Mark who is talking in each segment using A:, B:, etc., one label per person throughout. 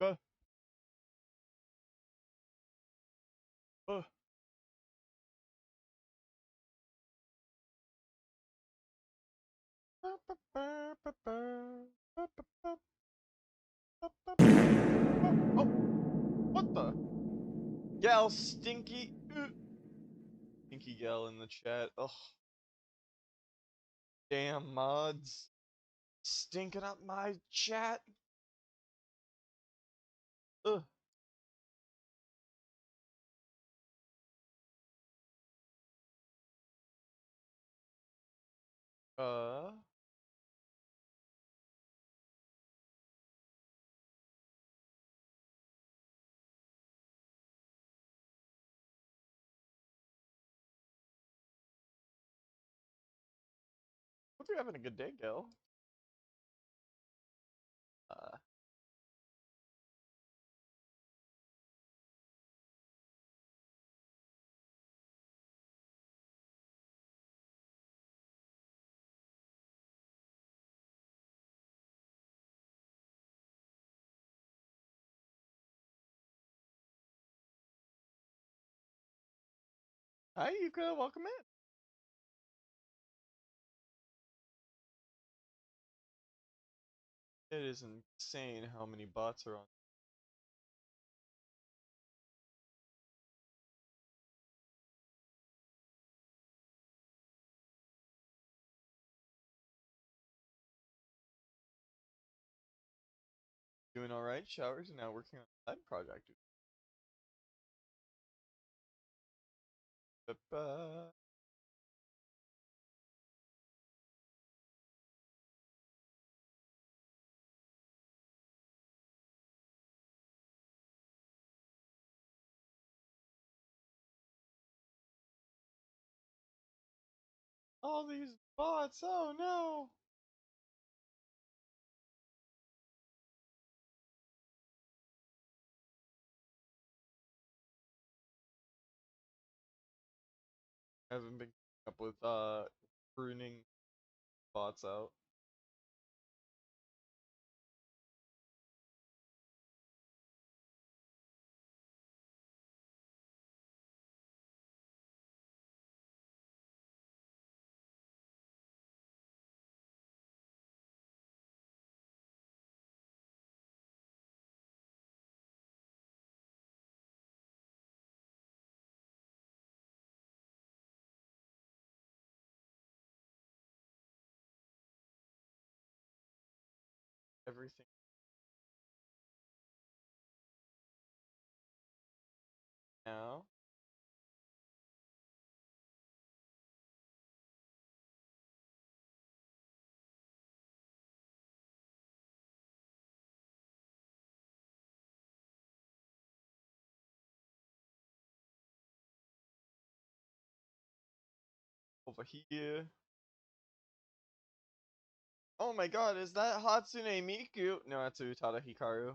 A: Uh, uh. Oh, what the? Gal Stinky. Stinky Gal in the chat. Ugh. Damn mods. Stinking up my chat. Ugh. Uh. Hope you're having a good day, Gal. Uh. Hi, Yuka. Welcome in. It is insane how many bots are on. Doing alright. Showers and now working on a side project. Ba-ba. All these bots. Oh no. I haven't been keeping up with pruning bots out. Everything now. Over here. Oh my god, is that Hatsune Miku? No, that's Utada Hikaru.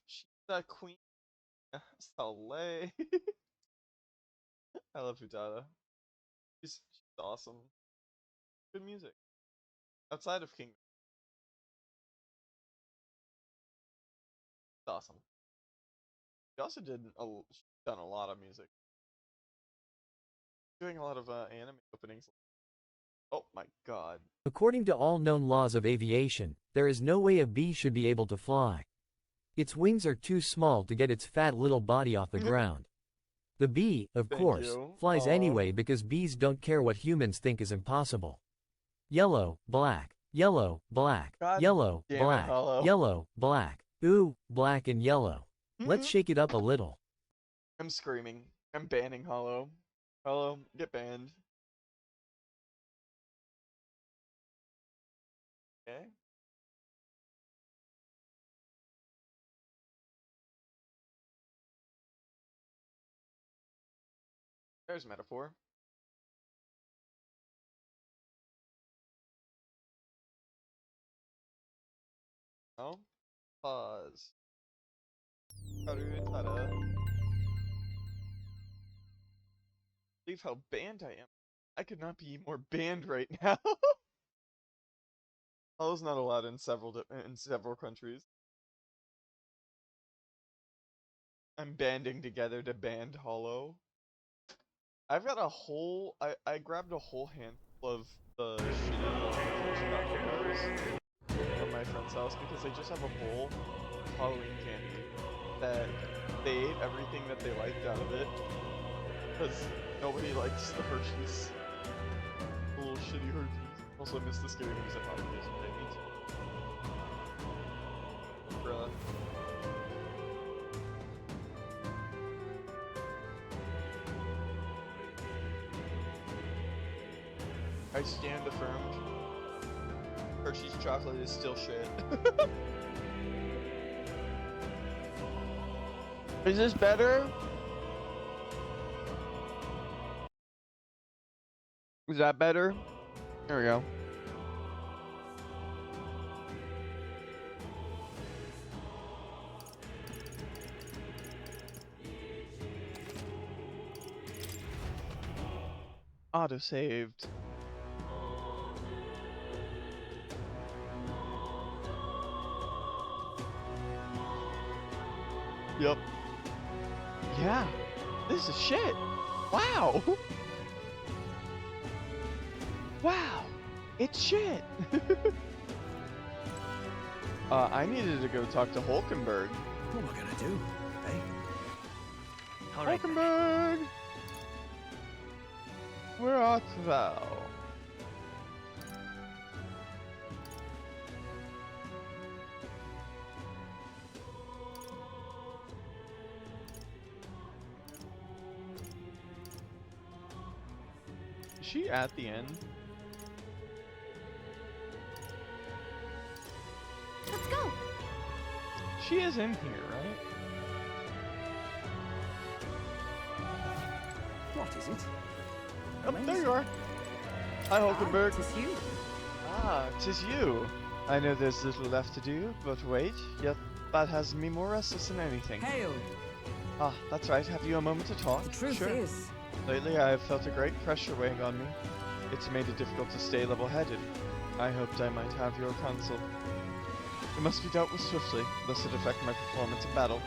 A: She's the queen. Soleil. I love Utada. She's awesome. Good music. Outside of Kingdom. It's awesome. She also she's done a lot of music. Doing a lot of anime openings. Oh my god.
B: According to all known laws of aviation, there is no way a bee should be able to fly. Its wings are too small to get its fat little body off the ground. The bee, of
A: Thank
B: course,
A: you.
B: flies anyway because bees don't care what humans think is impossible. Yellow, black, yellow, black,
A: God
B: yellow,
A: damn it,
B: black,
A: Hollow.
B: yellow, black, ooh, black and yellow. Let's shake it up a little.
A: I'm screaming. I'm banning Hollow. Hollow, get banned. Okay. There's a metaphor. Oh. Pause. Harutada. Believe how banned I am. I could not be more banned right now. Hollo's not allowed in several countries. I'm banding together to ban Hollow. I've got a whole. I grabbed a whole handful of the shitty French chocolate bars from my friend's house because they just have a bowl of Halloween candy that they ate everything that they liked out of it because nobody likes the Hershey's. The little shitty Hershey's. Also, I miss the scary music holidays. Okay, me too. Bruh. I stand affirmed. Hershey's chocolate is still shit. Is this better? Is that better? There we go. Auto saved. Yep. Yeah. This is shit. Wow. Wow. It's shit. I needed to go talk to Hulkenberg.
C: What am I gonna do, eh? All right.
A: Hulkenberg! Where art thou? Is she at the end?
D: Let's go.
A: She is in here, right?
C: What is it?
A: Oh, there you are. Hi, Hulkenberg.
C: Ah, 'tis you.
A: Ah, 'tis you. I know there's little left to do, but wait, yet that has me more restless than anything.
C: Hail.
A: Ah, that's right. Have you a moment to talk?
C: The truth
A: Sure.
C: is,
A: Lately, I have felt a great pressure weighing on me. It's made it difficult to stay level-headed. I hoped I might have your counsel. It must be dealt with swiftly, lest it affect my performance in battle.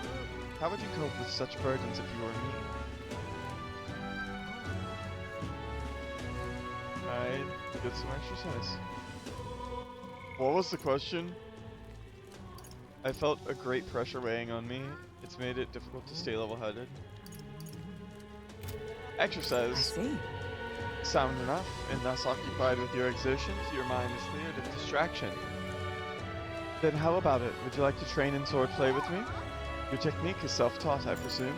A: How would you cope with such burdens if you were me? I'd get some exercise. What was the question? I felt a great pressure weighing on me. It's made it difficult to stay level-headed.
C: I
A: Exercise.
C: see.
A: Sound enough, and thus occupied with your exertions, your mind is cleared of distraction. Then how about it? Would you like to train in swordplay with me? Your technique is self-taught, I presume.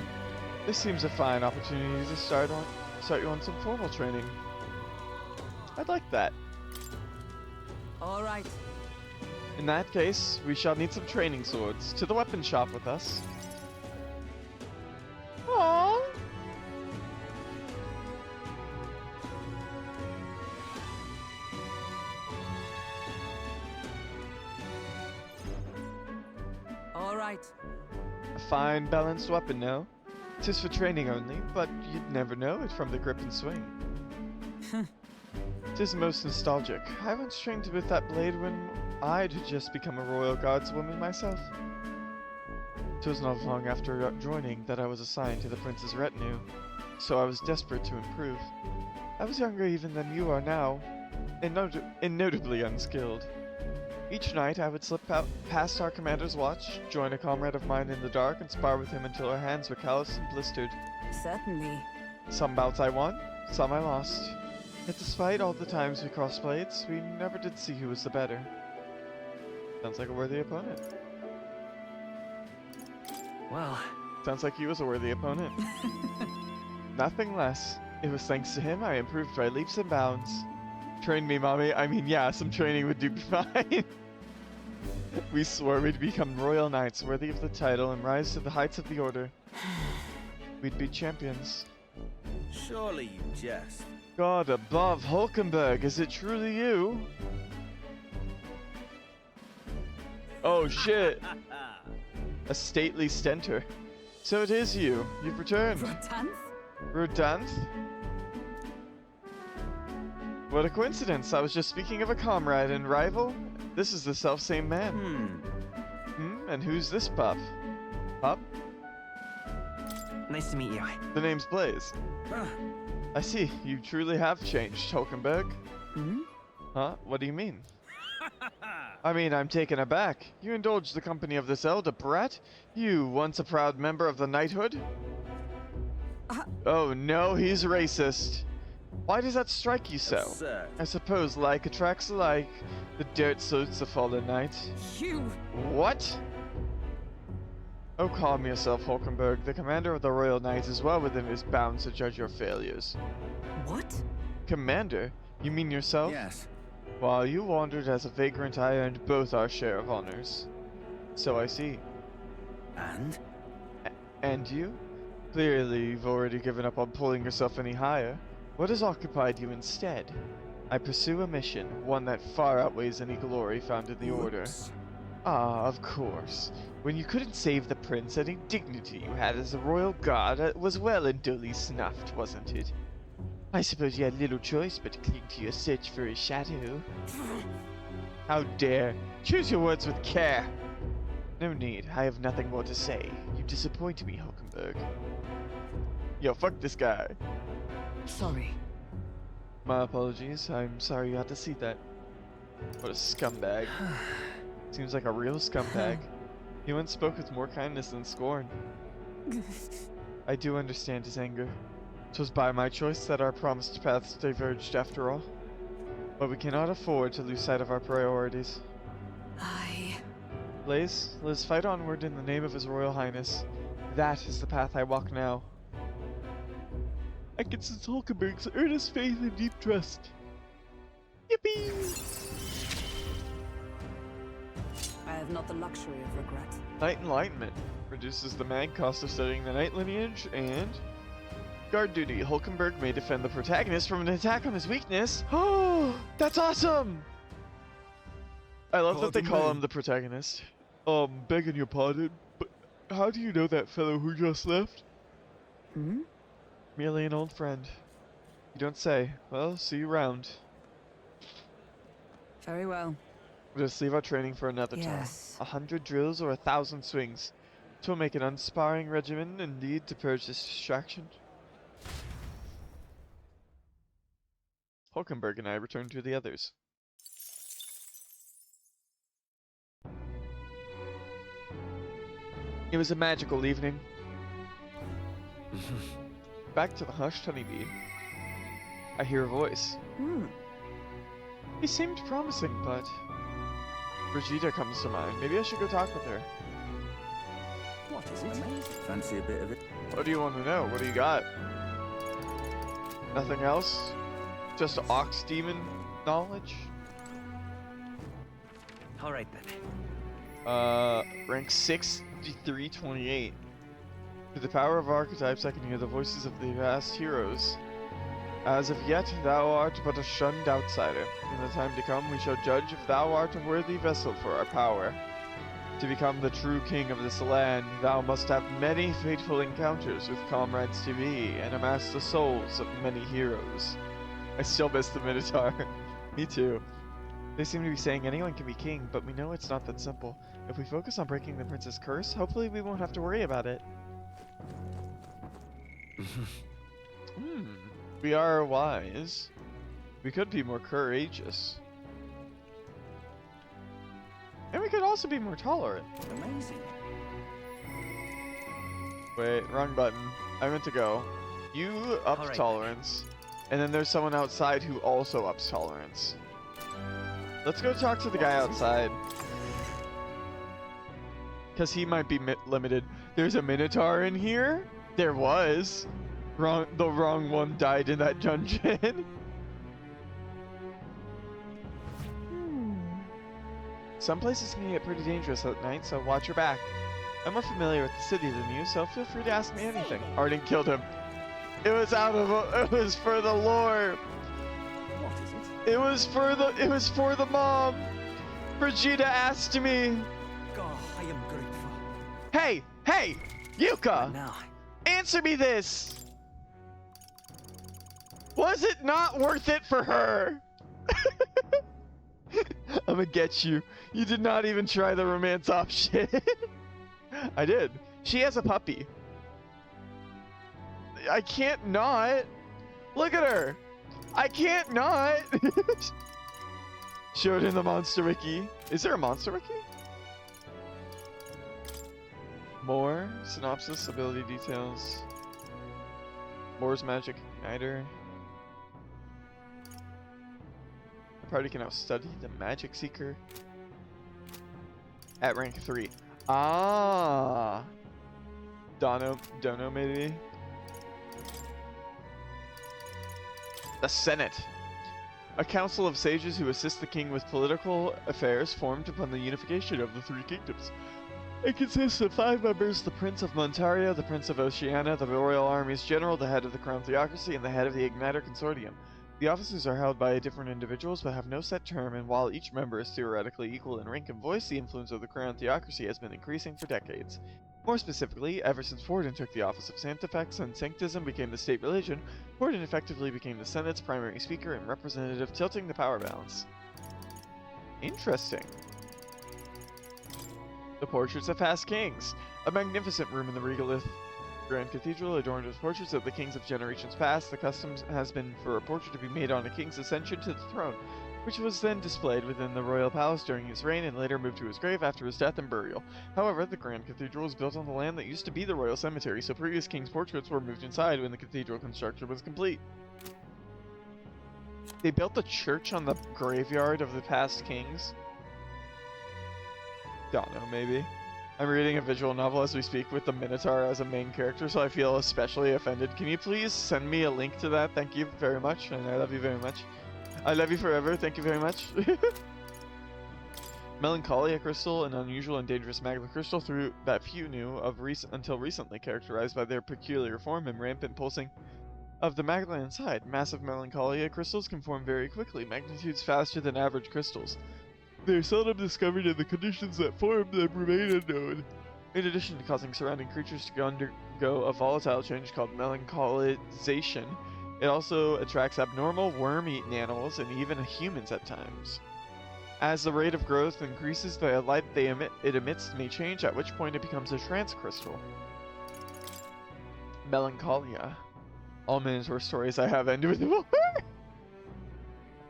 A: This seems a fine opportunity to start you on some formal training. I'd like that.
C: All right.
A: In that case, we shall need some training swords. To the weapon shop with us. Aww.
C: All right.
A: A fine balanced weapon, no? 'Tis for training only, but you'd never know it from the grip and swing. 'Tis most nostalgic. I once trained with that blade when I'd just become a royal guardswoman myself. 'Twas not long after joining that I was assigned to the prince's retinue, so I was desperate to improve. I was younger even than you are now, and notably unskilled. Each night I would slip out past our commander's watch, join a comrade of mine in the dark, and spar with him until our hands were calloused and blistered.
C: Certainly.
A: Some bouts I won, some I lost. Yet despite all the times we crossed blades, we never did see who was the better. Sounds like a worthy opponent.
C: Well,
A: Sounds like he was a worthy opponent. Nothing less. It was thanks to him I improved by leaps and bounds. Train me, mommy. I mean, yeah, some training would do fine. We swore we'd become royal knights worthy of the title and rise to the heights of the order. We'd be champions.
E: Surely you jest.
A: God above, Hulkenberg, is it truly you? Oh shit, a stately stentor. So it is you. You've returned.
C: Rotanth?
A: Rudanth? What a coincidence. I was just speaking of a comrade and rival. This is the self-same man. And who's this pup? Pup?
C: Nice to meet you.
A: The name's Blaze. I see. You truly have changed, Hulkenberg. Huh? What do you mean? I mean, I'm taken aback. You indulged the company of this elder brat? You, once a proud member of the knighthood? Oh no, he's racist. Why does that strike you so?
E: Absurd.
A: I suppose like attracts like. The dirt suits the fallen knight.
D: You!
A: What? Oh, calm yourself, Hulkenberg. The commander of the Royal Knights is well within his bounds to judge your failures.
D: What?
A: Commander? You mean yourself?
E: Yes.
A: While you wandered as a vagrant, I earned both our share of honors. So I see.
E: And?
A: And you? Clearly, you've already given up on pulling yourself any higher. What has occupied you instead? I pursue a mission, one that far outweighs any glory found in the Order.
E: Oops.
A: Ah, of course. When you couldn't save the prince, any dignity you had as a royal guard was well and duly snuffed, wasn't it? I suppose you had little choice but to cling to your search for his shadow. How dare! Choose your words with care! No need, I have nothing more to say. You disappoint me, Hulkenberg. Yo, fuck this guy.
D: Sorry.
A: My apologies, I'm sorry you had to see that. What a scumbag. Seems like a real scumbag. He once spoke with more kindness than scorn. I do understand his anger. 'Twas by my choice that our promised paths diverged after all. But we cannot afford to lose sight of our priorities. Blaze, let us fight onward in the name of His Royal Highness. That is the path I walk now. I can sense Hulkenberg's earnest faith and deep trust. Yippee!
D: I have not the luxury of regret.
A: Knight Enlightenment reduces the mag cost of studying the Knight lineage, and guard duty. Hulkenberg may defend the protagonist from an attack on his weakness. Oh, that's awesome! I love that they call him the protagonist. Begging your pardon, but how do you know that fellow who just left? Merely an old friend. You don't say. Well, see you round.
D: Very well.
A: Let us leave our training for another
D: Yes.
A: time. 100 drills or 1,000 swings. 'Twill make an unsparring regimen indeed to purge this distraction. Hulkenberg and I return to the others. It was a magical evening. Back to the hushed honeybee. I hear a voice. He seemed promising, but Brigida comes to mind. Maybe I should go talk with her.
E: What is it? Amazing. Fancy a bit of it?
A: What do you want to know? What do you got? Nothing else? Just ox demon knowledge?
C: Alright then.
A: Rank 6328. Through the power of archetypes, I can hear the voices of the vast heroes. As of yet, thou art but a shunned outsider. In the time to come, we shall judge if thou art a worthy vessel for our power. To become the true king of this land, thou must have many fateful encounters with comrades to be, and amass the souls of many heroes. I still miss the Minotaur. Me too. They seem to be saying anyone can be king, but we know it's not that simple. If we focus on breaking the prince's curse, hopefully we won't have to worry about it. We are wise. We could be more courageous. And we could also be more tolerant.
E: Amazing.
A: Wait, wrong button. I meant to go. You up
C: Alright.
A: tolerance. And then there's someone outside who also ups tolerance. Let's go talk to the guy outside. Because he might be limited. There's a Minotaur in here? There was. The wrong one died in that dungeon. Some places can get pretty dangerous at night, so watch your back. I'm more familiar with the city than you, so feel free to ask me anything. Arden killed him. It was it was for the lore.
E: What is it?
A: It was for the mom. Brigida asked me.
C: God, I am grateful.
A: Hey, Yuka,
C: Now,
A: answer me this. Was it not worth it for her? I'm gonna get you. You did not even try the romance option. I did. She has a puppy. I can't not. Look at her. I can't not. Showed in the Monster Wiki. Is there a Monster Wiki? More. Synopsis, ability details. Moore's Magic Igniter. The party can now study the Magic Seeker. At rank 3. Ah. Dono maybe? The Senate. A council of sages who assist the king with political affairs formed upon the unification of the three kingdoms. It consists of 5 members: the Prince of Montaria, the Prince of Oceania, the Royal Army's General, the head of the Crown Theocracy, and the head of the Igniter Consortium. The offices are held by different individuals but have no set term, and while each member is theoretically equal in rank and voice, the influence of the Crown Theocracy has been increasing for decades. More specifically, ever since Forden took the office of Sanctifex and Sanctism became the state religion, Forden effectively became the Senate's primary speaker and representative, tilting the power balance. Interesting. The Portraits of Past Kings. A magnificent room in the regolith Grand Cathedral adorned with portraits of the kings of generations past. The custom has been for a portrait to be made on a king's ascension to the throne, which was then displayed within the royal palace during his reign and later moved to his grave after his death and burial. However, the Grand Cathedral was built on the land that used to be the royal cemetery, so previous kings' portraits were moved inside when the cathedral construction was complete. They built a church on the graveyard of the past kings? Don't know, maybe. I'm reading a visual novel as we speak with the Minotaur as a main character, so I feel especially offended. Can you please send me a link to that? Thank you very much, and I love you very much. I love you forever, thank you very much. Melancholia crystal, an unusual and dangerous magma crystal through that few knew of until recently, characterized by their peculiar form and rampant pulsing of the magma inside. Massive melancholia crystals can form very quickly, magnitudes faster than average crystals. They are seldom discovered and the conditions that form them remain unknown. In addition to causing surrounding creatures to undergo a volatile change called melancholization, it also attracts abnormal worm-eaten animals and even humans at times. As the rate of growth increases, the light it emits may change, at which point it becomes a trance crystal. Melancholia. All Minotaur stories I have end with war.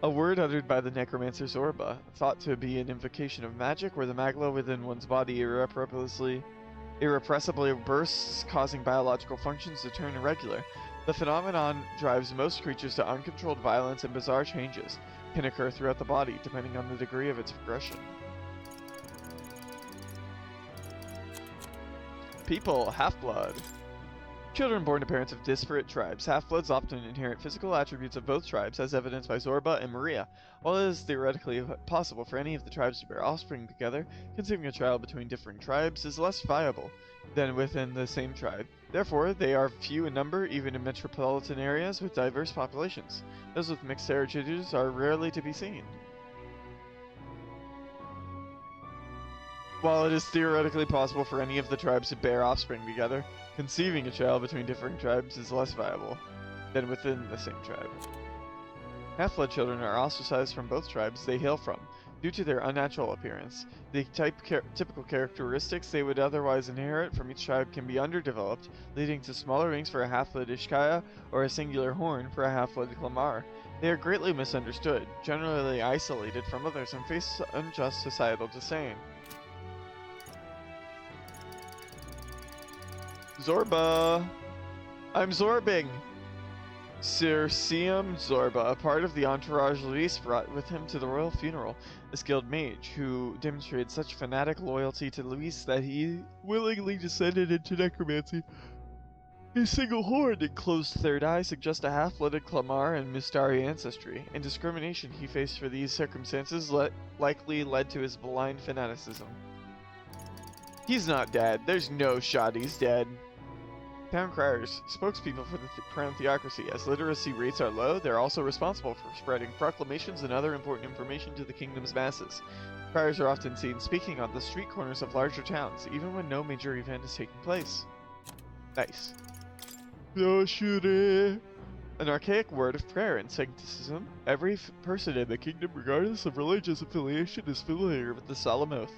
A: A word uttered by the necromancer Zorba, thought to be an invocation of magic, where the magma within one's body irrepressibly bursts, causing biological functions to turn irregular. The phenomenon drives most creatures to uncontrolled violence, and bizarre changes can occur throughout the body, depending on the degree of its progression. People, half-blood. Children born to parents of disparate tribes. Half-bloods often inherit physical attributes of both tribes, as evidenced by Zorba and Maria. While it is theoretically possible for any of the tribes to bear offspring together, conceiving a child between differing tribes is less viable than within the same tribe. Therefore, they are few in number, even in metropolitan areas with diverse populations. Those with mixed heritages are rarely to be seen. While it is theoretically possible for any of the tribes to bear offspring together, conceiving a child between differing tribes is less viable than within the same tribe. Half-blood children are ostracized from both tribes they hail from, due to their unnatural appearance. The typical characteristics they would otherwise inherit from each tribe can be underdeveloped, leading to smaller wings for a half-blood Ishkaya or a singular horn for a half-blood Klamar. They are greatly misunderstood, generally isolated from others, and face unjust societal disdain. Zorba! I'm Zorbing! Circeum Zorba, a part of the entourage Luis brought with him to the royal funeral, a skilled mage who demonstrated such fanatic loyalty to Luis that he willingly descended into necromancy. His single horn and closed third eye suggest a half-blooded Klamar and Mystari ancestry, and discrimination he faced for these circumstances likely led to his blind fanaticism. He's not dead. There's no shot he's dead. Town criers, spokespeople for the Crown Theocracy. As literacy rates are low, they're also responsible for spreading proclamations and other important information to the kingdom's masses. Criers are often seen speaking on the street corners of larger towns, even when no major event is taking place. Nice. Yoshire, an archaic word of prayer in sancticism. Every person in the kingdom, regardless of religious affiliation, is familiar with the solemn oath.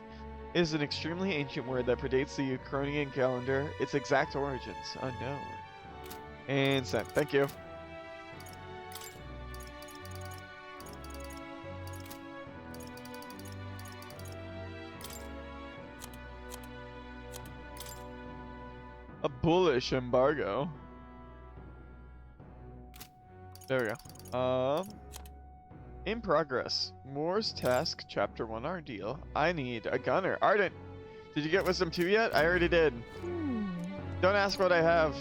A: It is an extremely ancient word that predates the Uchronian calendar. Its exact origins unknown. And sent. Thank you. A bullish embargo. There we go. In progress. Moore's task, chapter 1 ordeal. I need a gunner. Ardent, did you get wisdom 2 yet? I already did. Don't ask what I have.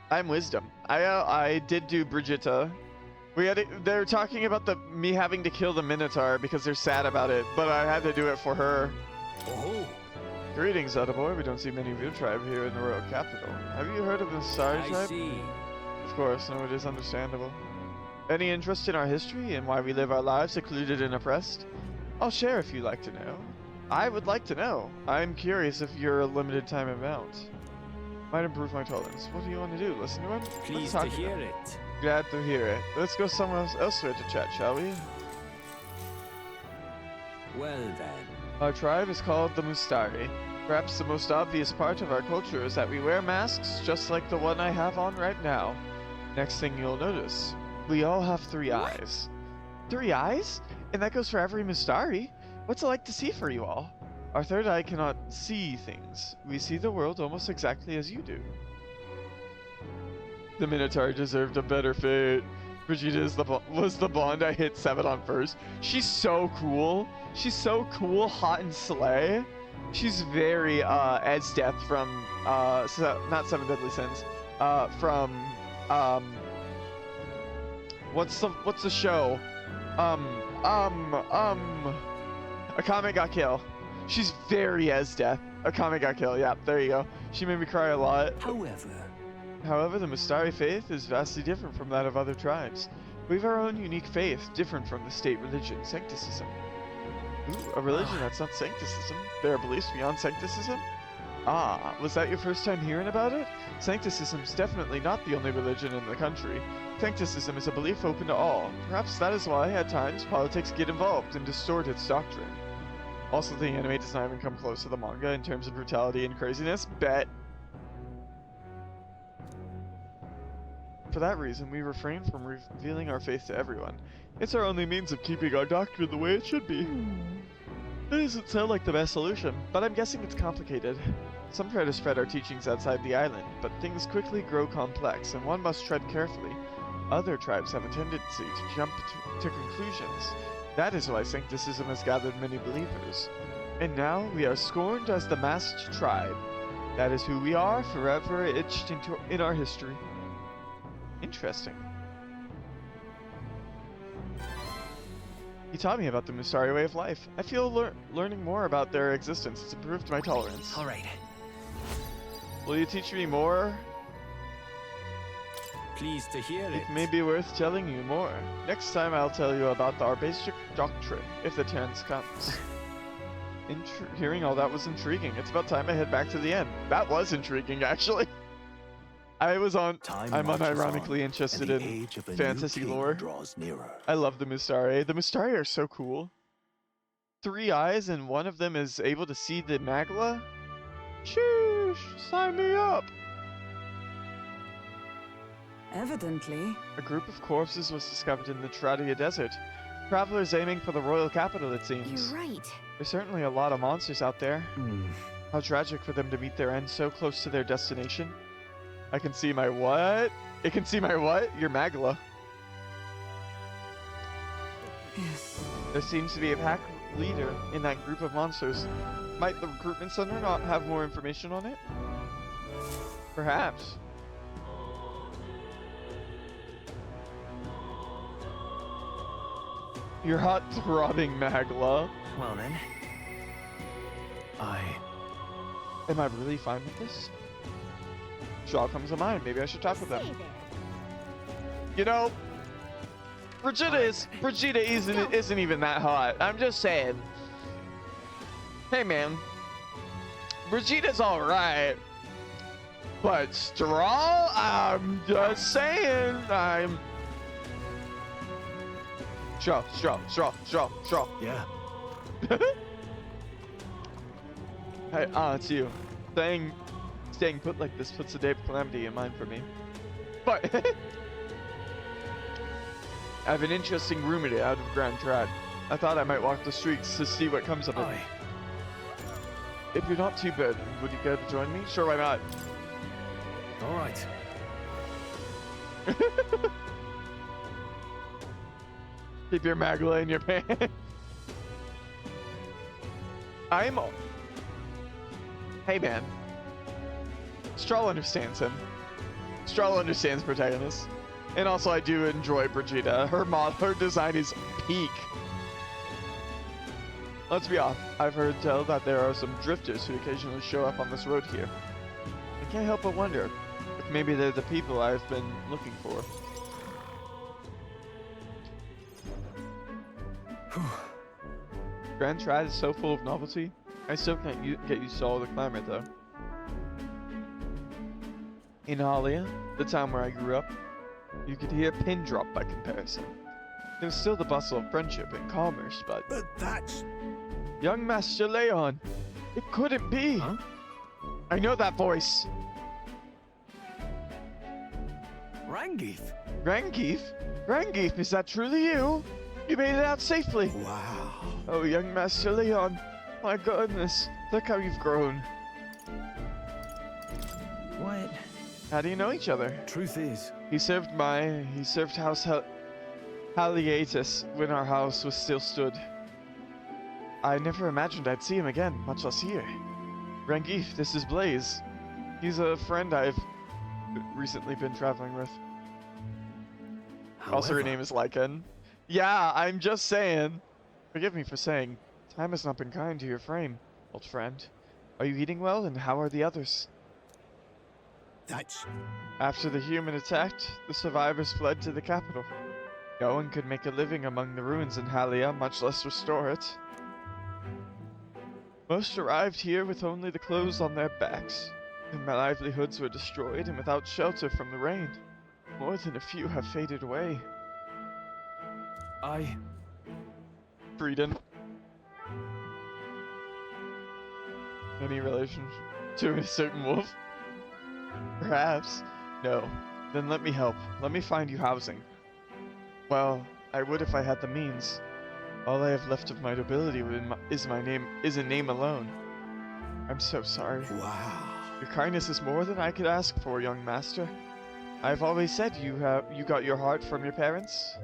A: I'm wisdom. I did do Brigitta. They're talking about me having to kill the Minotaur because they're sad about it, but I had to do it for her.
C: Oh,
A: Greetings, Boy. We don't see many of your tribe here in the royal capital. Have you heard of the Star
C: I
A: tribe?
C: see.
A: Of course, no, it is understandable. Any interest in our history and why we live our lives secluded and oppressed? I'll share if you'd like to know. I would like to know. I'm curious if you're a limited time amount. Might improve my tolerance. What do you want to do? Listen to him?
C: Pleased to hear it.
A: Glad to hear it. Let's go somewhere elsewhere to chat, shall we?
C: Well then.
A: Our tribe is called the Mustari. Perhaps the most obvious part of our culture is that we wear masks just like the one I have on right now. Next thing you'll notice, we all have 3 eyes. 3 eyes? And that goes for every Mustari? What's it like to see for you all? Our third eye cannot see things. We see the world almost exactly as you do. The Minotaur deserved a better fate. Brigitte was the blonde I hit 7 on first. She's so cool. She's so cool, hot, and slay. She's very Death from not 7 Deadly Sins. From what's the show? Akame ga Kill. She's very Death. Akame ga Kill. Yeah, there you go. She made me cry a lot. However, the Mustari faith is vastly different from that of other tribes. We have our own unique faith, different from the state religion, Sancticism. Ooh, a religion that's not Sancticism. There are beliefs beyond Sancticism? Ah, was that your first time hearing about it? Sancticism is definitely not the only religion in the country. Sancticism is a belief open to all. Perhaps that is why, at times, politics get involved and distort its doctrine. Also, the anime does not even come close to the manga in terms of brutality and craziness. Bet. For that reason, we refrain from revealing our faith to everyone. It's our only means of keeping our doctrine the way it should be. That doesn't sound like the best solution, but I'm guessing it's complicated. Some try to spread our teachings outside the island, but things quickly grow complex, and one must tread carefully. Other tribes have a tendency to jump to conclusions. That is why Sancticism has gathered many believers. And now we are scorned as the masked tribe. That is who we are, forever etched in our history. Interesting. He taught me about the Mustari way of life. I feel learning more about their existence has improved my tolerance.
C: All right.
A: Will you teach me more?
C: Pleased to hear it.
A: It may be worth telling you more. Next time I'll tell you about our basic doctrine, if the chance comes. Hearing all that was intriguing. It's about time I head back to the end. That was intriguing, actually. I'm unironically interested in fantasy lore. I love the Mustari. The Mustari are so cool. 3 eyes and one of them is able to see the Magla? Sheesh, sign me up!
D: Evidently.
A: A group of corpses was discovered in the Tradia Desert. Travelers aiming for the royal capital, it seems.
D: You're right.
A: There's certainly a lot of monsters out there. How tragic for them to meet their end so close to their destination. I can see my what? It can see my what? Your Magla.
D: Yes.
A: There seems to be a pack leader in that group of monsters. Might the recruitment center not have more information on it? Perhaps. Your hot throbbing Magla.
C: Well then.
A: Am I really fine with this? Shaw comes to mind. Maybe I should talk with them. You know, Brigitte isn't even that hot. I'm just saying. Hey man, Brigitte's alright, But straw? I'm just saying. Straw.
C: Yeah.
A: Hey, it's you. Staying put like this puts a day of calamity in mind for me. But I have an interesting rumor out of Grand Trad. I thought I might walk the streets to see what comes of it.
C: Aye.
A: If you're not too bad, would you care to join me? Sure, why not?
C: All right.
A: Keep your magla in your pants. Hey man. Strahl understands him. Strahl understands protagonist. And also I do enjoy Brigida. Her design is peak. Let's be off. I've heard tell that there are some drifters who occasionally show up on this road here. I can't help but wonder if maybe they're the people I've been looking for. Grand Trad is so full of novelty. I still can't get used to all the climate though. In Halia, the town where I grew up, you could hear a pin drop by comparison. There was still the bustle of friendship and commerce, but
C: that's...
A: Young Master Leon! It couldn't be!
C: Huh?
A: I know that voice!
C: Rangeeth?
A: Rangeeth? Rangeeth, is that truly you? You made it out safely!
C: Wow.
A: Oh, young Master Leon, my goodness, look how you've grown.
C: What?
A: How do you know each other?
C: Truth is...
A: He served House Haliatus when our house was still stood. I never imagined I'd see him again, much less here. Rangeeth, this is Blaze. He's a friend I've recently been traveling with. Also, her name is Lycan. Yeah, I'm just saying. Forgive me for saying, time has not been kind to your frame, old friend. Are you eating well, and how are the others?
C: That's...
A: After the human attacked, the survivors fled to the capital. No one could make a living among the ruins in Halia, much less restore it. Most arrived here with only the clothes on their backs, and their livelihoods were destroyed and without shelter from the rain. More than a few have faded away. Frieden. Any relation to a certain wolf? Perhaps. No. Then let me help. Let me find you housing. Well, I would if I had the means. All I have left of my nobility is a name alone. I'm so sorry.
C: Wow.
A: Your kindness is more than I could ask for, young master. I've always said you got your heart from your parents.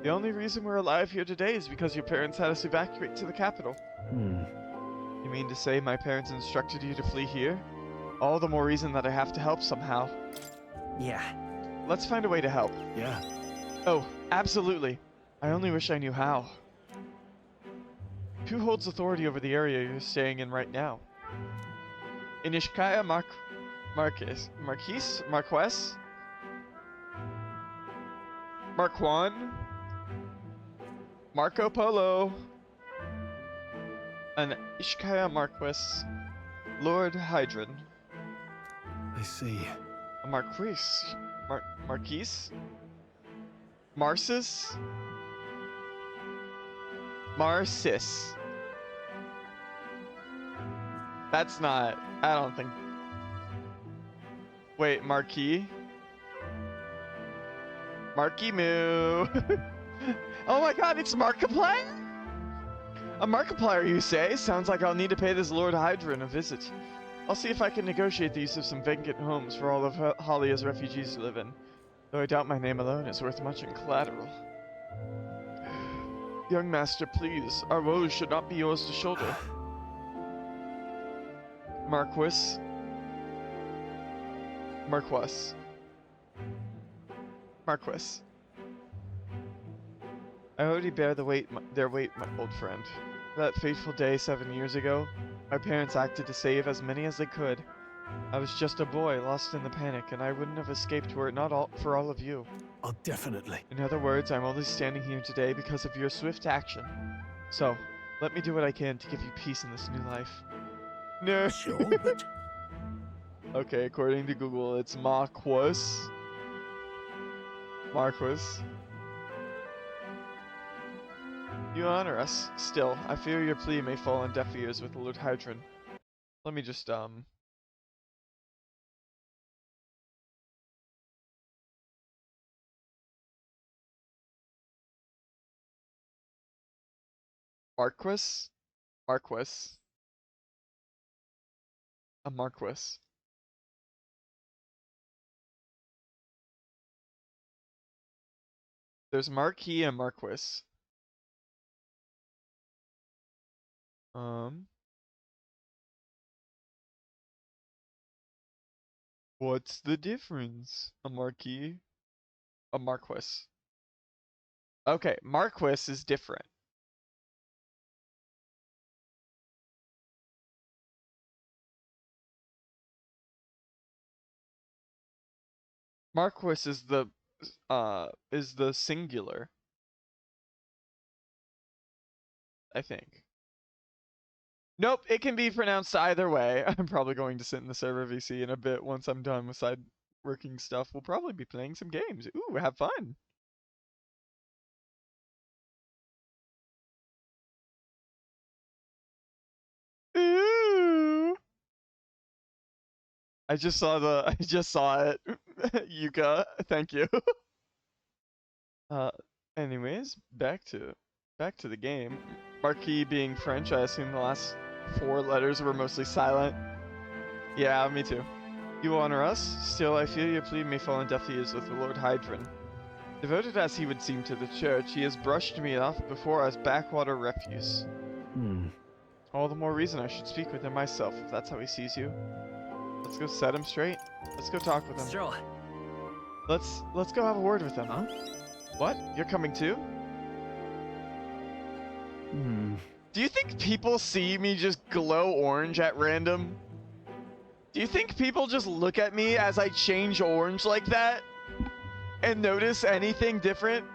A: The only reason we're alive here today is because your parents had us evacuate to the capital. You mean to say my parents instructed you to flee here? All the more reason that I have to help somehow.
C: Yeah.
A: Let's find a way to help.
C: Yeah.
A: Oh, absolutely. I only wish I knew how. Who holds authority over the area you're staying in right now? Inishkaya Marquez? Marquan? Marco Polo? And Ishkaya Marquis, Lord Hydron.
C: I see.
A: A Marquis? Marcis? Marcis. That's not, I don't think. Wait, Marquis? Marquis Moo. Oh my god, it's Markiplier? A Markiplier, you say? Sounds like I'll need to pay this Lord Hydron a visit. I'll see if I can negotiate the use of some vacant homes for all of Halia's refugees to live in. Though I doubt my name alone is worth much in collateral. Young master, please. Our woes should not be yours to shoulder. Marquis. I already bear their weight, my old friend. That fateful day 7 years ago, my parents acted to save as many as they could. I was just a boy lost in the panic, and I wouldn't have escaped were it not for all of you.
C: Oh, definitely.
A: In other words, I'm only standing here today because of your swift action. So, let me do what I can to give you peace in this new life. No.
C: Sure, but...
A: Okay, according to Google, it's Marquis. Marquis. You honor us. Still, I fear your plea may fall on deaf ears with the Lord Hydron. Let me just, Marquis? Marquis. A Marquis. There's Marquis and Marquis. What's the difference? A Marquis? A Marquis. Okay, Marquis is different. Marquis is the singular, I think. Nope, it can be pronounced either way. I'm probably going to sit in the server VC in a bit once I'm done with side working stuff. We'll probably be playing some games. Ooh, have fun. Ooh. I just saw it. Yuka, thank you. Uh, anyways, back to the game. Marquis being French, I assume the last 4 letters were mostly silent. Yeah, me too. You honor us, still I fear your plea may fall on deaf ears with the Lord Hydron. Devoted as he would seem to the church, he has brushed me off before as backwater refuse. All the more reason I should speak with him myself, if that's how he sees you. Let's go set him straight. Let's go talk with him.
C: Sure.
A: Let's go have a word with him.
C: Huh?
A: What? You're coming too? Do you think people see me just glow orange at random? Do you think people just look at me as I change orange like that and notice anything different?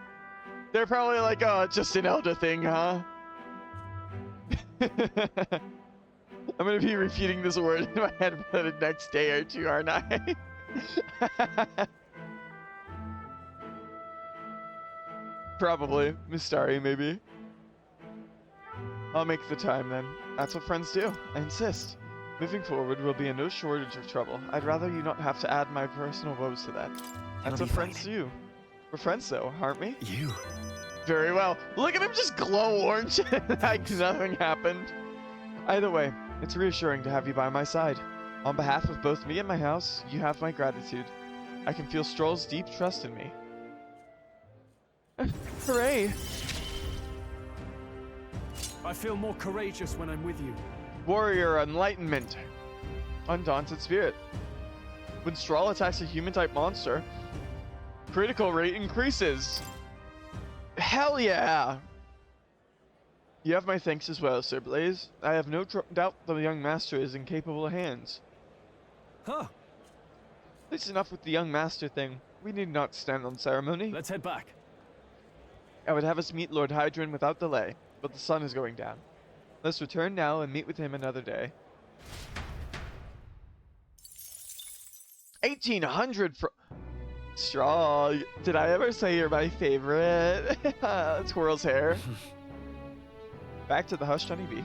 A: They're probably like, oh, it's just an elder thing, huh? I'm gonna be repeating this word in my head for the next day or two, aren't I? Probably. Mistari, maybe. I'll make the time then. That's what friends do. I insist. Moving forward, we'll be in no shortage of trouble. I'd rather you not have to add my personal woes to that. That's what friends do. We're friends though, aren't we?
C: You.
A: Very well. Look at him just glow orange like nothing happened. Either way, it's reassuring to have you by my side. On behalf of both me and my house, you have my gratitude. I can feel Stroll's deep trust in me. Hooray!
F: I feel more courageous when I'm with you.
A: Warrior Enlightenment. Undaunted Spirit. When Stroll attacks a human-type monster, critical rate increases. Hell yeah! You have my thanks as well, Sir Blaze. I have no doubt the young master is in capable hands.
F: Huh.
A: It's enough with the young master thing. We need not stand on ceremony.
F: Let's head back.
A: I would have us meet Lord Hydron without delay, but the sun is going down. Let's return now and meet with him another day. 1800 for Straw. Did I ever say you're my favorite? Twirl's hair. Back to the hushed honeybee.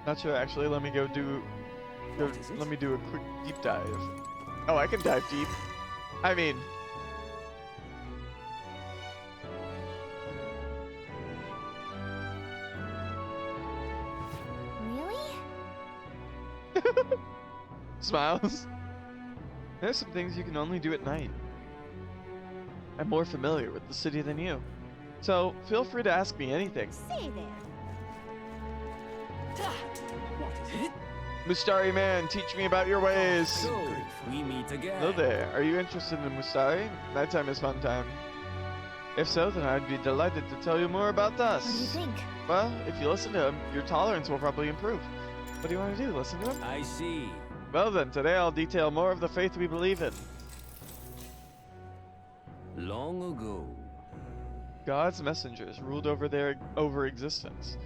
A: Not sure actually. Let me go do. Let me do a quick deep dive. Oh, I can dive deep. I mean.
G: Really?
A: Smiles. There's some things you can only do at night. I'm more familiar with the city than you. So, feel free to ask me anything.
G: Say there.
A: Mustari man, teach me about your ways.
E: So, we meet again.
A: Hello there. Are you interested in Mustari? Nighttime is fun time. If so, then I'd be delighted to tell you more about us.
G: What do you think?
A: Well, if you listen to him, your tolerance will probably improve. What do you want to do? Listen to him?
E: I see.
A: Well then, today I'll detail more of the faith we believe in.
E: Long ago.
A: God's messengers ruled over existence.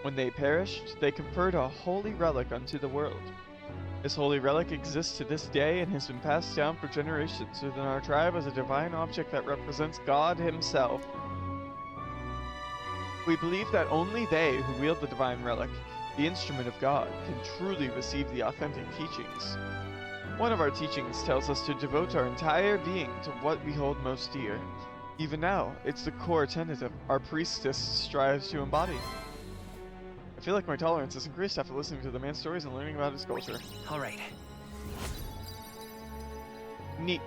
A: When they perished, they conferred a holy relic unto the world. This holy relic exists to this day and has been passed down for generations within our tribe as a divine object that represents God himself. We believe that only they who wield the divine relic, the instrument of God, can truly receive the authentic teachings. One of our teachings tells us to devote our entire being to what we hold most dear. Even now, it's the core tenet of our priestess strives to embody. I feel like my tolerance has increased after listening to the man's stories and learning about his culture.
E: All right.
A: Neat.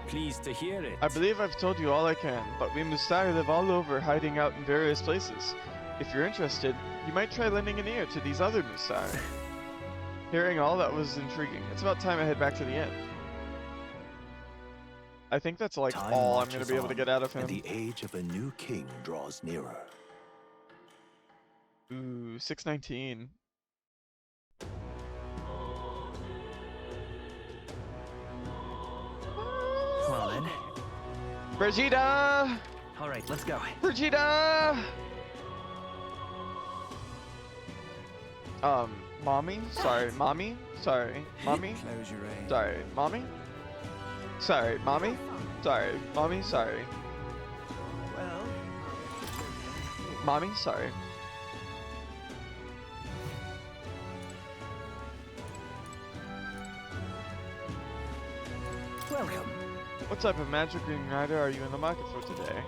F: Pleased to hear it.
A: I believe I've told you all I can, but we Mustari live all over, hiding out in various places. If you're interested, you might try lending an ear to these other Mustari. Hearing all that was intriguing. It's about time I head back to the inn. I think that's like
C: Time
A: all I'm going to
C: marches
A: be able to
C: on,
A: get out of him.
C: And the age of a new king draws nearer.
A: Ooh, 619.
E: Well then.
A: Brigida!
E: All right, let's go.
A: Brigida! Mommy? Sorry, mommy? Sorry, mommy?
E: Close your eyes.
A: Sorry, mommy? Sorry, mommy? Sorry, mommy? Sorry.
E: Well,
A: Mommy? Sorry.
E: welcome.
A: What type of magic igniter are you in the market for today?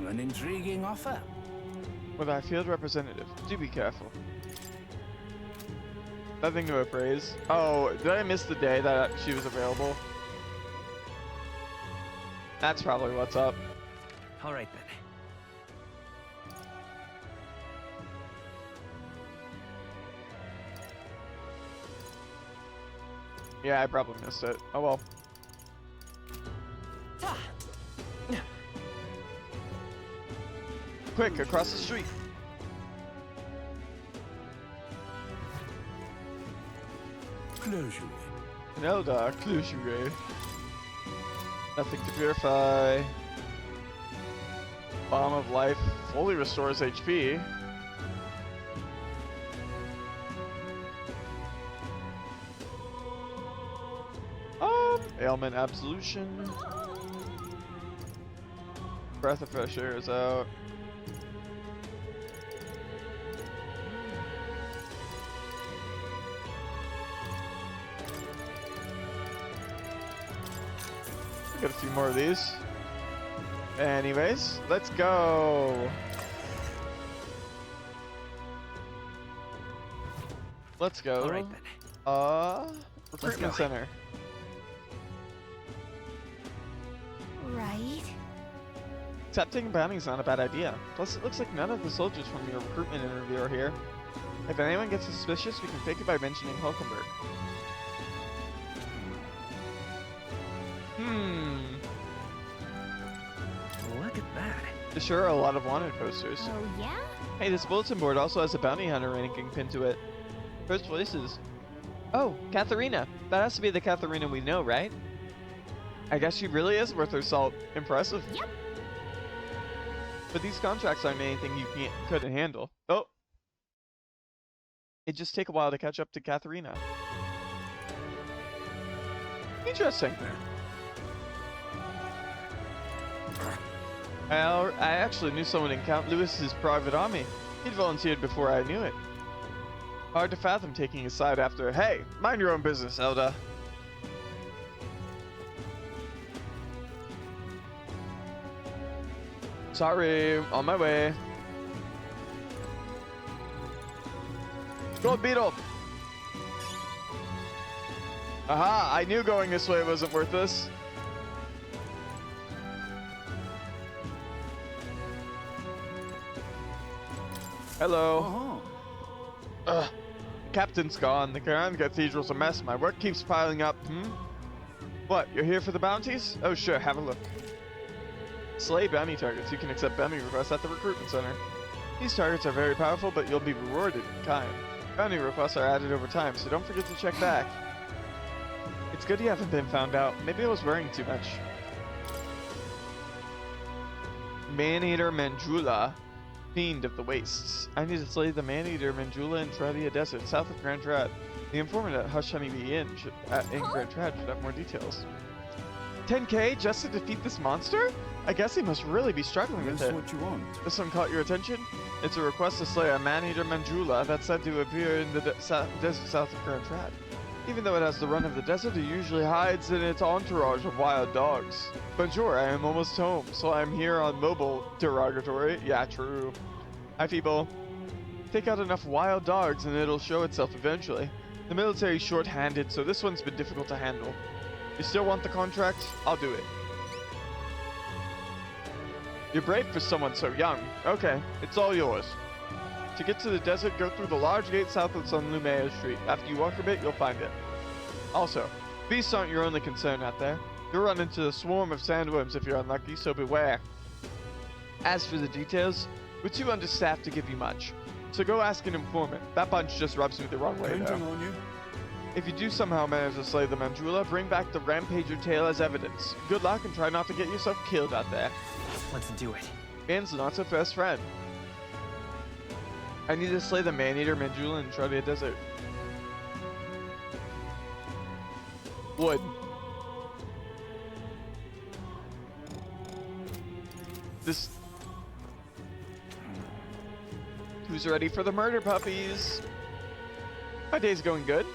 E: An intriguing offer.
A: With our field representative. Do be careful. Nothing to appraise. Oh, did I miss the day that she was available? That's probably what's up.
E: All right then.
A: Yeah, I probably missed it. Oh well. Quick, across the street.
C: Close your
A: Nelda, Clusure. Nothing to purify. Bomb of life fully restores HP. Ailment absolution. Breath of fresh air is out. Got a few more of these. Anyways, let's go. Let's go.
E: All right then.
A: Recruitment
E: go.
A: center.
G: Right.
A: Accepting bounties is not a bad idea. Plus, it looks like none of the soldiers from your recruitment interview are here. If anyone gets suspicious, we can fake it by mentioning Hulkenberg.
E: Look at that.
A: There sure are a lot of wanted posters.
G: Oh, yeah?
A: Hey, this bulletin board also has a bounty hunter ranking pinned to it. First places. Oh, Katharina. That has to be the Katharina we know, right? I guess she really is worth her salt. Impressive.
G: Yep.
A: But these contracts aren't anything you couldn't handle. Oh. It'd just take a while to catch up to Katharina. Interesting. I actually knew someone in Count Lewis's private army. He'd volunteered before I knew it. Hard to fathom taking his side after, hey, mind your own business, Elda. Sorry, on my way. Gold Beetle! Aha, I knew going this way wasn't worth this. Hello. Ugh. Captain's gone. The Grand Cathedral's a mess. My work keeps piling up. What, you're here for the bounties? Oh sure, have a look. Slay bounty targets. You can accept bounty requests at the recruitment center. These targets are very powerful, but you'll be rewarded in kind. Bounty requests are added over time, so don't forget to check back. It's good you haven't been found out. Maybe I was worrying too much. Man-Eater Manjula, Fiend of the Wastes. I need to slay the Man-Eater Manjula in Tradia Desert, south of Grand Trad. The informant at Hush Honeybee Inn in Grand Trad should have more details. 10K just to defeat this monster? I guess he must really be struggling with
E: That's
A: it.
E: what you want.
A: This one caught your attention? It's a request to slay a man-eater Manjula that's said to appear in the desert south of Grand Trad. Even though it has the run of the desert, it usually hides in its entourage of wild dogs. Bonjour, I am almost home, so I'm here on mobile. Derogatory. Yeah, true. Hi, people. Take out enough wild dogs and it'll show itself eventually. The military's short-handed, so this one's been difficult to handle. You still want the contract? I'll do it. You're brave for someone so young. Okay, it's all yours. To get to the desert, go through the large gate south of San Lumea Street. After you walk a bit, you'll find it. Also, beasts aren't your only concern out there. You'll run into a swarm of sandworms if you're unlucky, so beware. As for the details, we're too understaffed to give you much. So go ask an informant. That bunch just rubs me the wrong way, though.
E: Counting on you.
A: If you do somehow manage to slay the Manjula, bring back the Rampager tail as evidence. Good luck and try not to get yourself killed out there.
F: Let's do it.
A: Man's not so fast friend. I need to slay the man-eater Manjula in Tradia Desert. Wood. This... Who's ready for the murder puppies? My day's going good.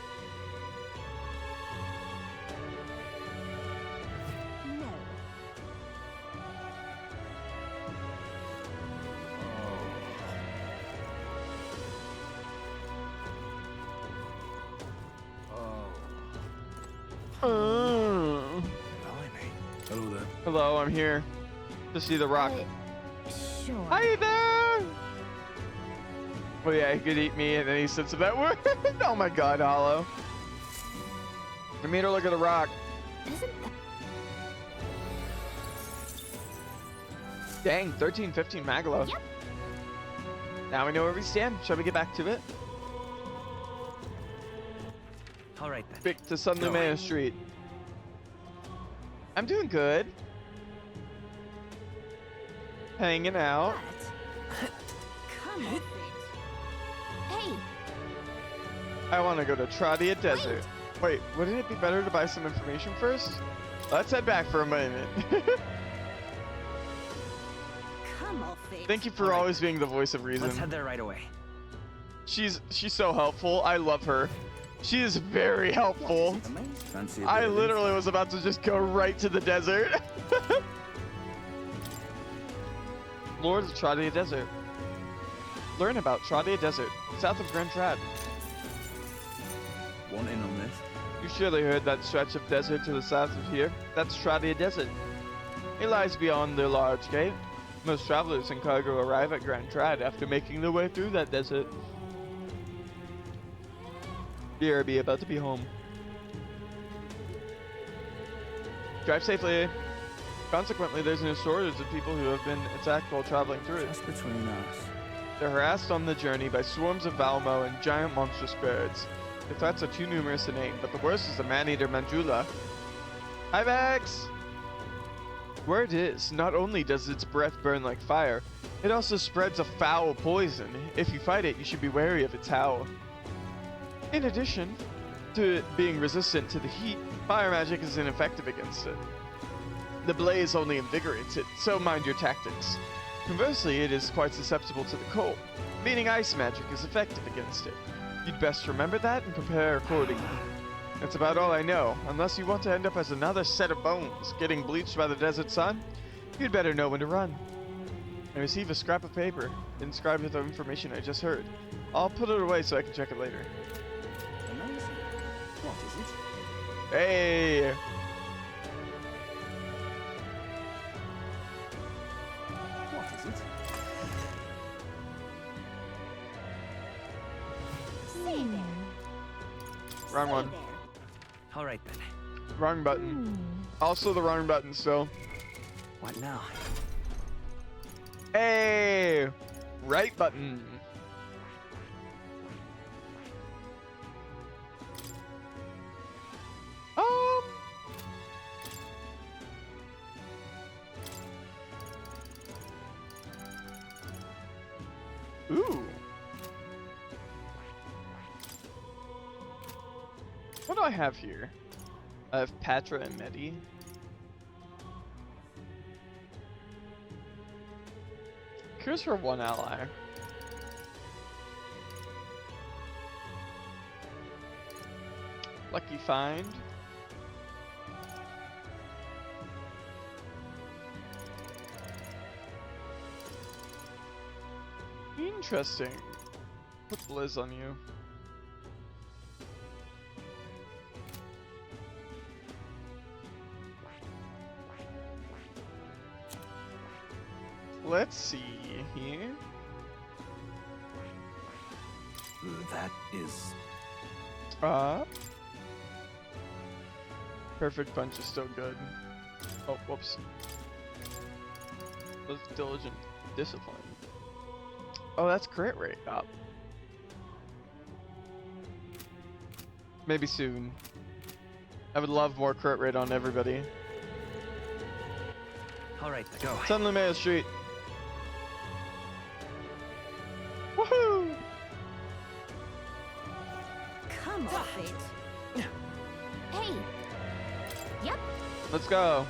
E: Blimey. Hello there.
A: Hello, I'm here to see the rock.
G: Sure.
A: Hi there! Well, yeah, he could eat me, and then he said some that word. Oh my god, Hollow. I made her look at the rock.
G: Isn't that...
A: Dang, 13-15 Magalo.
G: Yep.
A: Now we know where we stand. Shall we get back to it?
F: All right then.
A: Back to San Lumea Street. I'm doing good. Hanging out.
G: Come on. Hey,
A: I want to go to Tradia Desert. Wait, wouldn't it be better to buy some information first? Let's head back for a minute.
G: come off it.
A: Thank you for always being the voice of reason.
F: Let's head there right away.
A: She's so helpful. I love her. She is very helpful.
E: Amazing. Fancy a
A: I
E: bit of
A: literally was about to just go right to the desert. Lord of Tradia Desert. Learn about Tradia Desert, south of Grand Trad.
E: Want in on this?
A: You surely heard that stretch of desert to the south of here. That's Tradia Desert. It lies beyond the large gate. Most travelers and cargo arrive at Grand Trad after making their way through that desert. BRB about to be home. Drive safely. Consequently, there's no shortage of people who have been attacked while traveling through it.
E: Just between us.
A: They're harassed on the journey by swarms of Valmo and giant monstrous birds. The threats are too numerous to name, but the worst is the man-eater Manjula. Hi, Vex! Word is, not only does its breath burn like fire, it also spreads a foul poison. If you fight it, you should be wary of its howl. In addition to it being resistant to the heat, fire magic is ineffective against it. The blaze only invigorates it, so mind your tactics. Conversely, it is quite susceptible to the cold, meaning ice magic is effective against it. You'd best remember that and prepare accordingly. That's about all I know. Unless you want to end up as another set of bones, getting bleached by the desert sun, you'd better know when to run. I receive a scrap of paper, inscribed with the information I just heard. I'll put it away so I can check it later.
E: Amazing. What is it?
A: Hey!
E: What is it?
G: Stay there.
A: Wrong
G: Stay
A: one.
G: there.
F: All right then.
A: Wrong button. Also the wrong button still.
F: What now?
A: Hey! Right button. Ooh. do I have here? I have Patra and Medi. Here's her one ally. Lucky find. Interesting. Put Blizz on you. Let's see here.
C: That is...
A: Perfect punch is still good. Oh, whoops. Was diligent discipline. Oh, that's crit rate up. Maybe soon. I would love more crit rate on everybody.
F: All right, go.
A: Suddenly Mayo Street. Woohoo!
G: Come off it. Hey. Yep.
A: Let's go.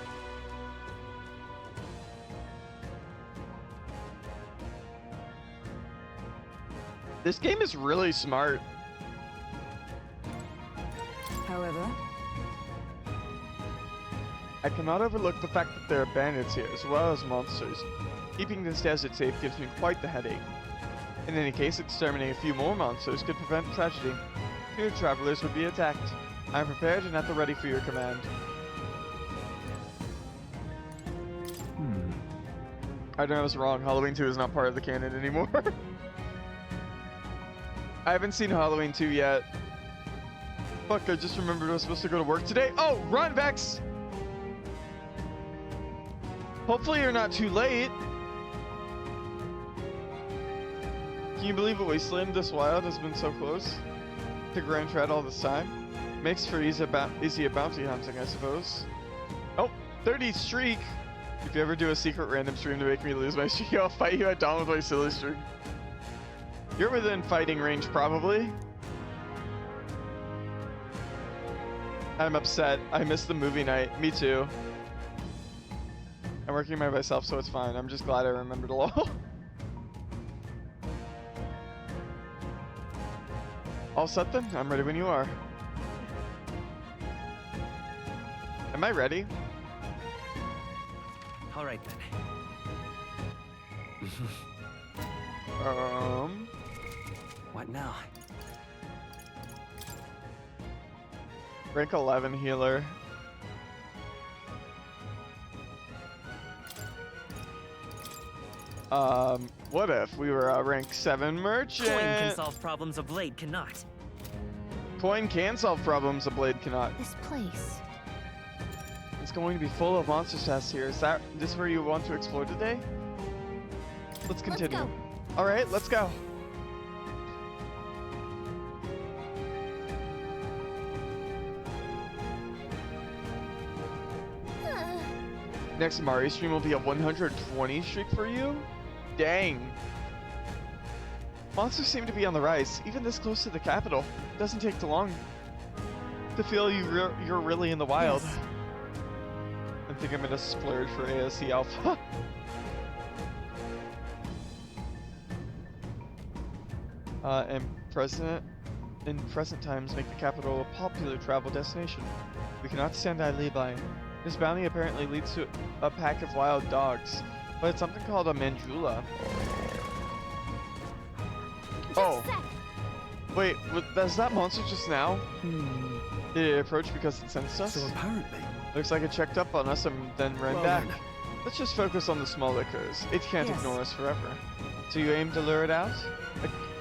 A: This game is really smart.
D: However,
A: I cannot overlook the fact that there are bandits here, as well as monsters. Keeping this desert safe gives me quite the headache. In any case, exterminating a few more monsters could prevent tragedy. Fewer travelers would be attacked. I am prepared and at the ready for your command. I know I was wrong. Halloween 2 is not part of the canon anymore. I haven't seen Halloween 2 yet. Fuck, I just remembered I was supposed to go to work today. Oh, run, Vex! Hopefully you're not too late. Can you believe a wasteland this wild has been so close to Grand Tread all this time? Makes for easy bounty hunting, I suppose. Oh, 30 streak! If you ever do a secret random stream to make me lose my streak, I'll fight you at dawn with my silly streak. You're within fighting range, probably. I'm upset. I missed the movie night. Me too. I'm working by myself, so it's fine. I'm just glad I remembered it all. All set then? I'm ready when you are. Am I ready?
F: All right then. What now?
A: Rank 11 healer. What if we were a rank 7 merchant?
F: Coin can solve problems a blade cannot.
A: Coin can solve problems a blade cannot.
G: This place.
A: It's going to be full of monster tests here. Is this where you want to explore today? Let's continue.
G: go.
A: All right, let's go. Next Mario stream will be a 120 streak for you? Dang. Monsters seem to be on the rise, even this close to the capital. It doesn't take too long to feel you're really in the wild.
D: Yes.
A: I think I'm gonna splurge for ASC Alpha. And in present times make the capital a popular travel destination. We cannot stand idly by. This bounty apparently leads to a pack of wild dogs, but it's something called a Manjula. Oh, wait, was that monster just now? Did it approach because it sensed us?
C: So apparently...
A: Looks like it checked up on us and then ran
C: Well
A: back.
C: then.
A: Let's just focus on the small lickers. It can't
D: Yes.
A: ignore us forever. So you aim to lure it out?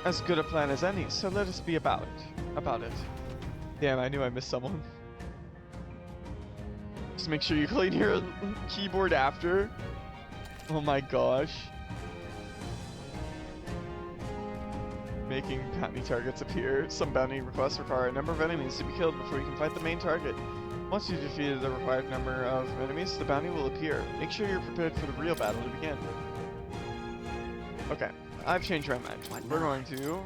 A: As good a plan as any, so let us be about it. Damn, I knew I missed someone. Just make sure you clean your keyboard after. Oh my gosh. Making bounty targets appear. Some bounty requests require a number of enemies to be killed before you can fight the main target. Once you've defeated the required number of enemies, the bounty will appear. Make sure you're prepared for the real battle to begin. Okay, I've changed my mind.
F: What
A: We're
F: now?
A: going to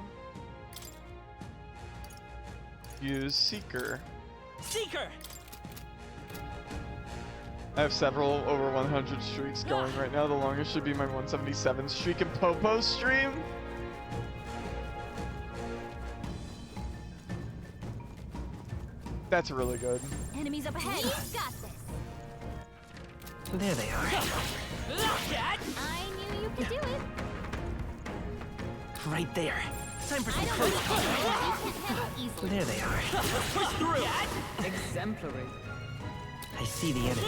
A: use Seeker.
F: Seeker!
A: I have several over 100 streaks going right now. The longest should be my 177 streak in Popo stream. That's really good.
G: Enemies up ahead. We've got this.
F: There they are.
G: I knew you could do it.
F: Right there. Time for
G: I
F: some
G: don't
F: close
G: need
F: combat.
G: you can't handle easily.
F: There they are. Push through.
D: Exemplary.
F: I see the enemy.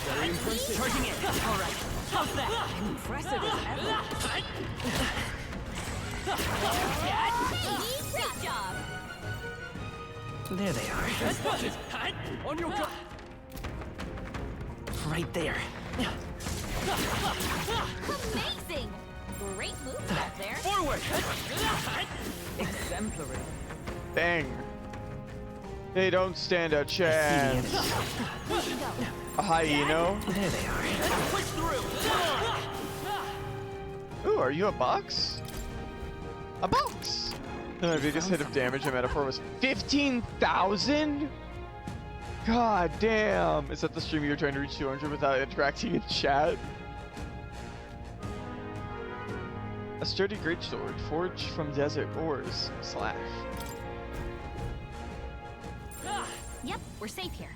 F: Very impressive. Charging in. All right. How's that?
D: Impressive as ever.
G: Hey, great job.
F: There they are. On your go. Right there.
G: Amazing. Great moves back there.
F: Forward.
D: Exemplary.
A: Dang. They don't stand a
F: I see
A: chance.
F: the enemy.
G: Way to go.
A: A hyeno?
F: There they are. Push through.
A: Ooh, are you a box? A box! My biggest hit of damage in Metaphor was 15,000? God damn! Is that the stream you were trying to reach 200 without interacting in chat? A sturdy greatsword, forged from desert ores, slash.
G: Yep, we're safe here.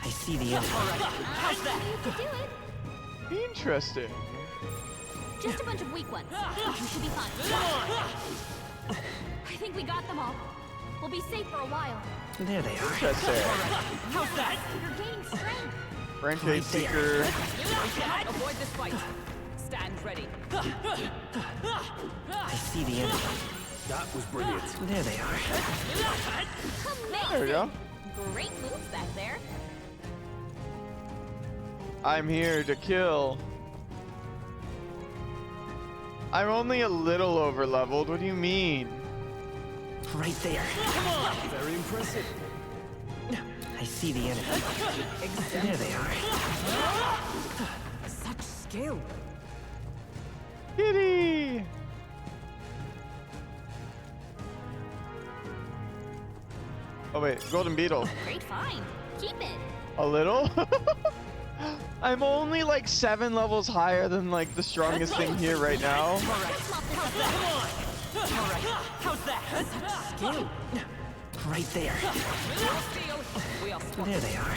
F: I see the enemy.
G: I knew you could do it.
A: Interesting.
G: Just a bunch of weak ones. You should be fine. I think we got them all. We'll be safe for a while.
F: There they are.
A: Interesting.
F: How's that?
G: You're gaining strength.
A: Rampage Seeker.
D: Avoid this fight. Stand ready.
F: I see the enemy.
E: That was brilliant.
F: There they are.
G: Amazing.
A: There we go.
G: Great moves back there.
A: I'm here to kill. I'm only a little over leveled. What do you mean?
F: Right there.
E: Very impressive.
F: I see the enemy. There they are.
D: Such skill.
A: Kitty! Oh wait, Golden Beetle.
G: Great find. Keep it.
A: A little? I'm only like 7 levels higher than like the strongest thing here right now.
F: All right. How's that?
D: Skill.
F: Right there.
D: We are spotted.
F: There they are.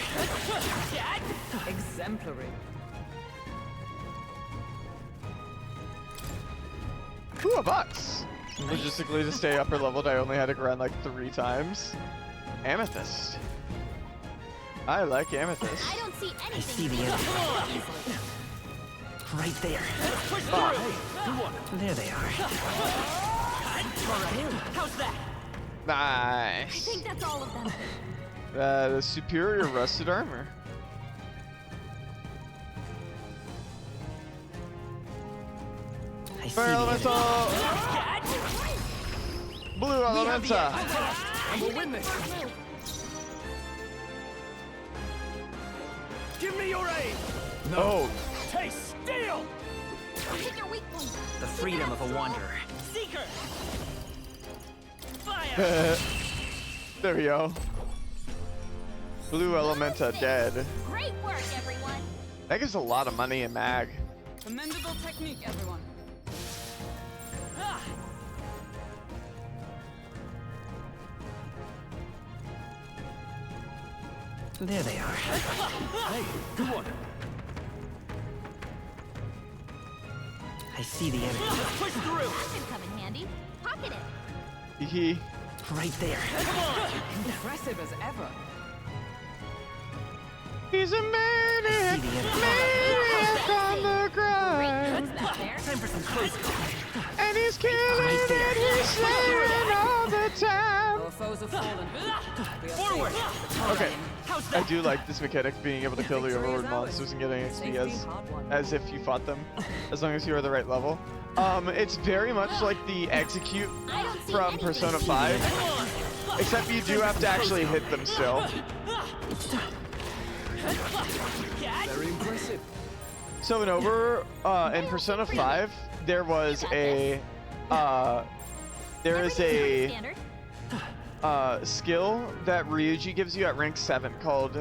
D: Exemplary.
A: Ooh, a box. Logistically, to stay upper leveled, I only had to grind like 3 times. Amethyst. I like amethyst.
G: I don't see anything.
F: I see the enemy. Right there. There they are. How's that?
G: I
A: Nice.
G: think that's all of them.
A: The superior rusted armor.
F: I see
A: Fire
F: the
A: elemental.
F: enemy.
A: Blue elemental.
E: And we'll win this. Give me your aid.
A: Oh,
E: Taste steel.
G: Hit your weak point.
F: The freedom of a wanderer. Seeker. Fire.
A: there we go. Blue elementa dead.
G: Great work, everyone.
A: That gives a lot of money in mag.
D: Commendable technique, everyone.
F: There they are.
E: Hey, good one.
F: I see the enemy. Push through.
G: That should come in handy. Pocket it.
A: Hee.
F: Right there.
D: Impressive as ever.
A: He's a
F: I
A: maniac.
F: see the enemy.
A: Maniac on the
G: Great
A: grind.
G: moves back there.
F: Time for some close combat.
A: And he's killing
F: Right there.
A: and he's slaying all the time.
D: Our foes have fallen. We are
F: Forward.
D: safe.
A: Okay.
F: How's
A: I
F: that?
A: do like this mechanic, being able to kill the
D: Victory is
A: overlord
D: ours.
A: monsters and getting XP
D: Safety hard won.
A: as if you fought them, as long as you are the right level. It's very much like the execute
G: I don't see
A: from
G: anything.
A: Persona 5. Except you do have to actually hit them still.
C: Very impressive.
A: So in Persona 5, there was a there is a
G: Standard.
A: skill that Ryuji gives you at rank 7 called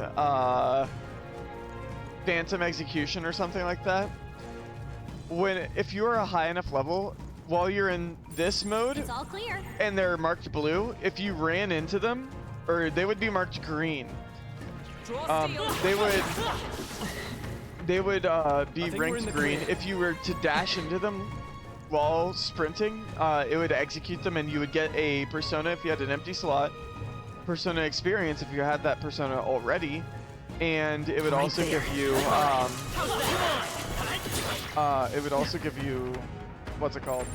A: Phantom Execution or something like that. If you are a high enough level, while you're in this mode
G: It's all clear.
A: and they're marked blue, if you ran into them, or they would be marked green.
D: Draw steel.
A: They would be
C: think we're in
A: ranked
C: the
A: green.
C: clear.
A: If you were to dash into them while sprinting, it would execute them, and you would get a persona if you had an empty slot, persona experience if you had that persona already, and it would also give you it would also give you what's it called?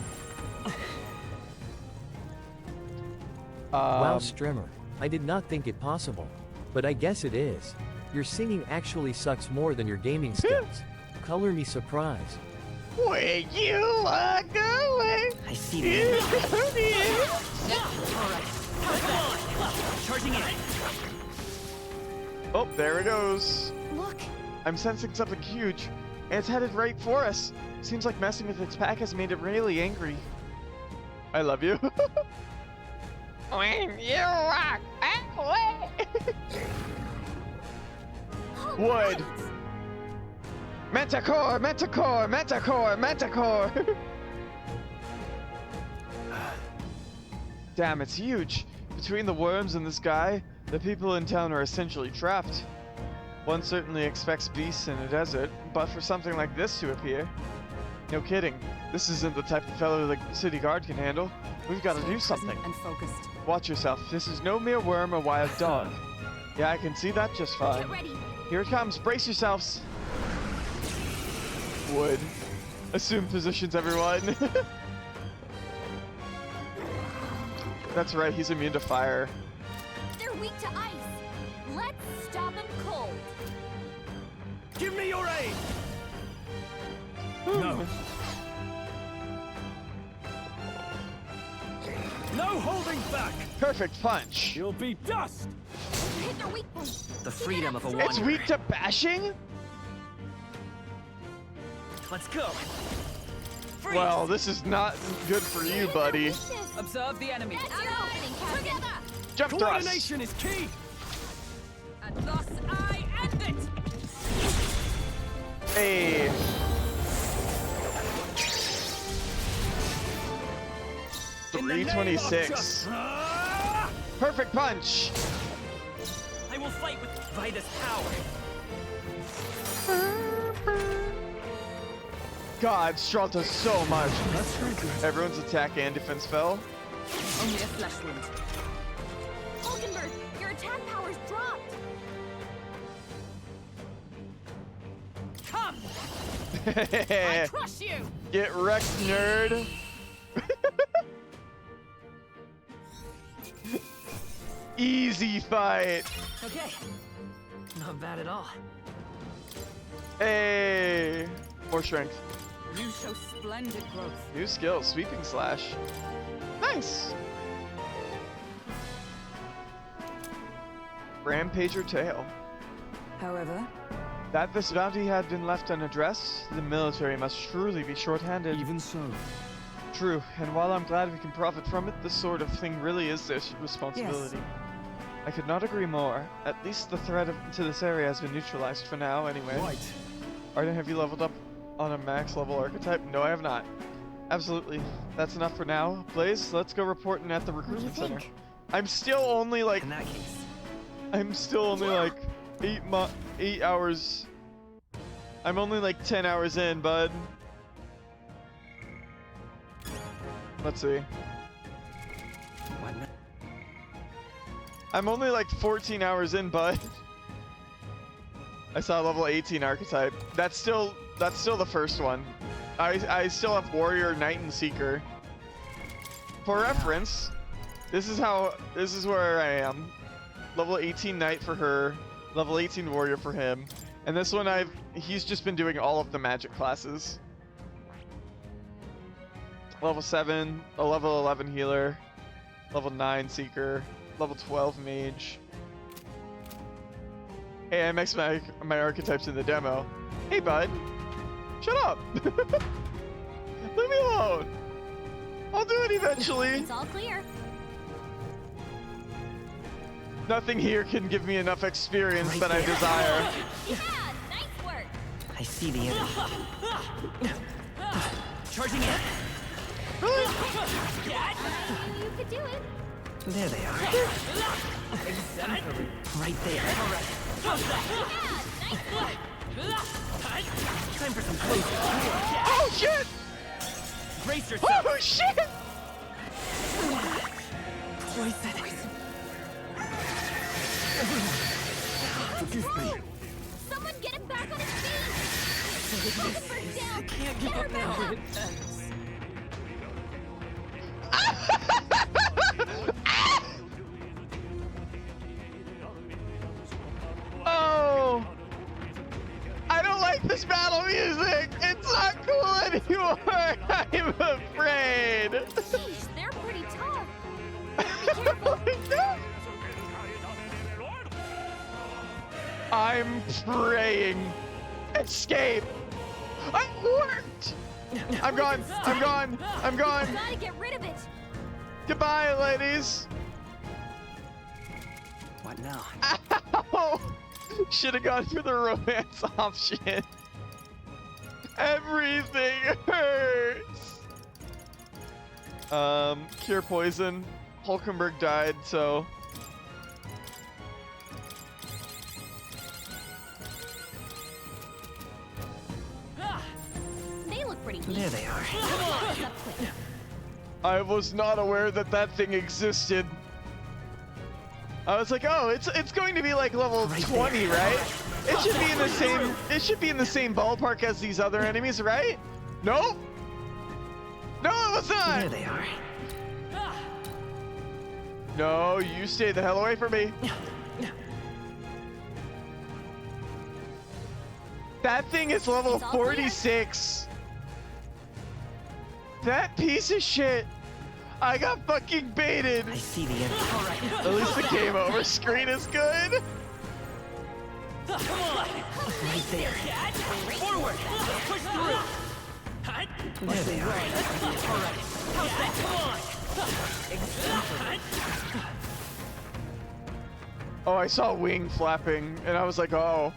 B: Wow, Strimmer. I did not think it possible. But I guess it is. Your singing actually sucks more than your gaming skills. Color me surprised.
A: Where you are going?
F: I see the enemy. Charging in.
A: Oh, there it goes.
G: Look,
A: I'm sensing something huge, and it's headed right for us. Seems like messing with its pack has made it really angry. I love you. When you walk away.
G: oh,
A: Wood.
G: right.
A: Manticore, Manticore, Manticore, Manticore. Damn, it's huge. Between the worms and this guy, the people in town are essentially trapped. One certainly expects beasts in a desert, but for something like this to appear, no kidding. This isn't the type of fellow the city guard can handle. We've got to do something.
D: And focused.
A: Watch yourself. This is no mere worm or wild dog. Yeah, I can see that just fine.
G: Get ready.
A: Here it comes. Brace yourselves. Wood. Assume positions, everyone. That's right. He's immune to fire.
G: They're weak to ice. Let's stop them cold.
C: Give me your aid. No. No holding back.
A: Perfect punch.
C: You'll be dust.
G: Hit their weak points.
F: The freedom of a
A: It's
F: wanderer.
A: weak to bashing?
F: Let's go. Freeze.
A: Well, this is not good for you, buddy.
G: Weakness.
D: Observe the enemy.
G: That's your opening, Captain. Together.
A: Jump thrust.
C: Coordination is key.
D: And thus I end it.
A: Hey.
C: In the name of
A: 326.
C: justice.
A: Perfect punch.
F: I will fight with Vida's power.
A: God, Stralt does so much. Everyone's attack and defense fell.
D: Only a flesh wound.
G: Hulkenberg, your attack power's dropped.
D: Come! I crush you!
A: Get wrecked, nerd. Easy fight.
F: Okay. Not bad at all.
A: Hey. More strength.
D: You show splendid growth.
A: New skill, sweeping slash. Nice. Rampager tail.
D: However,
A: That this bounty had been left unaddressed, the military must truly be short-handed.
C: Even so.
A: True, and while I'm glad we can profit from it, this sort of thing really is their responsibility. I could not agree more. At least the threat to this area has been neutralized for now, anyway.
C: Right.
A: Arden, have you leveled up on a max level archetype? No, I have not. Absolutely. That's enough for now. Blaze, let's go reporting at the
G: What do you
A: recruitment center.
G: think?
A: I'm still only like
F: In that case,
A: 8 hours. I'm only like 10 hours in, bud. Let's see.
F: what now?
A: I'm only like 14 hours in, bud. I saw level 18 archetype. That's still the first one. I still have warrior, knight, and seeker. For reference, this is where I am. Level 18 knight for her, level 18 warrior for him. And this one he's just been doing all of the magic classes. Level 7, a level 11 healer, level 9 seeker, level 12 mage. Hey, I maxed my archetypes in the demo. Hey, bud. Shut up. Leave me alone. I'll do it eventually.
G: It's all clear.
A: Nothing here can give me enough experience
E: Right
A: that I
E: there.
A: desire.
G: Yeah, nice work.
E: I see the enemy.
F: Charging in.
A: Really?
G: I knew you could do it.
E: There they are.
F: Exemplary.
E: Right there.
G: Yeah, nice work.
E: Time for some close.
A: Oh, shit!
F: Brace yourself.
A: Oh, shit!
E: Poison. Forgive me.
G: Someone get him back on his feet. Focus down.
E: Can't
G: Get
E: give
G: her
E: up
G: back
E: now.
G: up.
A: Oh! I don't like this battle music! It's not cool anymore! I'm afraid!
G: Jeez, they're pretty tough. Better be careful.
A: No. I'm praying. Escape! It worked! I'm gone! I'm gone! I'm gone!
G: Gotta get rid of it.
A: Goodbye, ladies!
E: What now?
A: Ow! Should have gone for the romance option. Everything hurts. Cure poison. Hulkenberg died, so.
G: They look pretty weak.
E: There they are.
G: Focus up quick.
A: I was not aware that that thing existed. I was like, oh, it's going to be like level
E: Right
A: 20,
E: there.
A: right? It should be in the same. It should be in the same ballpark as these other enemies, right? Nope. No, it was
E: There
A: not.
E: they are.
A: No, you stay the hell away from me. That thing is level
G: It's all clear.
A: 46. That piece of shit. I got fucking baited.
E: I see the enemy.
A: At least the game over screen is good.
F: Come on.
E: Right there.
F: Forward. Push through.
E: There they are.
F: Come on. Exemplary.
A: Oh, I saw wing flapping, and I was like, oh.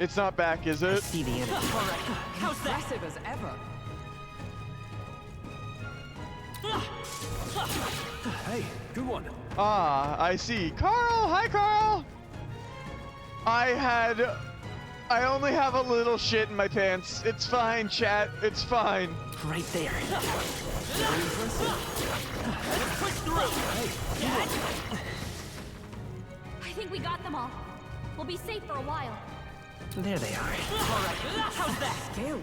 A: It's not back, is
E: I
A: it?
E: see the enemy.
F: How's that? Aggressive as ever.
C: Hey, good one.
A: Ah, I see. Carl! Hi, Carl! I only have a little shit in my pants. It's fine, chat. It's fine.
E: Right there.
F: Push through.
G: I think we got them all. We'll be safe for a while.
E: There they are.
F: How's that? Scale.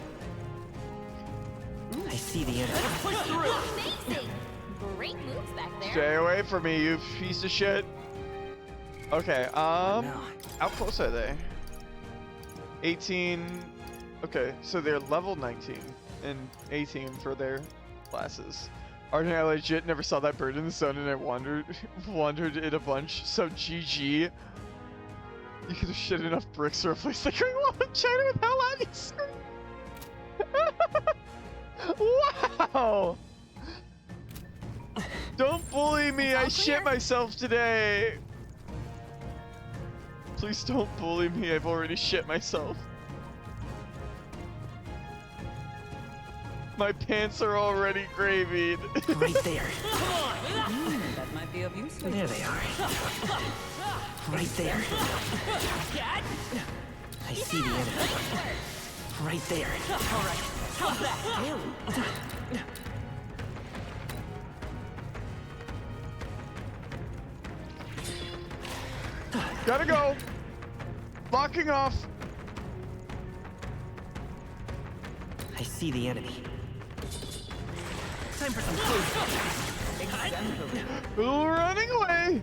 E: I see the enemy.
F: Push through.
G: Amazing! Great moves back there.
A: Stay away from me, you piece of shit. Okay,
E: Now.
A: how close are they? 18. Okay, so they're level 19 and 18 for their classes. Arden, I legit never saw that bird in the sun and I wandered it a bunch. So GG. You could have shit enough bricks to replace the green wall of China with hell on your screen. Wow! Don't bully me, I
G: all
A: shit
G: clear.
A: myself today. Please don't bully me, I've already shit myself. My pants are already gravied.
E: Right there.
D: That might be of use later.
E: There they are. Right there. I see the enemy. Right there.
F: How's that?
A: Gotta go. Locking off.
E: I see the enemy.
F: Time for some close.
D: Exemplary.
A: Running away.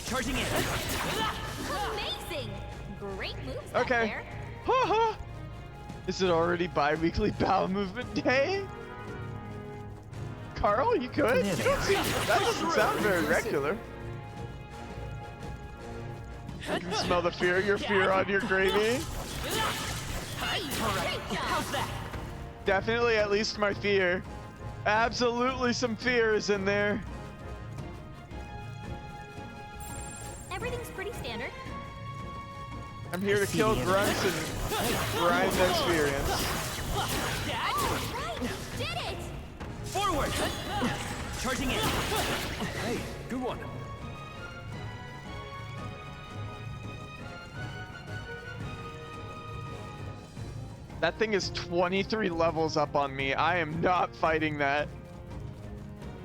F: Charging in.
G: Amazing! Great moves back
A: Okay.
G: there.
A: Haha. Is it already bi-weekly bowel movement day? Carl, you good?
F: There
A: You
F: they
A: don't
F: are.
A: seem, that doesn't sound very regular. I can smell the fear, your fear on your gravy.
G: Great job.
D: How's that?
A: Definitely at least my fear. Absolutely some fear is in there.
G: Everything's pretty standard.
A: I'm here to kill grunts and grind the experience.
G: All right, did it!
F: Forward! Charging in.
C: Hey, good one.
A: That thing is 23 levels up on me. I am not fighting that.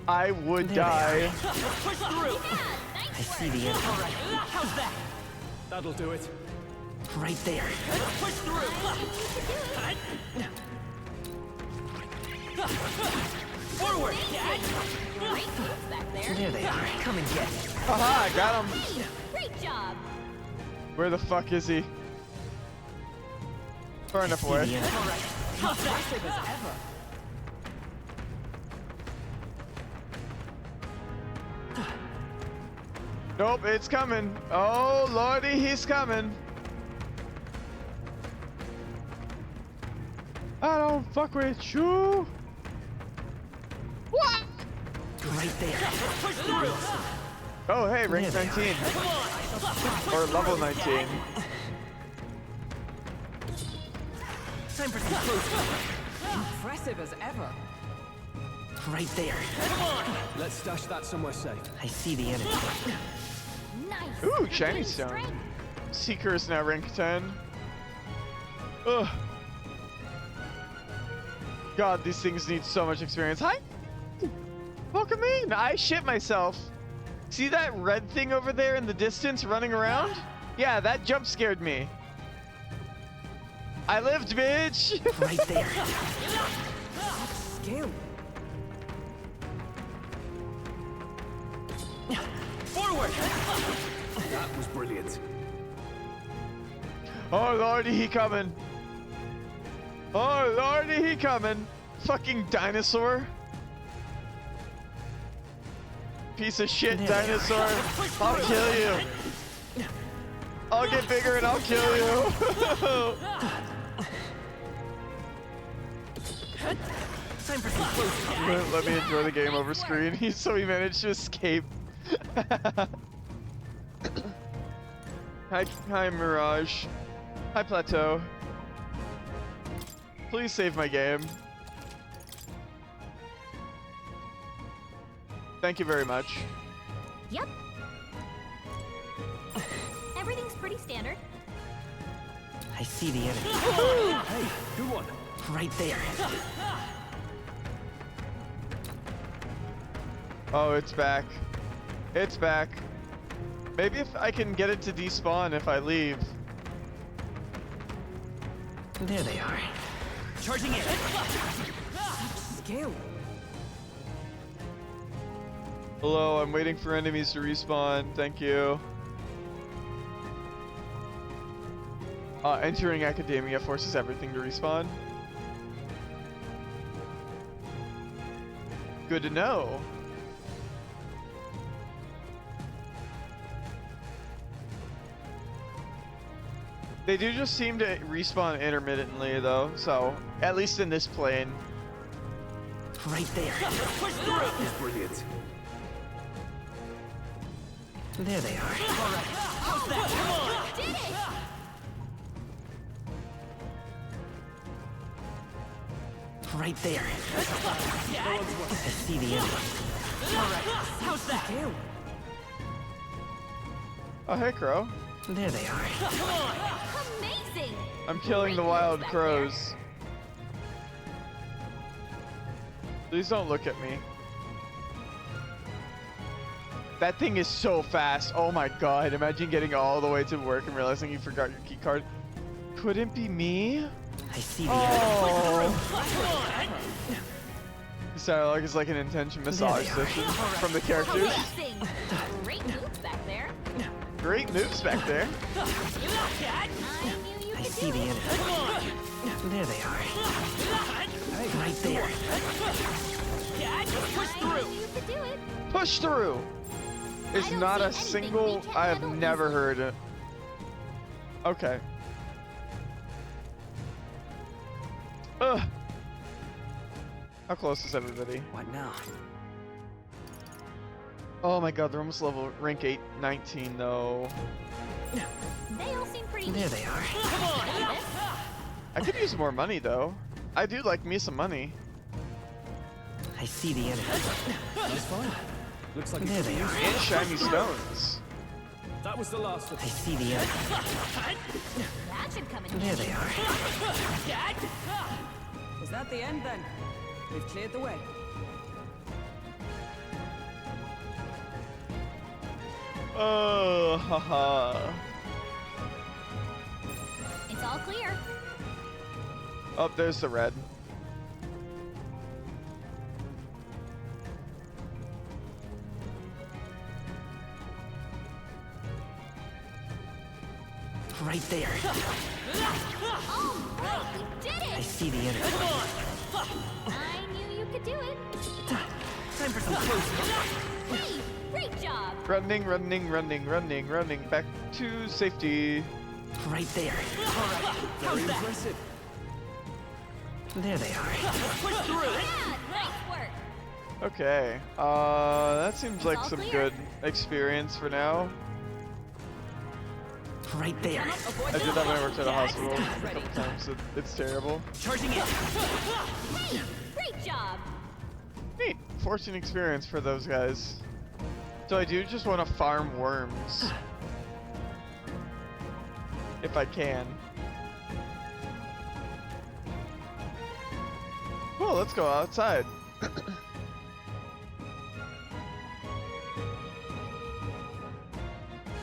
A: I would die.
D: Push through.
G: Yeah,
F: I
G: nice
F: see
G: work.
F: the enemy.
D: All right. How's that?
C: That'll do it.
F: Right there.
D: Push through. Forward.
G: Great moves back there.
F: There they are. Come and get it.
A: Haha, I got him.
G: Hey, great job.
A: Where the fuck is he? Far enough
F: See the
A: away.
F: enemy.
D: How's that? Aggressive as ever.
A: Nope, it's coming. Oh, lordy, he's coming. I don't fuck with you. What?
F: Right there.
D: Push through.
A: Oh, hey, rank 19. Or level 19.
F: Time for some close.
D: Impressive as ever.
F: Right there.
C: Let's stash that somewhere safe.
F: I see the enemy.
G: Nice.
A: Ooh, shiny
G: Gain
A: stone.
G: strength.
A: Seeker is now rank 10. Ugh. God, these things need so much experience. Hi. Welcome in. I shit myself. See that red thing over there in the distance running around? Yeah, that jump scared me. I lived, bitch.
F: Right there.
D: Scale.
F: Forward.
C: That was brilliant.
A: Oh, lordy, he coming. Oh, lordy, he coming. Fucking dinosaur. Piece of shit dinosaur. I'll kill you. I'll get bigger and I'll kill you.
F: Time for some close.
A: Let me enjoy the game over screen. So he managed to escape. Hi, Mirage. Hi, Plateau. Please save my game. Thank you very much.
G: Yep. Everything's pretty standard.
F: I see the enemy.
C: Hey, good one.
F: Right there.
A: Oh, it's back. It's back. Maybe if I can get it to despawn if I leave.
F: There they are.
D: Charging in. Scale.
A: Hello, I'm waiting for enemies to respawn. Thank you. Entering academia forces everything to respawn. Good to know. They do just seem to respawn intermittently though, so at least in this plane.
F: Right there.
D: Push through.
C: That was brilliant.
F: There they are.
D: How's that? Come on.
G: Did it!
F: Right there. I see the enemy.
D: How's that?
A: Oh, hey, Crow.
F: There they are.
G: Amazing!
A: I'm killing the wild crows. Please don't look at me. That thing is so fast. Oh my god. Imagine getting all the way to work and realizing you forgot your key card. Couldn't be me?
F: I see the enemy.
A: Oh. This dialogue is like an intention massage
F: There they are.
A: session from the characters.
G: Amazing! Great moves back there.
A: great moves back there.
G: I knew you
F: I
G: could
F: see
G: do
F: the
G: it.
F: enemy. There they are. Right there.
G: I knew you could do it.
A: Push through. Is
G: I don't
A: not
G: see
A: a
G: anything
A: single.
G: we can't
A: I have
G: handle
A: never heard it. Okay. Ugh. How close is everybody?
F: What now?
A: Oh my god, they're almost level rank 19 though.
G: They all seem pretty
F: There
G: neat.
F: they are.
A: I could use more money though. I do like me some money.
F: I see the enemy.
C: Nice find. Looks like
F: There they are.
A: And shiny stones.
C: That was the last of
F: I see the enemy.
G: That should come in
F: There
G: handy.
F: they are.
D: Is that the end then? We've cleared the way.
A: Oh, haha.
G: It's all clear.
A: Oh, there's the red.
F: Right there.
G: Oh, right, we did
F: I
G: it.
F: see the enemy.
G: I knew you could do it.
F: Time for some close.
G: Hey, great job.
A: Running, running, running, running, running back to safety.
F: Right there.
C: very impressive.
F: There they are.
G: Yeah, nice work.
A: Okay. That seems like
G: all
A: some
G: clear.
A: good experience for now.
F: Right there.
D: Avoid
A: I
D: the
A: did that when I
D: fight.
A: worked at a hospital a
D: Stand ready.
A: couple times. It's terrible.
F: Charging in.
G: Hey, great job.
A: Neat. 14 experience for those guys. So I do just want to farm worms. If I can. Well, let's go outside.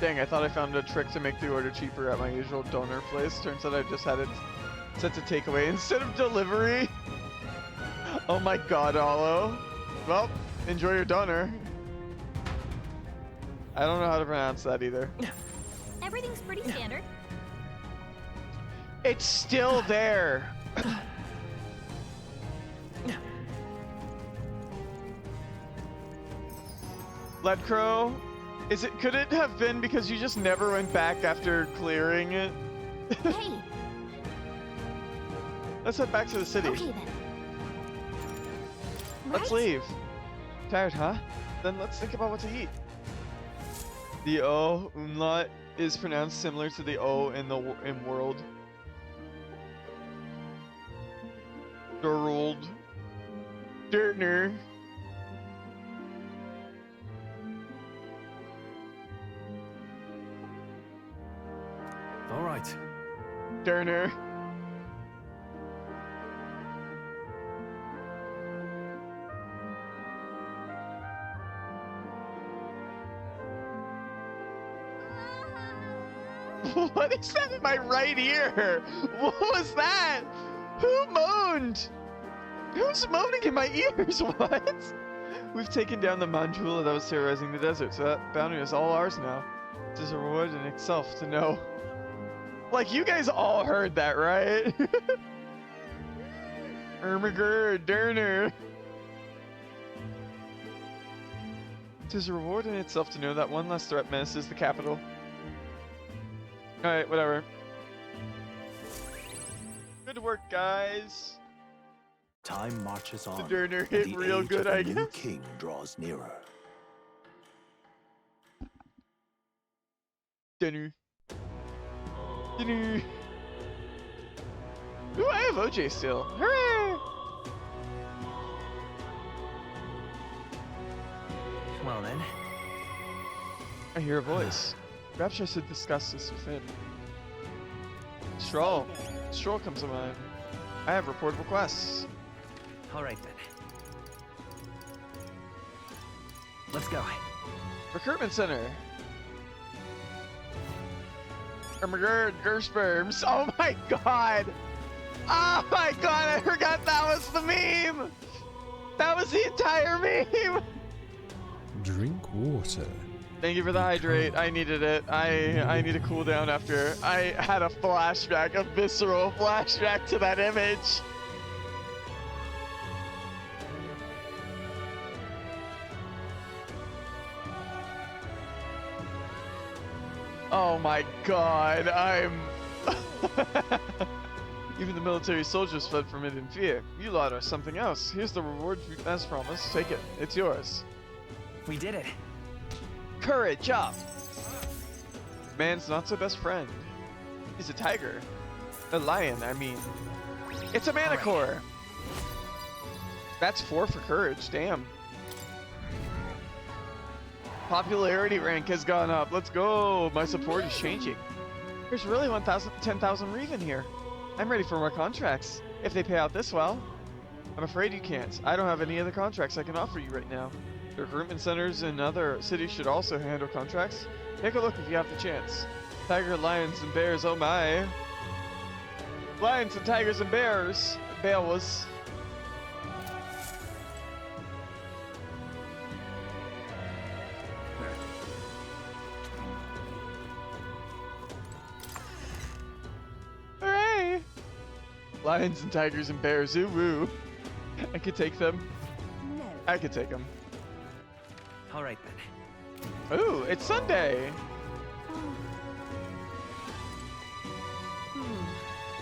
A: Dang, I thought I found a trick to make the order cheaper at my usual donor place. Turns out I just had it set to takeaway instead of delivery. Oh my god, Olo. Well, enjoy your donor. I don't know how to pronounce that either.
G: Everything's pretty standard.
A: It's still there. Lead Crow, could it have been because you just never went back after clearing it?
G: Hey,
A: Let's head back to the city.
G: okay then.
A: Let's
G: Right?
A: leave. Tired, huh? Then let's think about what to eat. The O umlaut is pronounced similar to the O in the in world. Gerald. Dirtner.
C: All right.
A: Dirner. What is that in my right ear? What was that? Who moaned? Who's moaning in my ears? What? We've taken down the mandula that was terrorizing the desert, so that bounty is all ours now. It is a reward in itself to know. Like, you guys all heard that, right? Ermiger, Derner. It is a reward in itself to know that one less threat menaces the capital. Alright, whatever. Good work, guys.
E: Time marches on.
A: The Derner
E: and
A: hit
E: the
A: real
E: age
A: good,
E: of
A: I
E: the new
A: guess.
E: king draws nearer.
A: Dinner. Dinner. Ooh, I have OJ still. Hooray!
F: Well then.
A: I hear a voice. Perhaps I should discuss this with him. Stroll. Stroll comes to mind. I have reportable quests.
F: All right then. Let's go.
A: Recruitment center. Ermagerd, Gersperms. Oh my god! Oh my god, I forgot that was the meme! That was the entire meme!
H: Drink water.
A: Thank you for the hydrate. I needed it. I need a cooldown after I had a flashback, a visceral flashback to that image. Oh my god, I'm... Even the military soldiers fled from it in fear. You lot are something else. Here's the reward as promised. Take it. It's yours.
F: We did it.
A: Courage up! Man's not so best friend. He's a tiger. A lion, I mean. It's a manicore! That's 4 for courage, damn. Popularity rank has gone up. Let's go. My support is changing. There's really 10,000 Reven here. I'm ready for more contracts. If they pay out this well. I'm afraid you can't. I don't have any other contracts I can offer you right now. The recruitment centers in other cities should also handle contracts. Take a look if you have the chance. Tiger, lions, and bears, oh my. Lions and tigers and bears. Bears. Hooray! Lions and tigers and bears, ooh woo. I could take them.
G: No.
A: I could take them.
F: All right then.
A: Ooh, it's Sunday.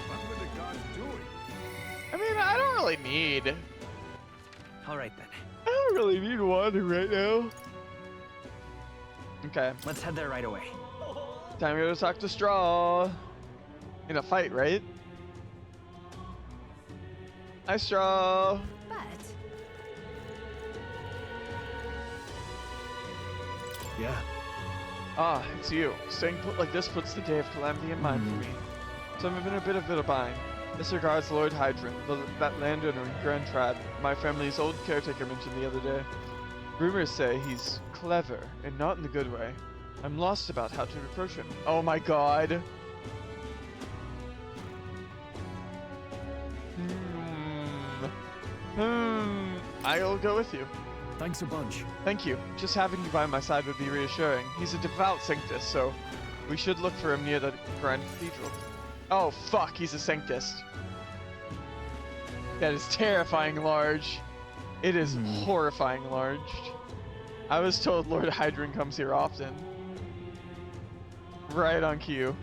C: What were the gods doing?
A: I mean, I don't really need.
F: All right then.
A: I don't really need water right now. Okay,
F: Let's head there right away.
A: time to go talk to Straw. In a fight, right? Hi, Straw.
G: But
C: Yeah.
A: Ah, it's you. Staying put like this puts the day of calamity in mind for me. So I'm in a bit of a bind. This regards Lord Hydron, that landowner in Grand Trad, my family's old caretaker mentioned the other day. Rumors say he's clever, and not in the good way. I'm lost about how to approach him. Oh my god. I'll go with you.
C: Thanks a bunch.
A: Thank you. Just having you by my side would be reassuring. He's a devout sanctus, so we should look for him near the Grand Cathedral. Oh fuck, he's a sanctus. That is terrifying large. It is horrifying large. I was told Lord Hydron comes here often. Right on cue.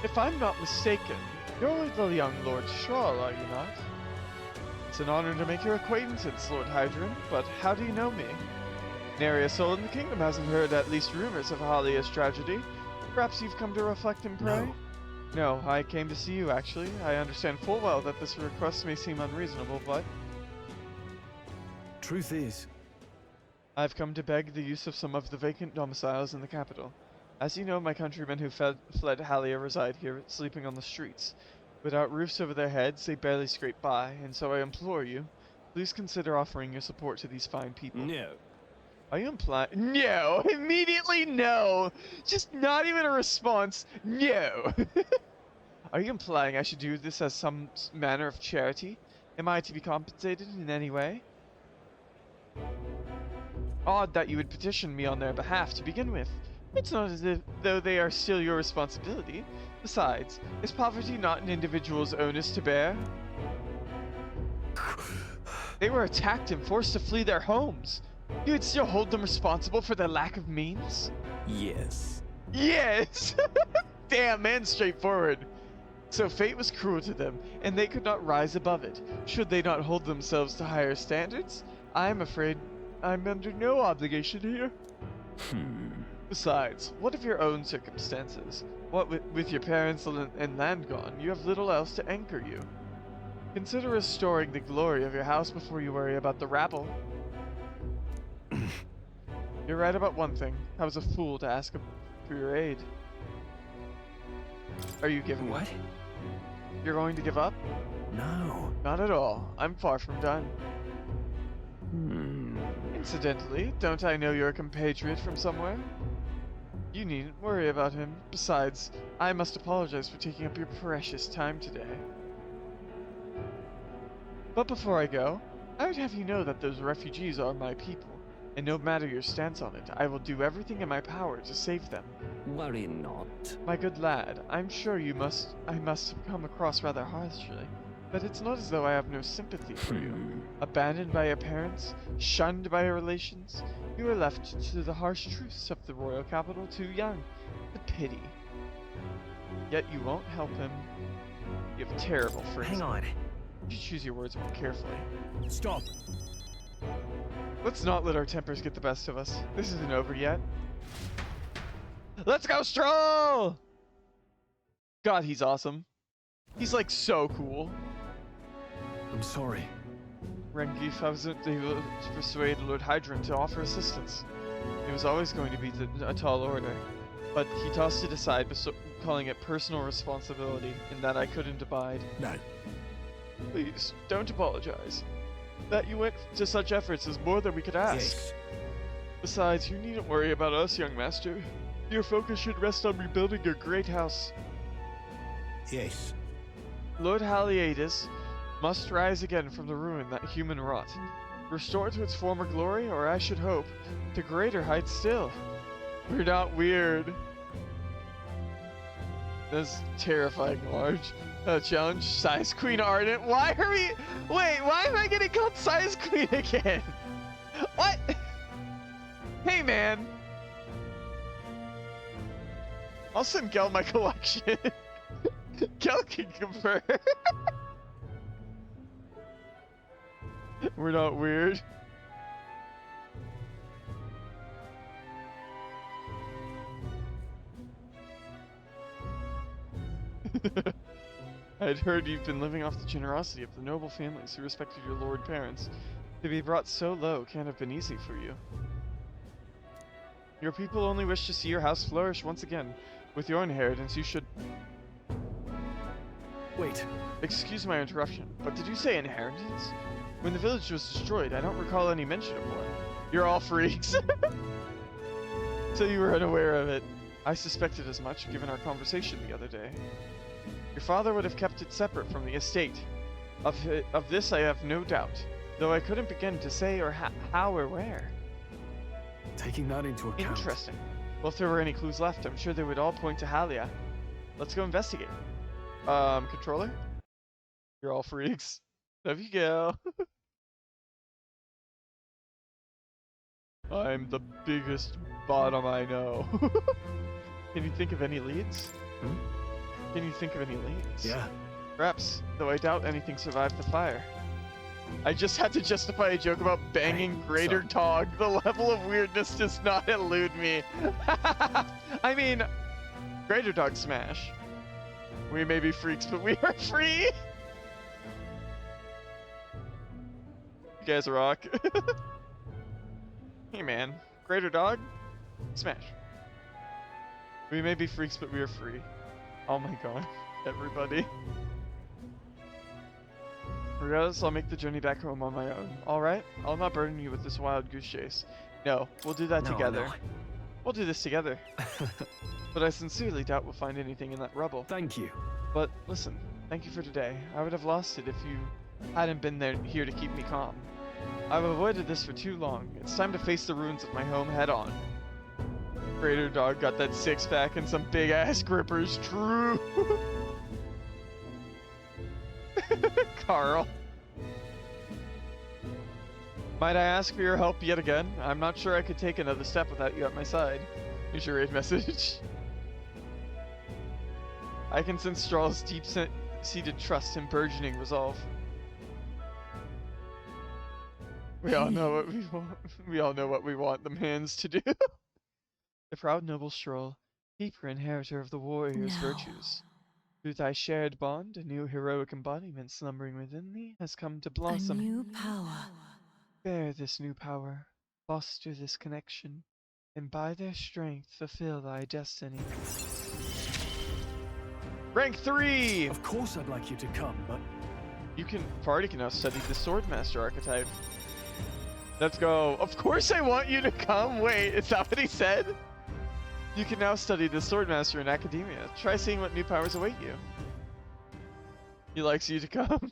A: If I'm not mistaken, you're the young Lord Shrall, are you not? It's an honor to make your acquaintance, Lord Hydron, but how do you know me? Nary a soul in the kingdom hasn't heard at least rumors of Halia's tragedy. Perhaps you've come to reflect and pray? No, I came to see you, actually. I understand full well that this request may seem unreasonable, but
C: Truth is,
A: I've come to beg the use of some of the vacant domiciles in the capital. As you know, my countrymen who fled Halia reside here, sleeping on the streets. Without roofs over their heads, they barely scrape by, and so I implore you, please consider offering your support to these fine people.
C: no.
A: Are you implying? No! Immediately no! Just not even a response. No! Are you implying I should do this as some manner of charity? Am I to be compensated in any way? Odd that you would petition me on their behalf to begin with. It's not as if though they are still your responsibility. Besides, is poverty not an individual's onus to bear? They were attacked and forced to flee their homes. You would still hold them responsible for their lack of means?
C: Yes.
A: Yes! Damn, man, straightforward. So fate was cruel to them, and they could not rise above it. Should they not hold themselves to higher standards? I am afraid I'm under no obligation here. Besides, what of your own circumstances? What with your parents and land gone, you have little else to anchor you. Consider restoring the glory of your house before you worry about the rabble. You're right about one thing. I was a fool to ask for your aid. Are you giving up?
F: What?
A: You're going to give up?
C: No.
A: Not at all. I'm far from done. Incidentally, don't I know you're a compatriot from somewhere? You needn't worry about him. Besides, I must apologize for taking up your precious time today. But before I go, I would have you know that those refugees are my people, and no matter your stance on it, I will do everything in my power to save them.
F: Worry not.
A: My good lad, I'm sure I must have come across rather harshly, but it's not as though I have no sympathy for you. Abandoned by your parents, shunned by your relations, you were left to the harsh truths of the royal capital too young. The pity. Yet you won't help him. You have terrible friends.
C: Hang on.
A: You choose your words more carefully.
C: Stop.
A: Let's not let our tempers get the best of us. This isn't over yet. Let's go, Stroll! God, he's awesome. He's like so cool.
C: I'm sorry.
A: Rengif, I wasn't able to persuade Lord Hydron to offer assistance. It was always going to be a tall order, but he tossed it aside, calling it personal responsibility, and that I couldn't abide.
C: No.
A: Please, don't apologize. That you went to such efforts is more than we could ask.
C: Yes.
A: Besides, you needn't worry about us, young master. Your focus should rest on rebuilding your great house.
C: Yes.
A: Lord Haliades must rise again from the ruin that human wrought. Restore to its former glory, or I should hope, to greater heights still. We're not weird. That's terrifying large. Challenge Size Queen Ardent. Why are we... Wait, why am I getting called Size Queen again? What? Hey, man. I'll send Gel my collection. Gel can confer. We're not weird. I had heard you've been living off the generosity of the noble families who respected your lord parents. To be brought so low can't have been easy for you. Your people only wish to see your house flourish once again. With your inheritance, you should...
C: Wait.
A: Excuse my interruption, but did you say inheritance? When the village was destroyed, I don't recall any mention of one. You're all freaks. So you were unaware of it. I suspected as much, given our conversation the other day. Your father would have kept it separate from the estate. Of this I have no doubt, though I couldn't begin to say or how or where.
C: Taking that into account.
A: Interesting. Well, if there were any clues left, I'm sure they would all point to Halia. Let's go investigate. Controller? You're all freaks. There you go. I'm the biggest bottom I know. Can you think of any leads?
C: Hmm?
A: Can you think of any leads?
C: Yeah.
A: Perhaps, though I doubt anything survived the fire. I just had to justify a joke about banging Greater Dog. The level of weirdness does not elude me. I mean, Greater Dog smash. We may be freaks, but we are free! You guys rock. Hey man, Greater Dog, smash. We may be freaks, but we are free. Oh my god, everybody. Regardless, I'll make the journey back home on my own. Alright? I'll not burden you with this wild goose chase. No, we'll do that together.
C: No.
A: We'll do this together. But I sincerely doubt we'll find anything in that rubble.
C: Thank you.
A: But listen, thank you for today. I would have lost it if you hadn't been here to keep me calm. I've avoided this for too long. It's time to face the ruins of my home head on. Greater Dog got that six-pack and some big-ass grippers. True. Carl. Might I ask for your help yet again? I'm not sure I could take another step without you at my side. Here's your raid message. I can sense Straw's deep-seated trust and burgeoning resolve. We all know what we want. We all know what we want the mans to do. The proud noble Stroll, deeper inheritor of the warrior's virtues. Through thy shared bond, a new heroic embodiment slumbering within thee has come to blossom.
D: A new power.
A: Bear this new power, foster this connection, and by their strength fulfill thy destiny. Rank 3!
C: Of course I'd like you to come, but...
A: Party can now study the Swordmaster archetype. Let's go. Of course I want you to come! Wait, is that what he said? You can now study the Swordmaster in academia. Try seeing what new powers await you. He likes you to come.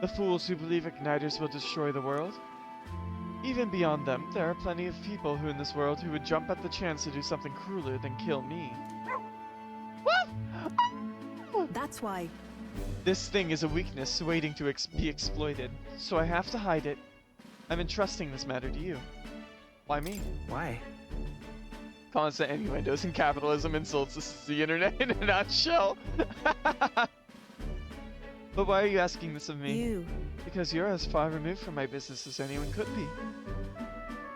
A: The fools who believe igniters will destroy the world. Even beyond them, there are plenty of people who in this world who would jump at the chance to do something crueler than kill me.
H: That's why.
A: This thing is a weakness waiting to be exploited, so I have to hide it. I'm entrusting this matter to you. Why me?
F: Why?
A: Constant innuendos and capitalism insults. This is the internet in a nutshell. But why are you asking this of me?
H: You.
A: Because you're as far removed from my business as anyone could be.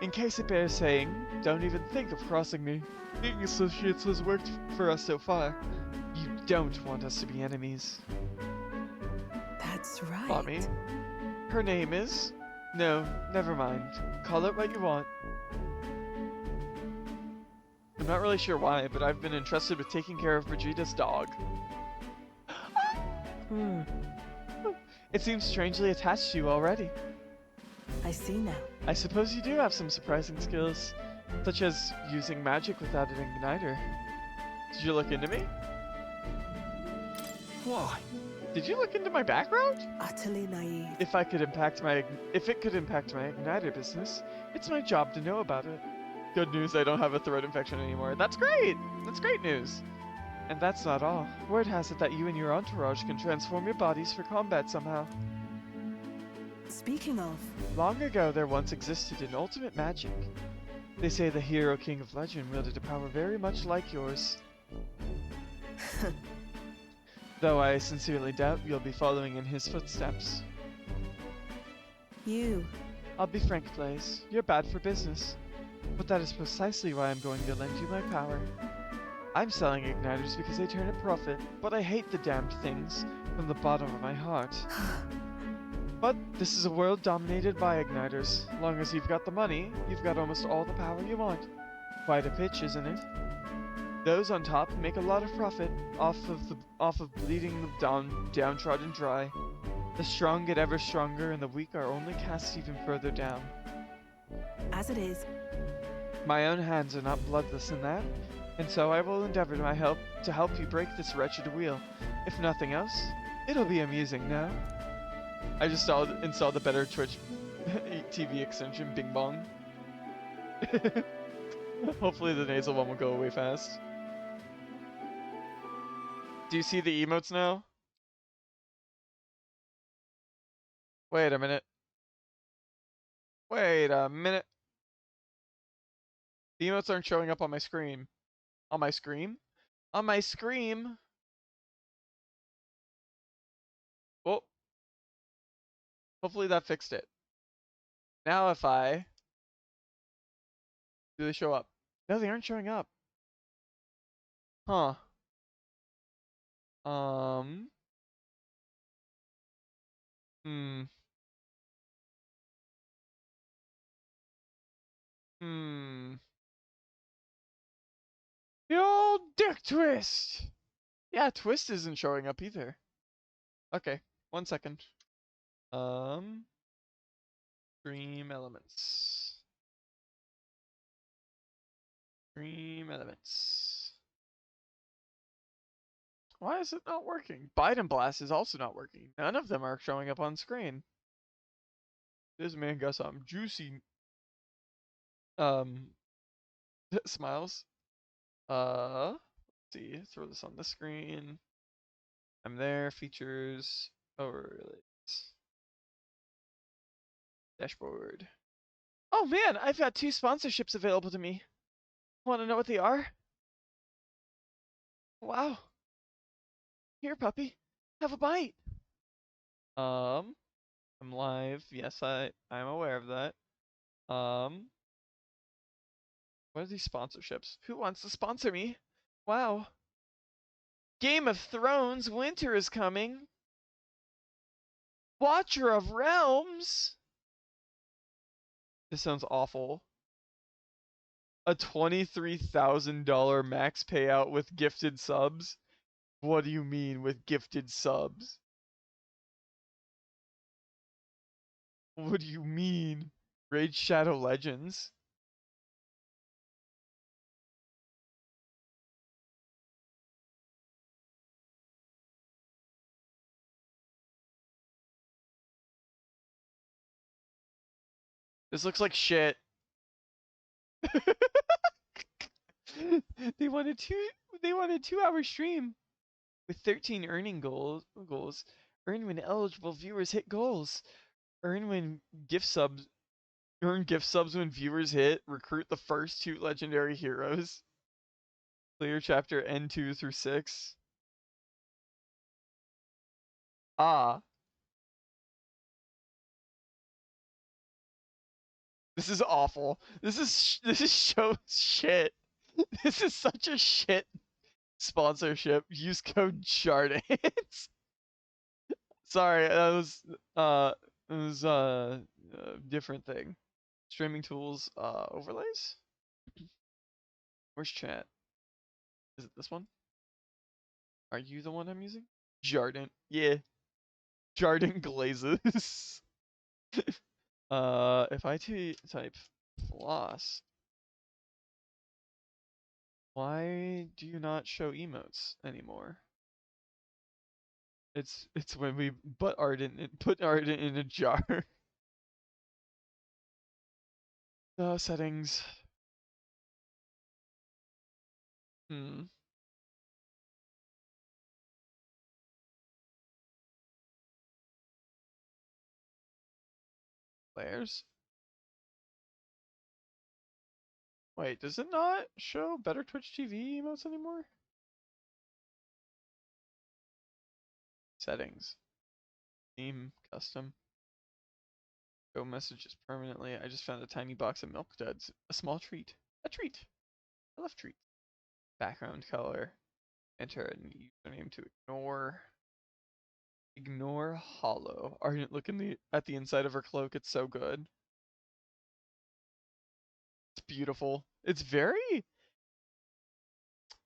A: In case it bears saying, don't even think of crossing me. Being associates has worked for us so far. You don't want us to be enemies.
H: That's right.
A: Mommy? Her name is? No, never mind. Call it what you want. I'm not really sure why, but I've been entrusted with taking care of Brigida's dog.
H: Hmm.
A: It seems strangely attached to you already.
H: I see now.
A: I suppose you do have some surprising skills, such as using magic without an igniter. Did you look into me?
F: Why?
A: Did you look into my background?
H: Utterly naive.
A: If it could impact my igniter business, it's my job to know about it. Good news, I don't have a throat infection anymore. That's great! That's great news! And that's not all. Word has it that you and your entourage can transform your bodies for combat somehow.
H: Speaking of,
A: Long ago, there once existed an ultimate magic. They say the hero king of legend wielded a power very much like yours. Though I sincerely doubt you'll be following in his footsteps.
H: you.
A: I'll be frank, Blaze. You're bad for business. But that is precisely why I'm going to lend you my power. I'm selling igniters because they turn a profit, but I hate the damned things from the bottom of my heart. But this is a world dominated by igniters. Long as you've got the money, you've got almost all the power you want. Quite a pitch, isn't it? Those on top make a lot of profit off of bleeding the downtrodden dry. The strong get ever stronger, and the weak are only cast even further down.
H: As it is.
A: My own hands are not bloodless in that, and so I will endeavor to help you break this wretched wheel. If nothing else, it'll be amusing, no? I just installed a better Twitch TV extension, Bing Bong. Hopefully the nasal one will go away fast. Do you see the emotes now? Wait a minute. Wait a minute. The emotes aren't showing up on my screen. On my screen? On my screen! Oh. Hopefully that fixed it. Now if I... Do they show up? No, they aren't showing up. Huh. Hmm. Hmm. The old dick twist! Yeah, twist isn't showing up either. Okay, 1 second. Stream elements. Stream elements. Why is it not working? Biden Blast is also not working. None of them are showing up on screen. This man got some juicy smiles. Let's see, throw this on the screen. I'm there, features, overlays. Dashboard. Oh man, I've got 2 sponsorships available to me. Want to know what they are? Wow. Here, puppy. Have a bite. I'm live. Yes, I'm aware of that. What are these sponsorships? Who wants to sponsor me? Wow. Game of Thrones, winter is coming. Watcher of Realms. This sounds awful. A $23,000 max payout with gifted subs? What do you mean with gifted subs? What do you mean? Raid Shadow Legends? This looks like shit. they wanted two. They wanted 2 hour stream with 13 earning goals. Earn when eligible viewers hit goals. Earn when gift subs. Earn gift subs when viewers hit. Recruit the first 2 legendary heroes. Clear chapter N2 through 6. Ah. This is awful. This is so shit. This is such a shit sponsorship. Use code Jardins. Sorry, that was it was a different thing. Streaming tools overlays. Where's chat? Is it this one? Are you the one I'm using? Jardin. Yeah. Jardin glazes. If I type floss, why do you not show emotes anymore? It's when we put Arden in a jar. Settings. Hmm. Layers. Wait, does it not show better Twitch TV emotes anymore? Settings. Theme custom. Show messages permanently. I just found a tiny box of milk duds. A small treat. A treat. I love treats. Background color. Enter a username to ignore. Ignore hollow. Ardent, look at the inside of her cloak. It's so good. It's beautiful. It's very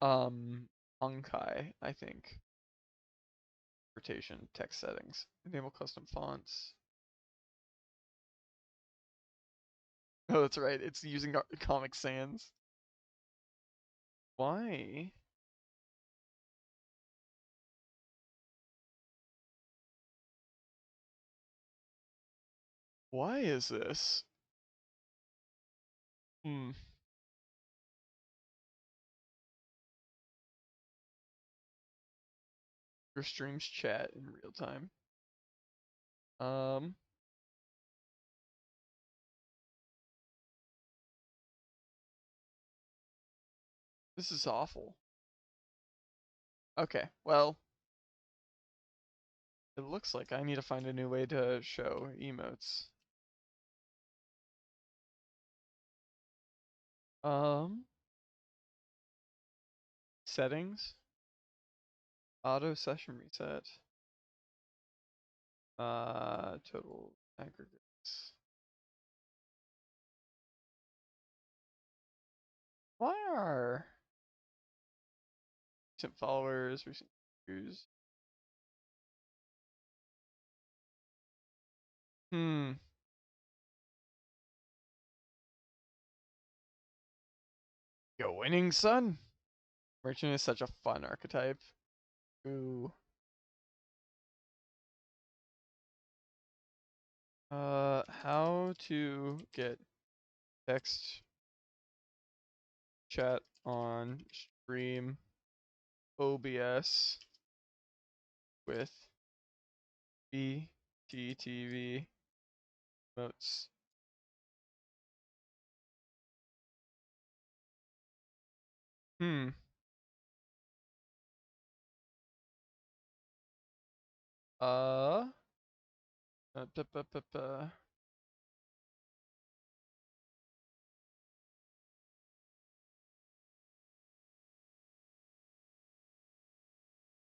A: Honkai, I think. Rotation, text settings. Enable custom fonts. Oh, that's right. It's using Comic Sans. Why? Why is this? Hmm. Your streams chat in real time. Um. This is awful. Okay, well. It looks like I need to find a new way to show emotes. Settings. Auto session reset. Total aggregates. Why are recent followers, recent views? Go winning, son. Merchant is such a fun archetype. Ooh. How to get text chat on stream OBS with BTTV emotes. Hmm. Uh. uh, bu- bu- bu- bu-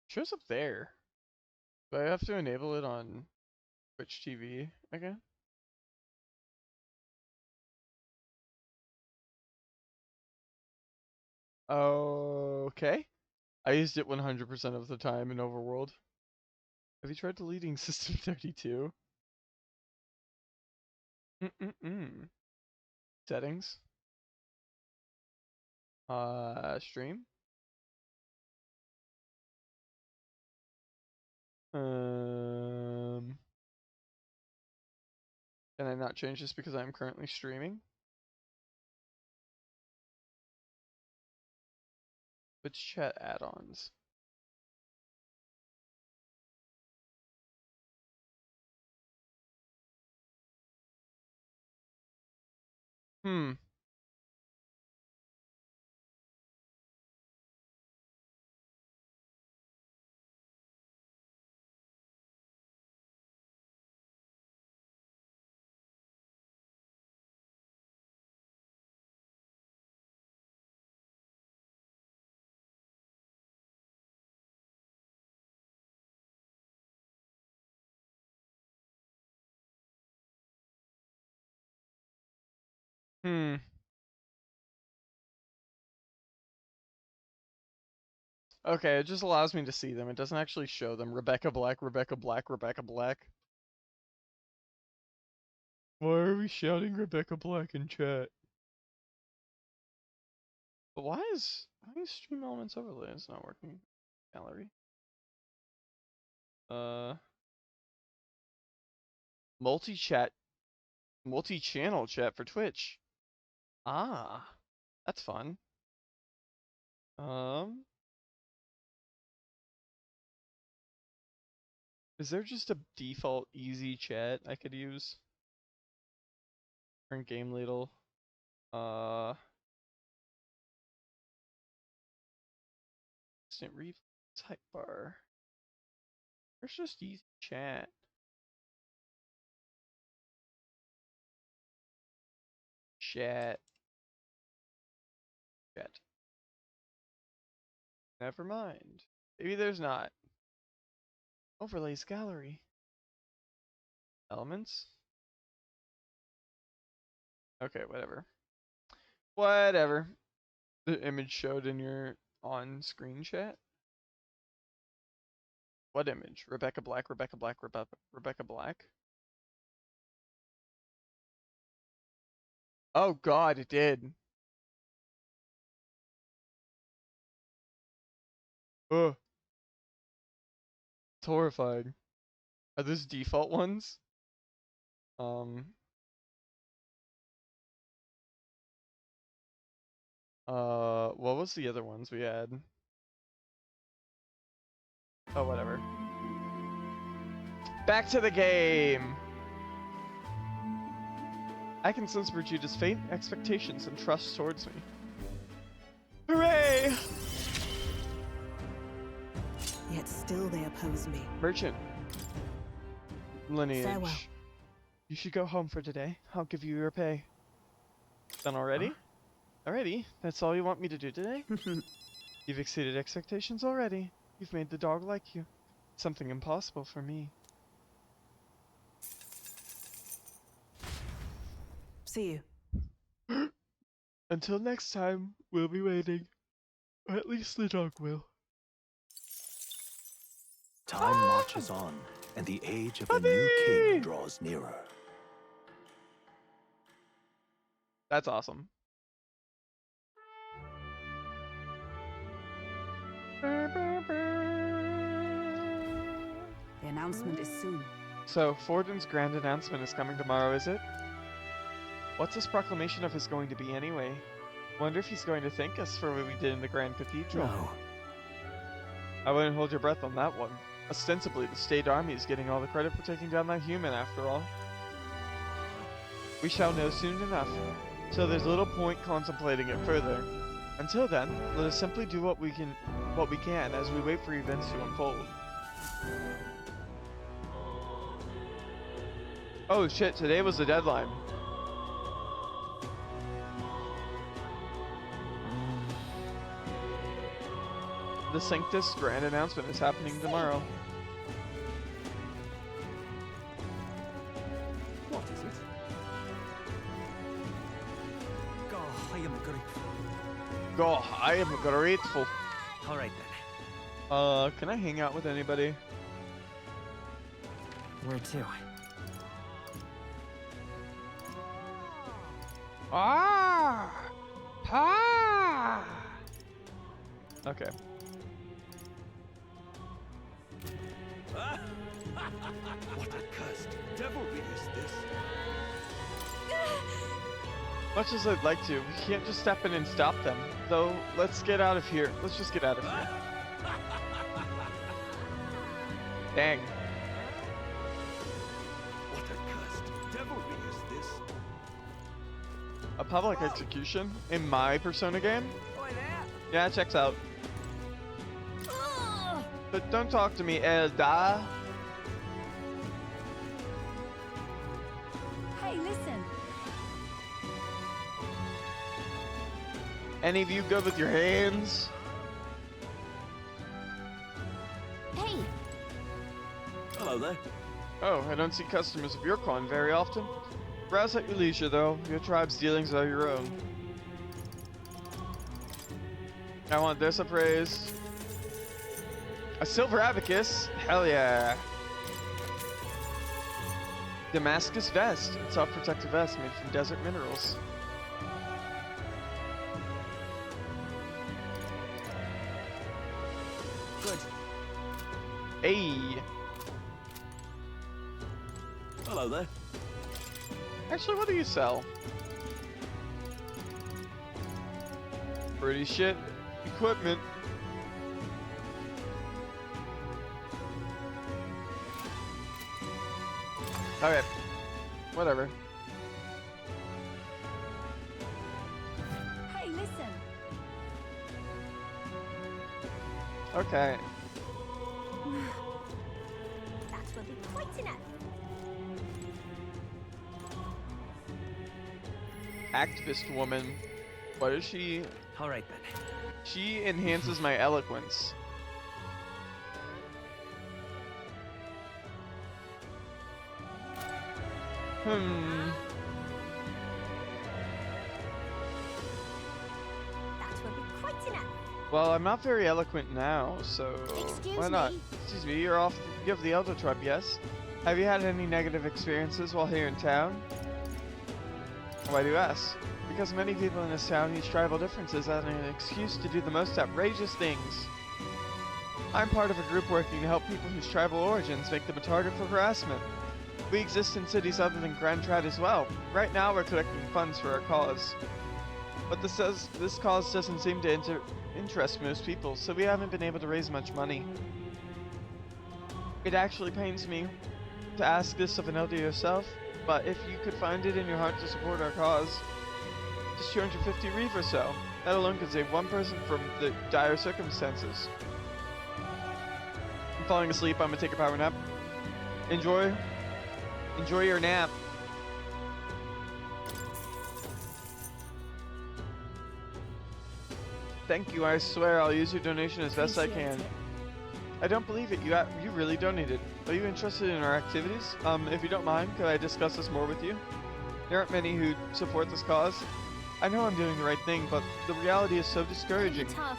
A: Shows up there. Do I have to enable it on Twitch TV again? Okay. I used it 100% of the time in Overworld. Have you tried deleting System 32? Mm-mm-mm. Settings. Stream. Um. Can I not change this because I'm currently streaming? Twitch chat add-ons. Hmm. Hmm. Okay, it just allows me to see them. It doesn't actually show them. Rebecca Black, Rebecca Black, Rebecca Black. Why are we shouting Rebecca Black in chat? But why is Stream Elements overlay? It's not working. Gallery. Multi-chat, multi-channel chat for Twitch. Ah, that's fun. Is there just a default easy chat I could use? Current game ladle. Instant replay type bar. There's just easy chat. Chat. Chat. Never mind. Maybe there's not. Overlays gallery. Elements? Okay, whatever. Whatever. The image showed in your on-screen chat? What image? Rebecca Black, Rebecca Black, Rebecca Black? Oh god, it did. Ugh. It's horrifying. Are those default ones? What was the other ones we had? Oh, whatever. Back to the game! I can sense Brigida's faint expectations and trust towards me. Hooray!
H: Yet still they oppose me.
A: Merchant. Lineage.
H: Farewell.
A: You should go home for today. I'll give you your pay. Done already? Already? That's all you want me to do today? You've exceeded expectations already. You've made the dog like you. Something impossible for me.
H: See you.
A: Until next time, we'll be waiting. Or at least the dog will.
C: Time marches on, and the age of a new king draws nearer.
A: That's awesome.
D: The announcement is soon.
A: So, Forden's grand announcement is coming tomorrow, is it? What's his proclamation of his going to be anyway? Wonder if he's going to thank us for what we did in the Grand Cathedral.
C: No.
A: I wouldn't hold your breath on that one. Ostensibly, the state army is getting all the credit for taking down that human, after all. We shall know soon enough, so there's little point contemplating it further. Until then, let us simply do what we can as we wait for events to unfold. Oh shit, today was the deadline. The Sanctus grand announcement is happening tomorrow.
F: What is it? Oh, I am grateful.
A: Oh, I am grateful.
F: All right then.
A: Can I hang out with anybody?
F: Where to?
A: Ah! Pa! Okay.
C: What a cursed devilry is this?
A: Much as I'd like to, we can't just step in and stop them. Though, let's get out of here. Let's just get out of here. Dang.
C: What a cursed devilry is this?
A: A public execution? In my Persona game? Yeah, it checks out. But don't talk to me, Elda.
G: Hey, listen.
A: Any of you good with your hands?
G: Hey,
C: Hello there.
A: Oh, I don't see customers of your clan very often. Browse at your leisure, though. Your tribe's dealings are your own. I want this appraised. A silver abacus? Hell yeah. Damascus vest. It's a protective vest made from desert minerals.
F: Good.
A: Hey.
C: Hello there.
A: Actually, what do you sell? Pretty shit. Equipment. Okay. Whatever.
G: hey, listen.
A: Okay.
G: That will be quite enough.
A: Activist woman. What is she?
F: All right then.
A: She enhances my eloquence.
G: That will be quite enough.
A: Well, I'm not very eloquent now, so
G: Excuse
A: why not?
G: me?
A: Excuse me, you're off. You have the Elder Tribe, yes? Have you had any negative experiences while here in town? Why do you ask? Because many people in this town use tribal differences as an excuse to do the most outrageous things. I'm part of a group working to help people whose tribal origins make them a target for harassment. We exist in cities other than Grand Trad as well. Right now we're collecting funds for our cause. But this cause doesn't seem to interest most people, so we haven't been able to raise much money. It actually pains me to ask this of an elder yourself, but if you could find it in your heart to support our cause, just 250 reef or so. That alone could save one person from the dire circumstances. I'm falling asleep, I'm gonna take a power nap. Enjoy your nap. Thank you, I swear I'll use your donation as best I
G: Appreciate
A: can.
G: it.
A: I don't believe it, you really donated. Are you interested in our activities? If you don't mind, could I discuss this more with you? There aren't many who support this cause. I know I'm doing the right thing, but the reality is so
G: It'll be
A: discouraging.
G: tough.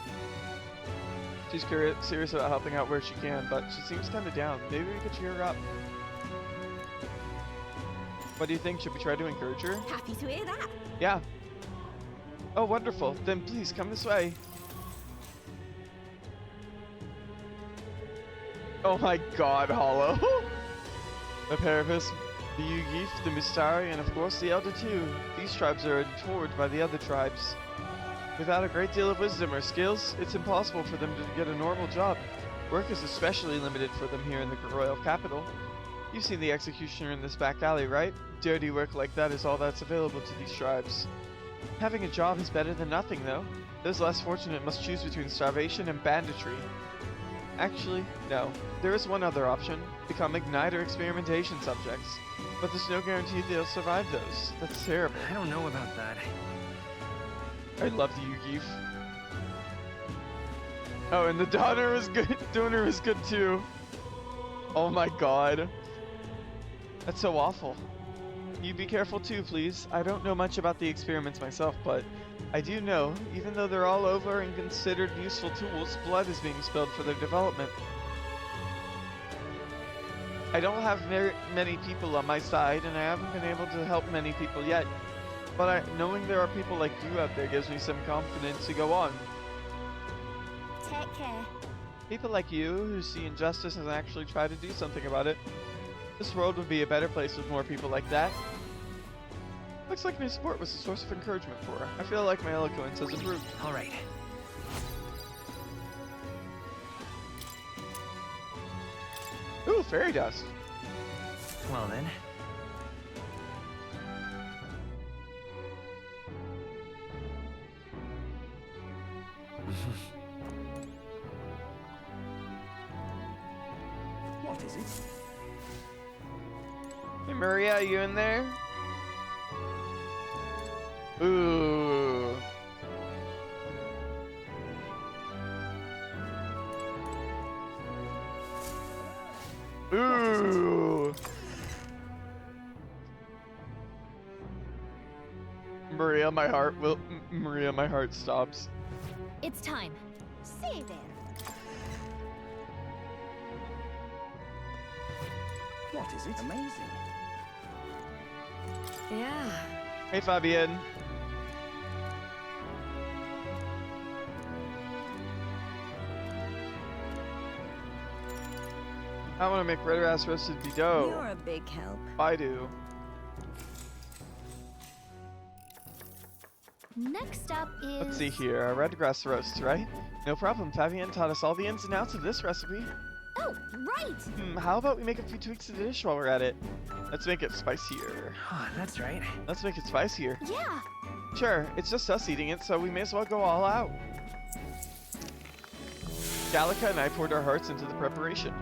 A: She's serious about helping out where she can, but she seems kind of down. Maybe we could cheer her up. What do you think? Should we try to encourage her?
G: Happy to hear that.
A: Yeah. Oh, wonderful. Then please come this way. Oh my god, Hollow. The Parapus, the Yugif, the Mustari, and of course the Elder too. These tribes are adored by the other tribes. Without a great deal of wisdom or skills, it's impossible for them to get a normal job. Work is especially limited for them here in the royal capital. You've seen the executioner in this back alley, right? Dirty work like that is all that's available to these tribes. Having a job is better than nothing, though. Those less fortunate must choose between starvation and banditry. Actually, no. There is one other option. Become Ignite or experimentation subjects. But there's no guarantee they'll survive those. That's terrible.
F: I don't know about that.
A: I love the Yugif. Oh, and the donor was good. Donor was good too. Oh my god. That's so awful. You be careful too, please. I don't know much about the experiments myself, but I do know, even though they're all over and considered useful tools, blood is being spilled for their development. I don't have very many people on my side, and I haven't been able to help many people yet. But knowing there are people like you out there gives me some confidence to go on.
G: Take care.
A: People like you who see injustice and actually try to do something about it. This world would be a better place with more people like that. Looks like new support was a source of encouragement for her. I feel like my eloquence has improved.
F: All right.
A: Ooh, fairy dust.
F: Well then.
E: What is it?
A: Hey Maria, are you in there? Ooh. Ooh. Maria, my heart stops.
G: It's time. Say there.
E: What is it?
F: Amazing.
H: Yeah.
A: Hey Fabienne. I want to make red ass roasted bidou.
H: You're a big help.
A: I do.
G: Next up is...
A: Let's see here, a red grass roast, right? No problem, Fabienne taught us all the ins and outs of this recipe.
G: Oh, right!
A: How about we make a few tweaks to the dish while we're at it? Let's make it spicier.
F: Oh, that's right.
A: Let's make it spicier.
G: Yeah!
A: Sure, it's just us eating it, so we may as well go all out. Gallica and I poured our hearts into the preparation.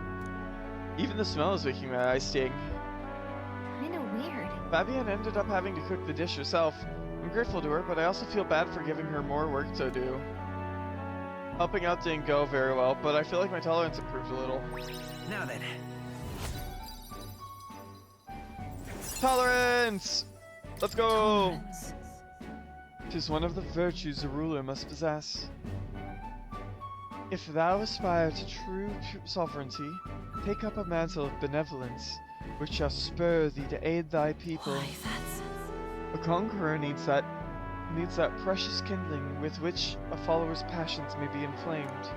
A: Even the smell is making my eyes sting.
G: Kinda weird.
A: Fabienne ended up having to cook the dish herself. I'm grateful to her, but I also feel bad for giving her more work to do. Helping out didn't go very well, but I feel like my tolerance improved a little.
F: Now then.
A: Tolerance! Let's go! 'Tis one of the virtues a ruler must possess. If thou aspire to true sovereignty, take up a mantle of benevolence, which shall spur thee to aid thy people.
H: Why, that's...
A: A conqueror needs that precious kindling with which a follower's passions may be inflamed.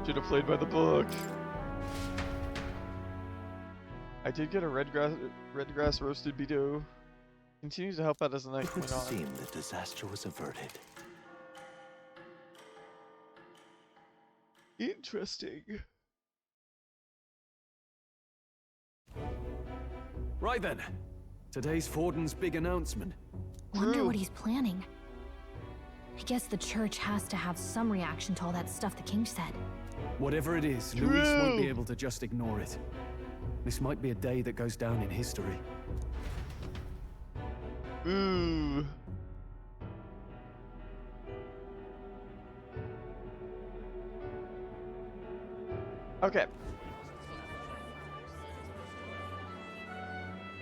A: Should have played by the book. I did get a red grass roasted bidou. Continues to help out as the night
C: It would
A: went on.
C: seem that disaster was averted.
A: Interesting.
I: Right then. Today's Forden's big announcement.
G: Wonder
A: True.
G: what he's planning. I guess the church has to have some reaction to all that stuff the king said.
I: Whatever it is,
A: True.
I: Luis won't be able to just ignore it. This might be a day that goes down in history.
A: Ooh. Okay.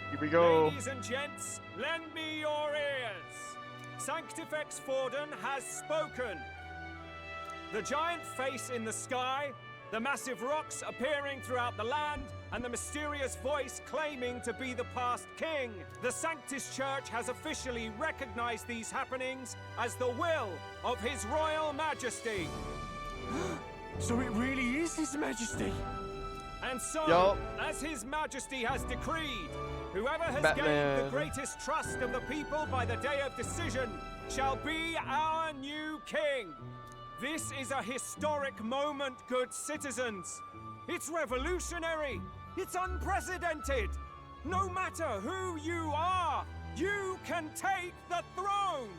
A: Here we go.
J: Ladies and gents, lend me your ears. Sanctifex Forden has spoken. The giant face in the sky, the massive rocks appearing throughout the land, and the mysterious voice claiming to be the past king. The Sanctus Church has officially recognized these happenings as the will of His Royal Majesty.
E: So it really is His Majesty.
J: And so,
A: Yup.
J: as His Majesty has decreed, whoever has gained
A: Batman.
J: the greatest trust of the people by the day of decision shall be our new king. This is a historic moment, good citizens. It's revolutionary. It's unprecedented. No matter who you are, you can take the throne.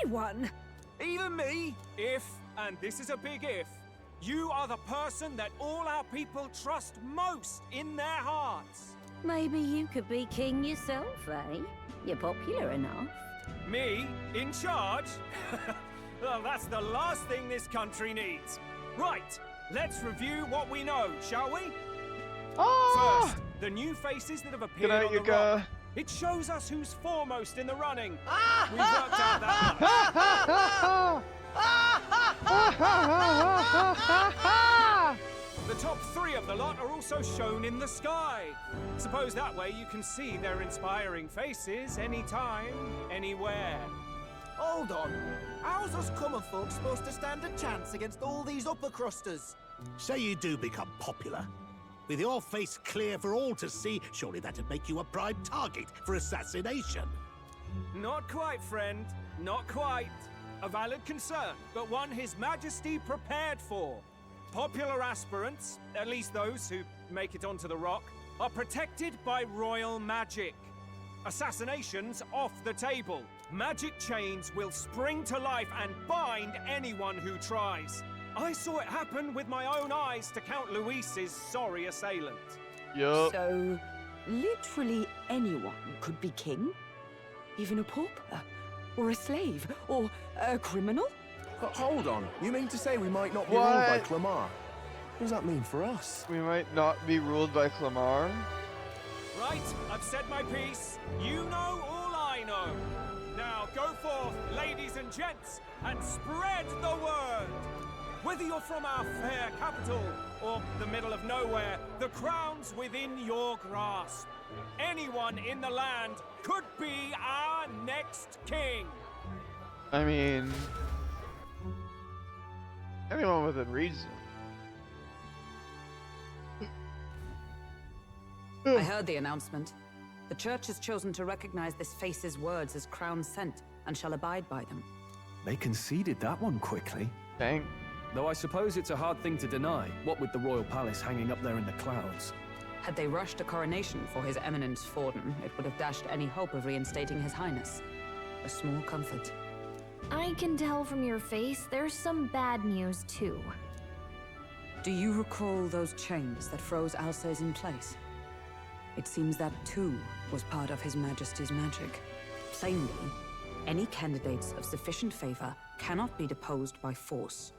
H: Anyone?
J: Even me. If, and this is a big if, you are the person that all our people trust most in their hearts.
K: Maybe you could be king yourself, eh? You're popular enough.
J: Me? In charge? Well, that's the last thing this country needs. Right, let's review what we know, shall we?
A: Ah!
J: First, the new faces that have appeared
A: Good night,
J: on the
A: Yuka.
J: rock. It shows us who's foremost in the running. We've worked out that much. The top 3 of the lot are also shown in the sky. Suppose that way you can see their inspiring faces anytime, anywhere.
F: Hold on. How's us common folk supposed to stand a chance against all these upper crusters?
E: Say you do become popular.
C: With your face clear for all to see, surely that'd make you a prime target for assassination.
J: Not quite, friend. Not quite. A valid concern, but one His Majesty prepared for. Popular aspirants, at least those who make it onto the rock, are protected by royal magic. Assassinations off the table. Magic chains will spring to life and bind anyone who tries. I saw it happen with my own eyes to Count Luis's sorry assailant.
A: Yup.
L: So, literally anyone could be king? Even a pauper? Or a slave? Or a criminal?
M: Hold on. You mean to say we might not be ruled by Clamar? What does that mean for us?
A: We might not be ruled by Clamar.
J: Right, I've said my piece. You know all I know. Now go forth, ladies and gents, and spread the word. Whether you're from our fair capital or the middle of nowhere, the crown's within your grasp. Anyone in the land could be our next king.
A: I mean, anyone within reason.
D: I heard the announcement. The church has chosen to recognize this face's words as crown sent and shall abide by them.
I: They conceded that one quickly.
A: Dang.
I: Though I suppose it's a hard thing to deny, what with the royal palace hanging up there in the clouds.
D: Had they rushed a coronation for His Eminence Forden, it would have dashed any hope of reinstating His Highness. A small comfort.
G: I can tell from your face there's some bad news too.
D: Do you recall those chains that froze Alsace in place? It seems that too was part of His Majesty's magic. Plainly, any candidates of sufficient favor cannot be deposed by force.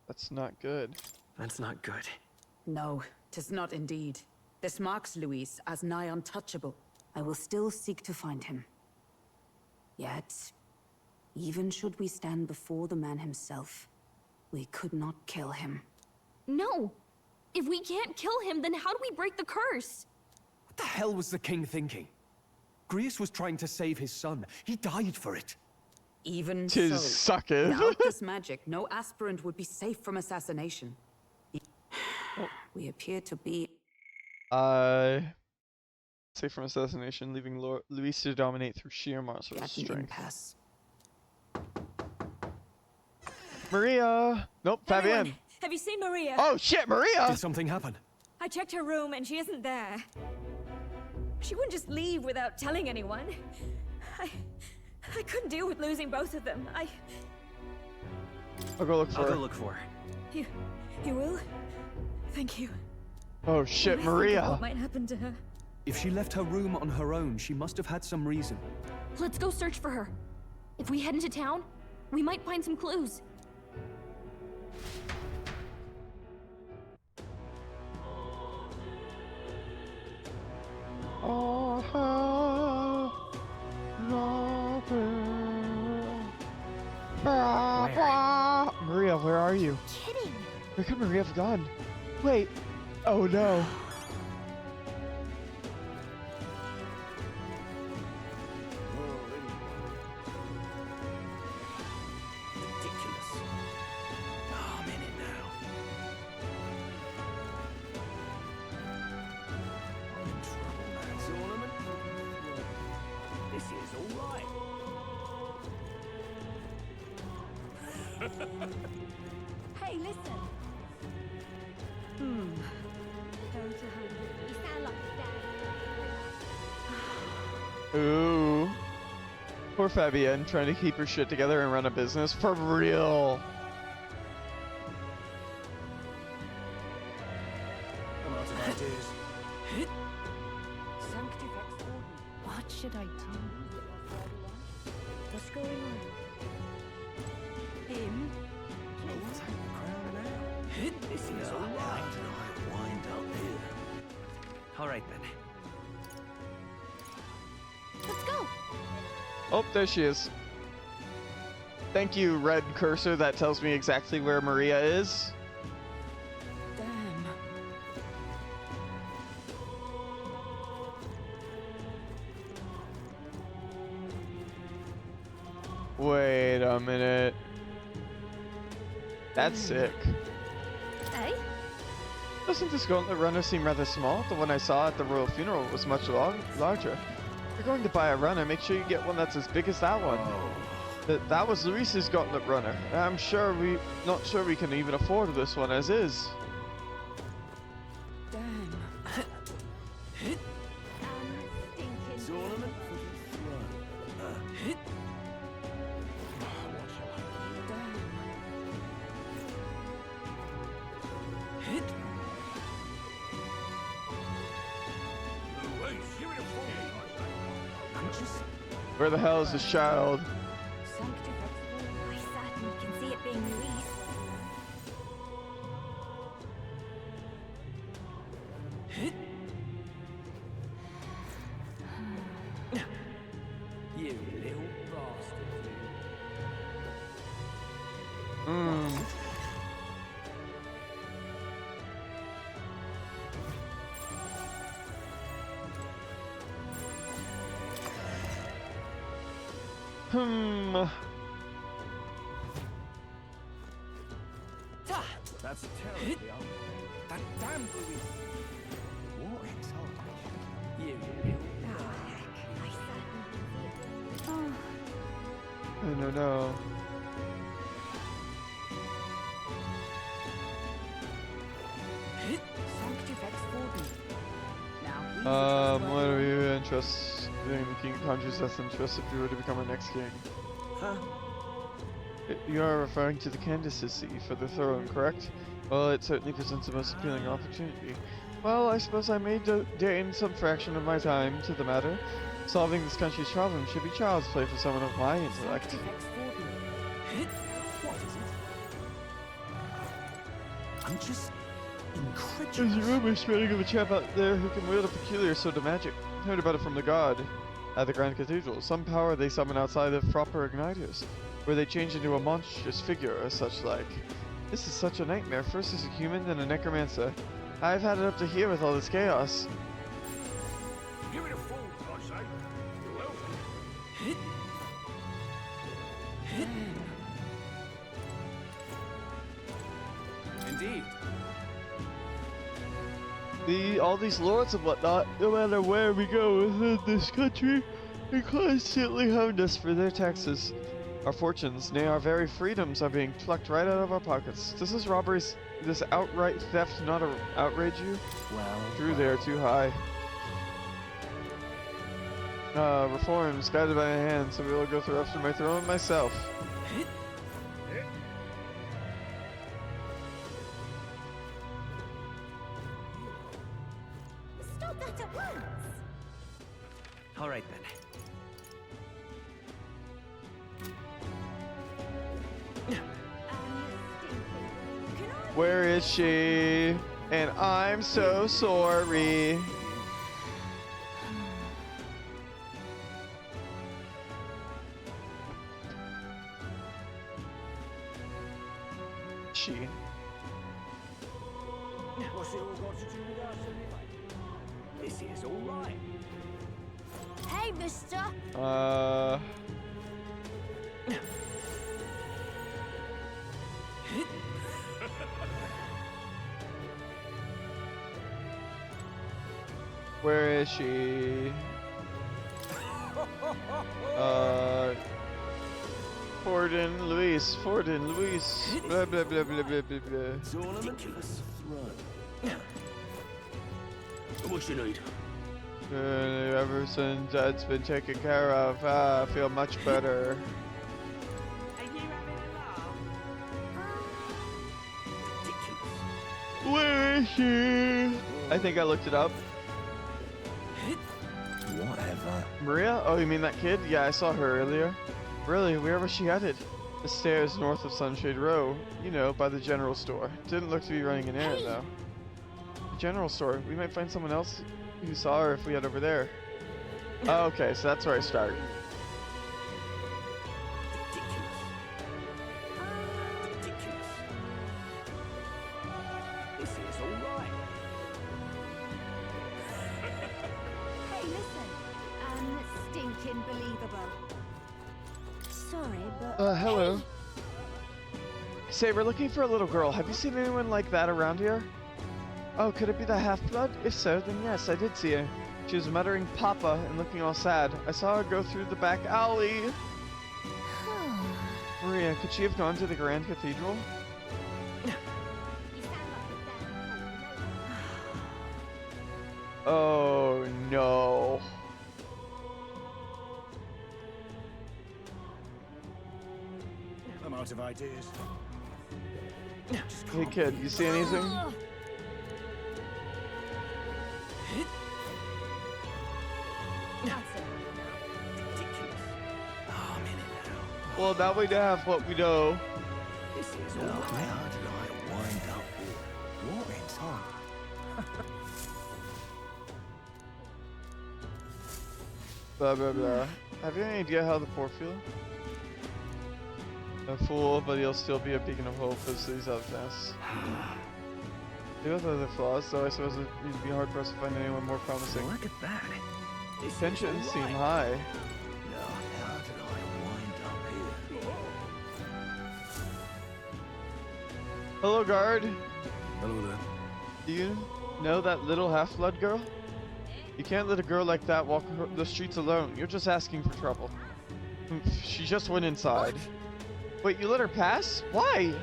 A: That's not good.
F: That's not good.
D: No, 'tis not indeed. This marks Luis as nigh untouchable. I will still seek to find him. Yet, even should we stand before the man himself, we could not kill him.
G: No! If we can't kill him, then how do we break the curse?
I: What the hell was the king thinking? Grius was trying to save his son. He died for it.
D: Even
A: Tis
D: so,
A: sucketh.
D: without this magic, no aspirant would be safe from assassination. We appear to be...
A: Safe from assassination, leaving Luis to dominate through sheer muscle
D: at an
A: strength.
D: impasse.
A: Maria! Nope, Fabienne.
H: Everyone, have you seen Maria?
A: Oh shit, Maria!
I: Did something happen?
H: I checked her room and she isn't there. She wouldn't just leave without telling anyone. I couldn't deal with losing both of them.
A: I'll go look for
F: I'll
A: her.
F: go look for her.
H: You will? Thank you.
A: Oh shit,
H: When I think of
A: Maria!
H: what might happen to her?
I: If she left her room on her own, she must have had some reason.
G: Let's go search for her. If we head into town, we might find some clues.
A: Maria, where are you?
G: Kidding.
A: Where could Maria have gone? Wait. Oh no.
C: Ridiculous. Oh, I'm in it now. I'm in trouble, man. Solomon? This is all right.
H: Hey, listen. You sound like
A: Ooh. Poor Fabienne trying to keep her shit together and run a business. For real.
C: I'm out of ideas.
G: What should I do?
H: What's going on? Him?
C: Let's take the crown now. This is all right. Wind up here.
F: All right then.
G: Let's go.
A: Oh, there she is. Thank you, red cursor. That tells me exactly where Maria is.
D: Damn.
A: Wait a minute. That's sick.
G: Hey?
A: Doesn't this gauntlet runner seem rather small? The one I saw at the royal funeral was much larger. If you're going to buy a runner, make sure you get one that's as big as that one. That was Luis's gauntlet runner. I'm not sure we can even afford this one as is.
L: Damn.
C: Tournament for the throne. What shall I do?
A: Where the hell is this child?
H: I certainly can see it being Luis.
C: You little bastard. That's a terrible. That damn Louis. What exaltation? You little
A: No. What are you interested in? The king conjures us interest if you were to become our next king.
C: Huh?
A: You are referring to the candidacy for the throne, correct? Well, it certainly presents the most appealing opportunity. Well, I suppose I may deign some fraction of my time to the matter. Solving this country's problem should be child's play for someone of my intellect.
C: What is it? I'm just incredulous.
A: There's a rumor spreading of a chap out there who can wield a peculiar sort of magic. Heard about it from the god at the Grand Cathedral. Some power they summon outside of proper igniters, where they change into a monstrous figure or such like. This is such a nightmare. First as a human, then a necromancer. I've had it up to here with all this chaos.
C: Give it a fool, I say. You will.
I: Indeed.
A: All these lords and whatnot, no matter where we go within this country, they constantly hound us for their taxes. Our fortunes, nay our very freedoms, are being plucked right out of our pockets. Does this this outright theft not outrage you?
C: Well,
A: True, they are too high. Reforms guided by my hand, so we will go through after my throne myself.
H: Stop that at once!
F: All right then.
A: Where is she? And I'm so sorry. She.
C: what's it all got to do with us anyway? This is all right.
H: Hey, mister!
A: Where is she? Forden Luis. Blah blah blah blah blah blah blah.
C: Tournament for the throne. What you need?
A: Ever since that's been taken care of, I feel much better.
F: Are you having a laugh?
A: Where is she? I think I looked it up.
M: Whatever.
A: Maria? Oh, you mean that kid? Yeah, I saw her earlier. Really? Where was she headed? The stairs north of Sunshade Row. You know, by the general store. Didn't look to be running an errand, though. The general store? We might find someone else who saw her if we head over there. Oh, okay, so that's where I start.
C: This is all right.
H: Hey, listen. Stinking believable. Sorry, but...
A: Hello. Say, we're looking for a little girl. Have you seen anyone like that around here? Oh, could it be the half-blood? If so, then yes, I did see her. She was muttering Papa and looking all sad. I saw her go through the back alley. Maria, could she have gone to the Grand Cathedral? Oh no.
C: I'm out of ideas.
A: Hey kid, you see anything? Well, now we have what we know.
C: This is all right. How did I wind up here? What in time?
A: Blah blah blah. Have you any idea how the poor feel? A fool, but he'll still be a beacon of hope for city's outcasts. Even with other flaws, though I suppose it'd be hard for us to find anyone more promising.
C: Look at that.
A: Tensions seem high.
C: Now, how did I wind up here?
A: Hello, guard.
M: Hello there.
A: Do you know that little half-blood girl? You can't let a girl like that walk the streets alone. You're just asking for trouble. She just went inside. Wait, you let her pass? Why?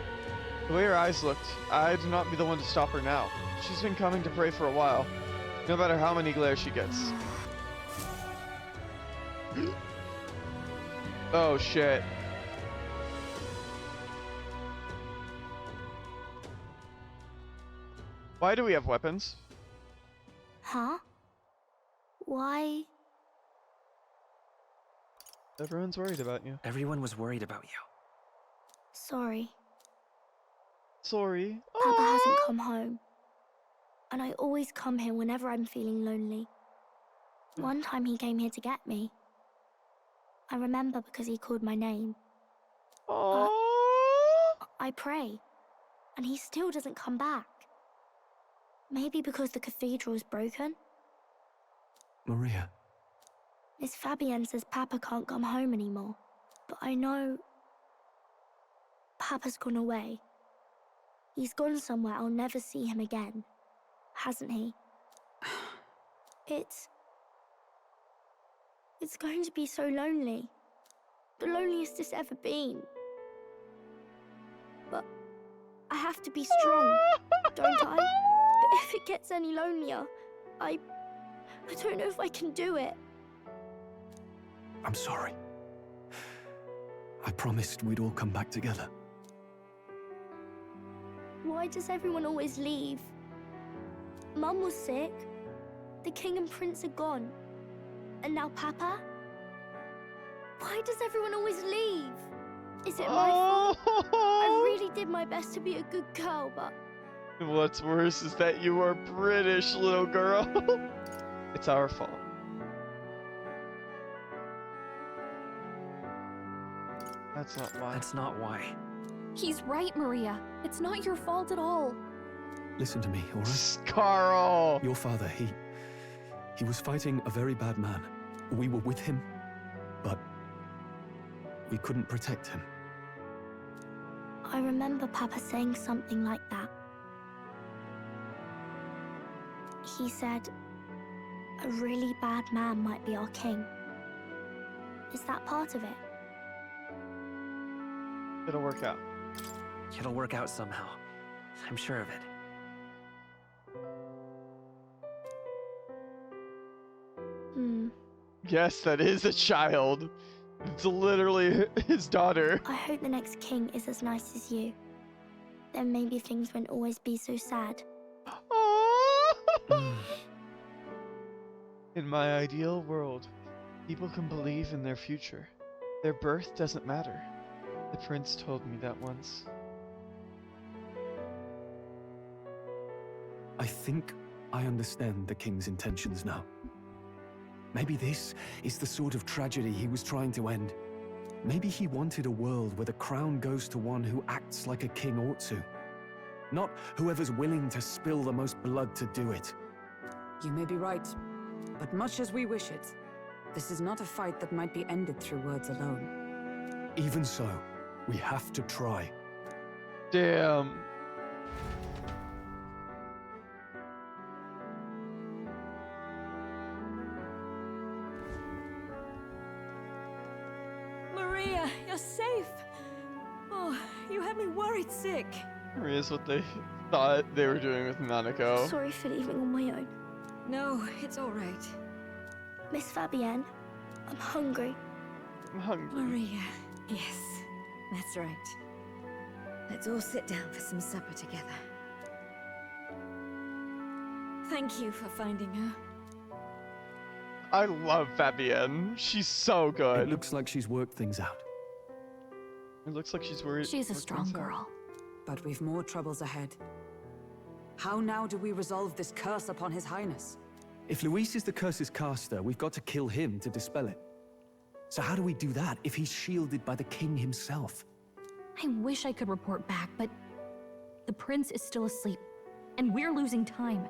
A: The way her eyes looked, I'd not be the one to stop her now. She's been coming to pray for a while, no matter how many glares she gets. Oh shit. Why do we have weapons?
G: Huh? Why?
A: Everyone's worried about you.
F: Everyone was worried about you.
G: Sorry.
A: Sorry.
G: Papa hasn't come home. And I always come here whenever I'm feeling lonely. One time he came here to get me. I remember because he called my name. I pray, and he still doesn't come back. Maybe because the cathedral's broken?
I: Maria.
G: Miss Fabienne says Papa can't come home anymore. But I know Papa's gone away. He's gone somewhere I'll never see him again. Hasn't he? It's going to be so lonely. The loneliest it's ever been. But I have to be strong, don't I? But if it gets any lonelier, I don't know if I can do it.
I: I'm sorry. I promised we'd all come back together.
G: Why does everyone always leave? Mum was sick. The king and prince are gone. And now Papa? Why does everyone always leave? Is it my fault? I really did my best to be a good girl, but...
A: What's worse is that you are British, little girl. It's our fault. That's not why.
F: That's not why.
N: He's right, Maria. It's not your fault at all.
I: Listen to me, all right?
A: Carl!
I: Your father, he was fighting a very bad man. We were with him, but we couldn't protect him.
G: I remember Papa saying something like that. He said, a really bad man might be our king. Is that part of it?
A: It'll work out.
F: It'll work out somehow. I'm sure of it.
A: Yes, that is a child. It's literally his daughter.
G: I hope the next king is as nice as you. Then maybe things won't always be so sad.
A: In my ideal world, people can believe in their future. Their birth doesn't matter. The prince told me that once.
I: I think I understand the king's intentions now. Maybe this is the sort of tragedy he was trying to end. Maybe he wanted a world where the crown goes to one who acts like a king ought to. Not whoever's willing to spill the most blood to do it.
D: You may be right, but much as we wish it, this is not a fight that might be ended through words alone.
I: Even so, we have to try.
A: Damn.
H: you're safe. Oh, you had me worried sick.
A: Maria's what they thought they were doing with Nanako.
G: Sorry for leaving on my own.
H: No, it's all right.
G: Miss Fabienne, I'm hungry.
A: I'm hungry.
H: Maria, yes, that's right. Let's all sit down for some supper together. Thank you for finding her.
A: I love Fabienne. She's so good.
I: It looks like she's worked things out.
A: It looks like she's worried.
N: She's a strong girl.
D: But we've more troubles ahead. How now do we resolve this curse upon His Highness?
I: If Luis is the curse's caster, we've got to kill him to dispel it. So how do we do that if he's shielded by the king himself?
N: I wish I could report back, but the prince is still asleep, and we're losing time.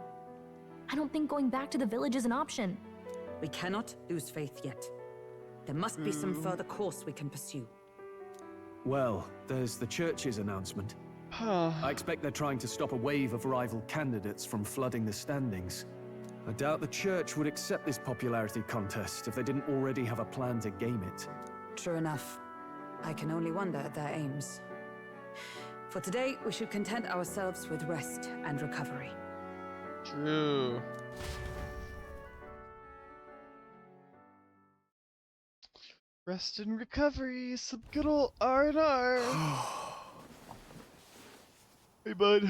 N: I don't think going back to the village is an option.
D: We cannot lose faith yet. There must be some further course we can pursue.
I: Well, there's the church's announcement. I expect they're trying to stop a wave of rival candidates from flooding the standings. I doubt the church would accept this popularity contest if they didn't already have a plan to game it.
D: True enough. I can only wonder at their aims. For today, we should content ourselves with rest and recovery.
A: True. Rest and recovery, some good old R&R. Hey bud,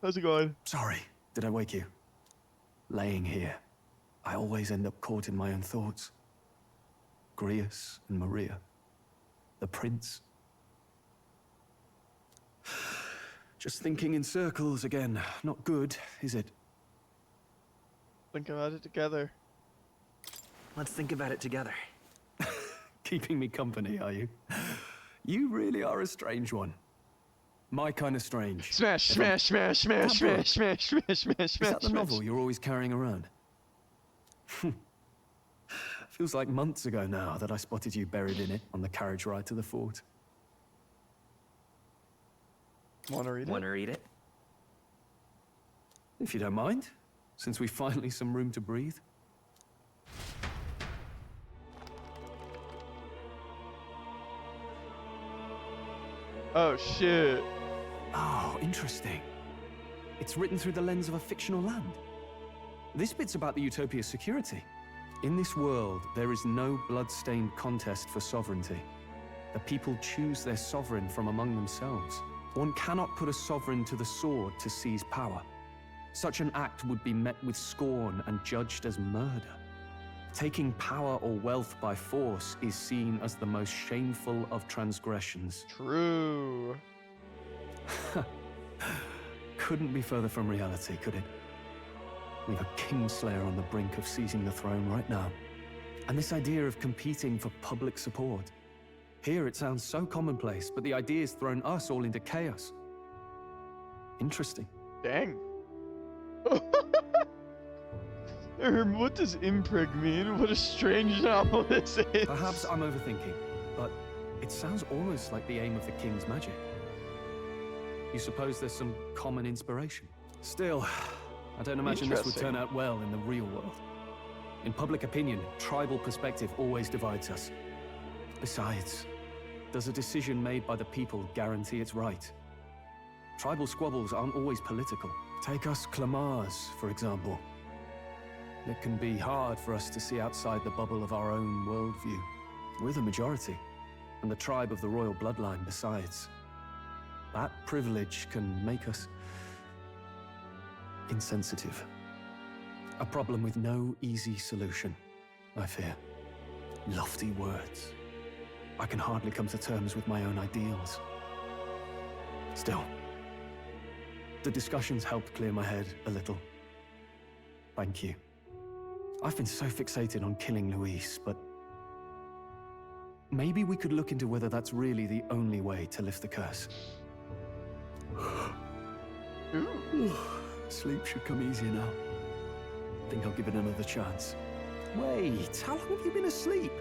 A: how's it going?
I: Sorry, did I wake you? Laying here, I always end up caught in my own thoughts. Grius and Maria, the prince. Just thinking in circles again. Not good, is it?
A: Think about it together.
F: Let's think about it together.
I: Keeping me company, are you? You really are a strange one. My kind of strange.
A: Smash, smash, smash, smash, smash, smash, smash, smash,
I: Is that the
A: smash.
I: novel you're always carrying around? Feels like months ago now that I spotted you buried in it on the carriage ride to the fort.
A: Wanna read it?
F: Wanna read it?
I: If you don't mind, since we finally some room to breathe.
A: Oh shit.
I: Oh, interesting. It's written through the lens of a fictional land. This bit's about the Utopia's security. In this world, there is no blood-stained contest for sovereignty. The people choose their sovereign from among themselves. One cannot put a sovereign to the sword to seize power. Such an act would be met with scorn and judged as murder. Taking power or wealth by force is seen as the most shameful of transgressions.
A: True.
I: Couldn't be further from reality, could it? We've a kingslayer on the brink of seizing the throne right now. And this idea of competing for public support. Here it sounds so commonplace, but the idea's thrown us all into chaos. Interesting.
A: Dang. What does impreg mean? What a strange novel this is.
I: Perhaps I'm overthinking, but it sounds almost like the aim of the king's magic. You suppose there's some common inspiration? Still, I don't imagine this would turn out well in the real world. In public opinion, tribal perspective always divides us. Besides, does a decision made by the people guarantee it's right? Tribal squabbles aren't always political. Take us Clamars, for example. It can be hard for us to see outside the bubble of our own worldview. We're the majority, and the tribe of the royal bloodline besides. That privilege can make us insensitive. A problem with no easy solution, I fear. Lofty words. I can hardly come to terms with my own ideals. Still, the discussions helped clear my head a little. Thank you. I've been so fixated on killing Luis, but maybe we could look into whether that's really the only way to lift the curse. Sleep should come easier now. Think I'll give it another chance. Wait, how long have you been asleep?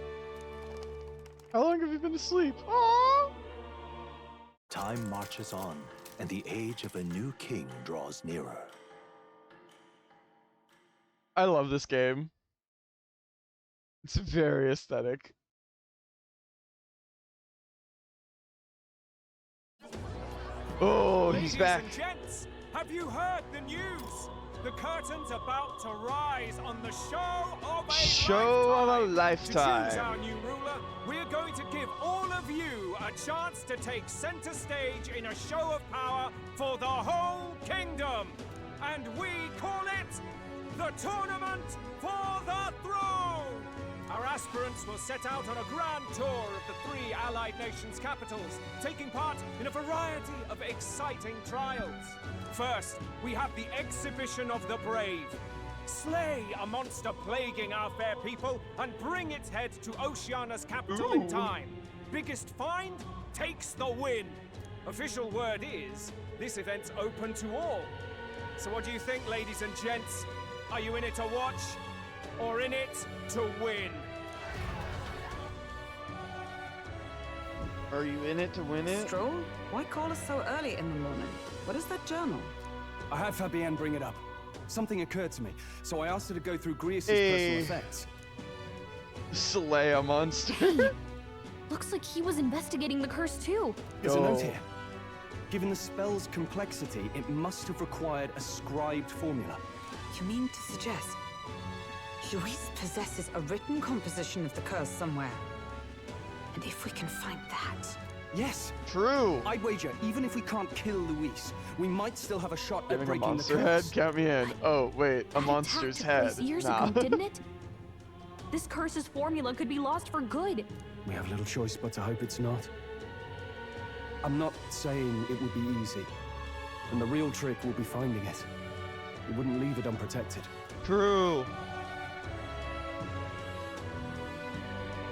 A: How long have you been asleep? Aww.
C: Time marches on, and the age of a new king draws nearer.
A: I love this game. It's very aesthetic. Oh,
J: Ladies
A: he's back.
J: and gents, have you heard the news? The curtain's about to rise on the show of a
A: lifetime.
J: To choose our new ruler, we're going to give all of you a chance to take center stage in a show of power for the whole kingdom. And we call it the Tournament for the Throne! Our aspirants will set out on a grand tour of the 3 allied nations' capitals, taking part in a variety of exciting trials. First, we have the Exhibition of the Brave. Slay a monster plaguing our fair people and bring its head to Oceania's capital in time. Biggest find takes the win. Official word is, this event's open to all. So what do you think, ladies and gents? Are you in it to watch, or in it to win?
A: Are you in it to win it?
L: Stroll? Why call us so early in the morning? What is that journal?
I: I had Fabienne bring it up. Something occurred to me, so I asked her to go through Grius' personal effects.
A: Slay a monster.
N: Looks like he was investigating the curse too.
I: There's a note here. Given the spell's complexity, it must have required a scribed formula.
L: You mean to suggest Luis possesses a written composition of the curse somewhere? And if we can find that...
I: Yes.
A: True.
I: I'd wager, even if we can't kill Luis, we might still have a shot at
A: Giving a
I: breaking the
A: monster
I: curse.
A: head? Count me in. Oh, wait. A monster's head.
N: Years
A: Nah.
N: ago, didn't it? This curse's formula could be lost for good.
I: We have little choice but to hope it's not. I'm not saying it would be easy. And the real trick will be finding it. We wouldn't leave it unprotected.
A: True.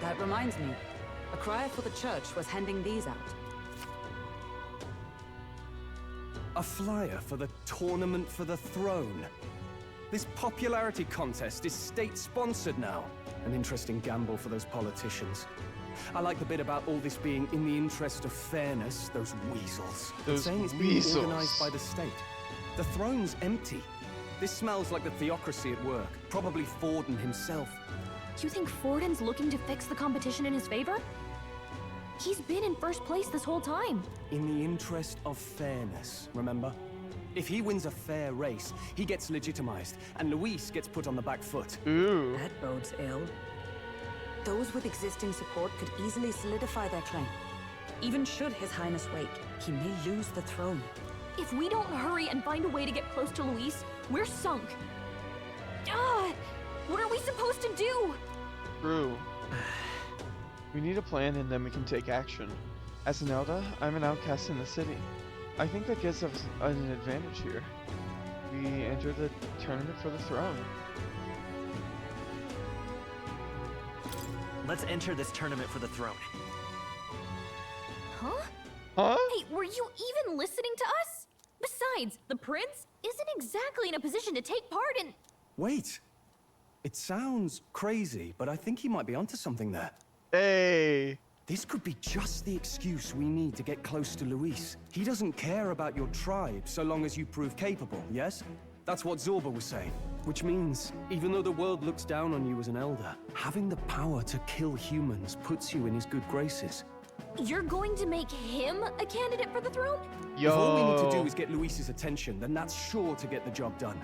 L: That reminds me. A crier for the church was handing these out.
I: A flyer for the Tournament for the Throne. This popularity contest is state-sponsored now. An interesting gamble for those politicians. I like the bit about all this being in the interest of fairness, those weasels.
A: Those
I: saying it's
A: weasels.
I: being organized by the state. The throne's empty. This smells like the theocracy at work. Probably Forden himself.
N: You think Forden's looking to fix the competition in his favor? He's been in first place this whole time.
I: In the interest of fairness, remember? If he wins a fair race, he gets legitimized, and Luis gets put on the back foot.
A: Ooh.
L: That bodes ill. Those with existing support could easily solidify their claim. Even should His Highness wake, he may lose the throne.
N: If we don't hurry and find a way to get close to Luis, we're sunk. What are we supposed to do?
A: True. We need a plan and then we can take action. As an Elda, I'm an outcast in the city. I think that gives us an advantage here. We enter the tournament for the throne.
F: Let's enter this tournament for the throne.
N: Huh?
A: Huh?
N: Hey, were you even listening to us? Besides, the prince isn't exactly in a position to take part in...
I: Wait. It sounds crazy, but I think he might be onto something there.
A: Hey.
I: This could be just the excuse we need to get close to Luis. He doesn't care about your tribe so long as you prove capable, yes? That's what Zorba was saying. Which means, even though the world looks down on you as an elder, having the power to kill humans puts you in his good graces.
N: You're going to make him a candidate for the throne?
A: Yo.
I: If all we need to do is get Luis's attention, then that's sure to get the job done.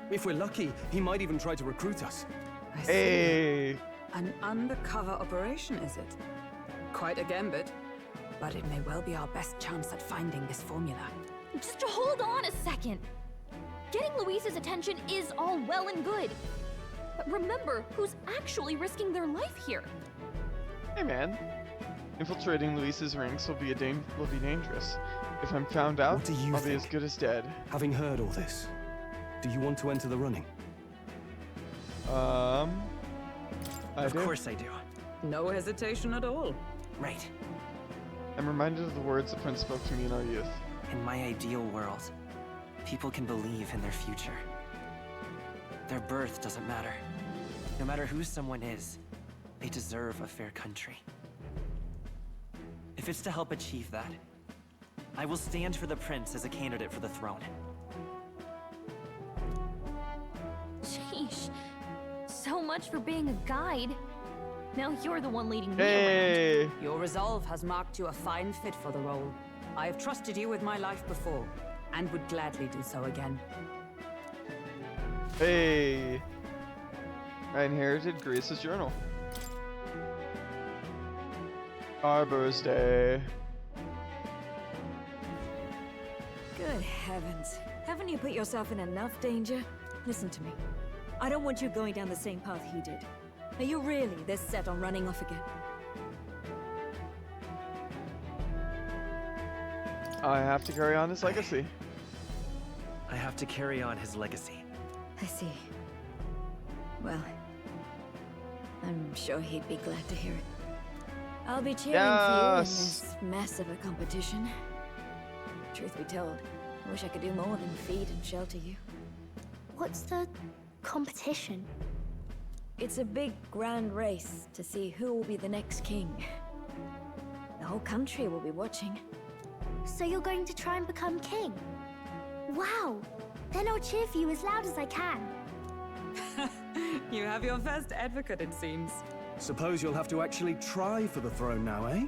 I: If we're lucky, he might even try to recruit us.
L: I see.
A: Hey.
L: An undercover operation, is it? Quite a gambit. But it may well be our best chance at finding this formula.
N: Just hold on a second. Getting Luis's attention is all well and good. But remember who's actually risking their life here.
A: Hey man. Infiltrating Luis's ranks will be dangerous. If I'm found out,
I: What do you
A: I'll be
I: think?
A: as good as dead.
I: Having heard all this, do you want to enter the running?
F: Of course I do.
L: No hesitation at all.
F: Right.
A: I'm reminded of the words the prince spoke to me in our youth.
F: In my ideal world, people can believe in their future. Their birth doesn't matter. No matter who someone is, they deserve a fair country. If it's to help achieve that, I will stand for the prince as a candidate for the throne.
N: Sheesh. So much for being a guide. Now you're the one leading me
A: Hey.
N: around.
L: Your resolve has marked you a fine fit for the role. I have trusted you with my life before, and would gladly do so again.
A: Hey! I inherited Greece's journal. Arbor's Day.
H: Good heavens. Haven't you put yourself in enough danger? Listen to me. I don't want you going down the same path he did. Are you really this set on running off again?
A: I have to carry on his legacy.
F: I have to carry on his legacy.
H: I see. Well, I'm sure he'd be glad to hear it. I'll be cheering for you in this mess of a competition. Truth be told, I wish I could do more than feed and shelter you.
G: What's the competition?
H: It's a big, grand race to see who will be the next king. The whole country will be watching.
G: So you're going to try and become king? Wow! Then I'll cheer for you as loud as I can.
L: You have your first advocate, it seems.
I: Suppose you'll have to actually try for the throne now, eh?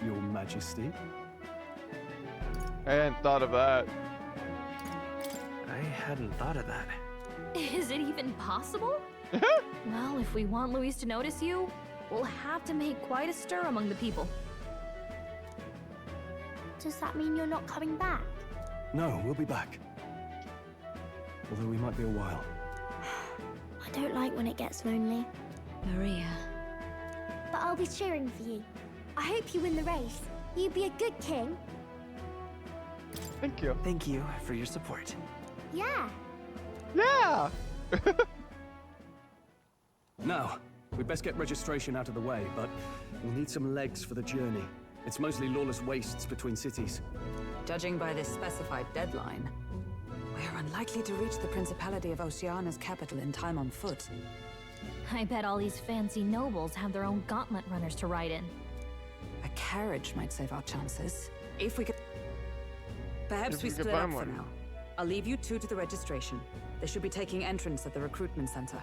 I: Your Majesty.
A: I hadn't thought of that.
F: I hadn't thought of that.
N: Is it even possible? Well, if we want Luis to notice you, we'll have to make quite a stir among the people.
G: Does that mean you're not coming back?
I: No, we'll be back. Although we might be a while.
G: I don't like when it gets lonely.
H: Maria.
G: But I'll be cheering for you. I hope you win the race. You'd be a good king.
A: Thank you.
F: Thank you for your support.
G: Yeah.
A: Yeah!
I: Now, we'd best get registration out of the way, but we'll need some legs for the journey. It's mostly lawless wastes between cities.
L: Judging by this specified deadline, we're unlikely to reach the Principality of Oceania's capital in time on foot.
N: I bet all these fancy nobles have their own gauntlet runners to ride in.
L: A carriage might save our chances. If we could... Perhaps
A: If
L: we
A: we could
L: split
A: buy
L: up for
A: one.
L: now. I'll leave you two to the registration. They should be taking entrance at the recruitment center.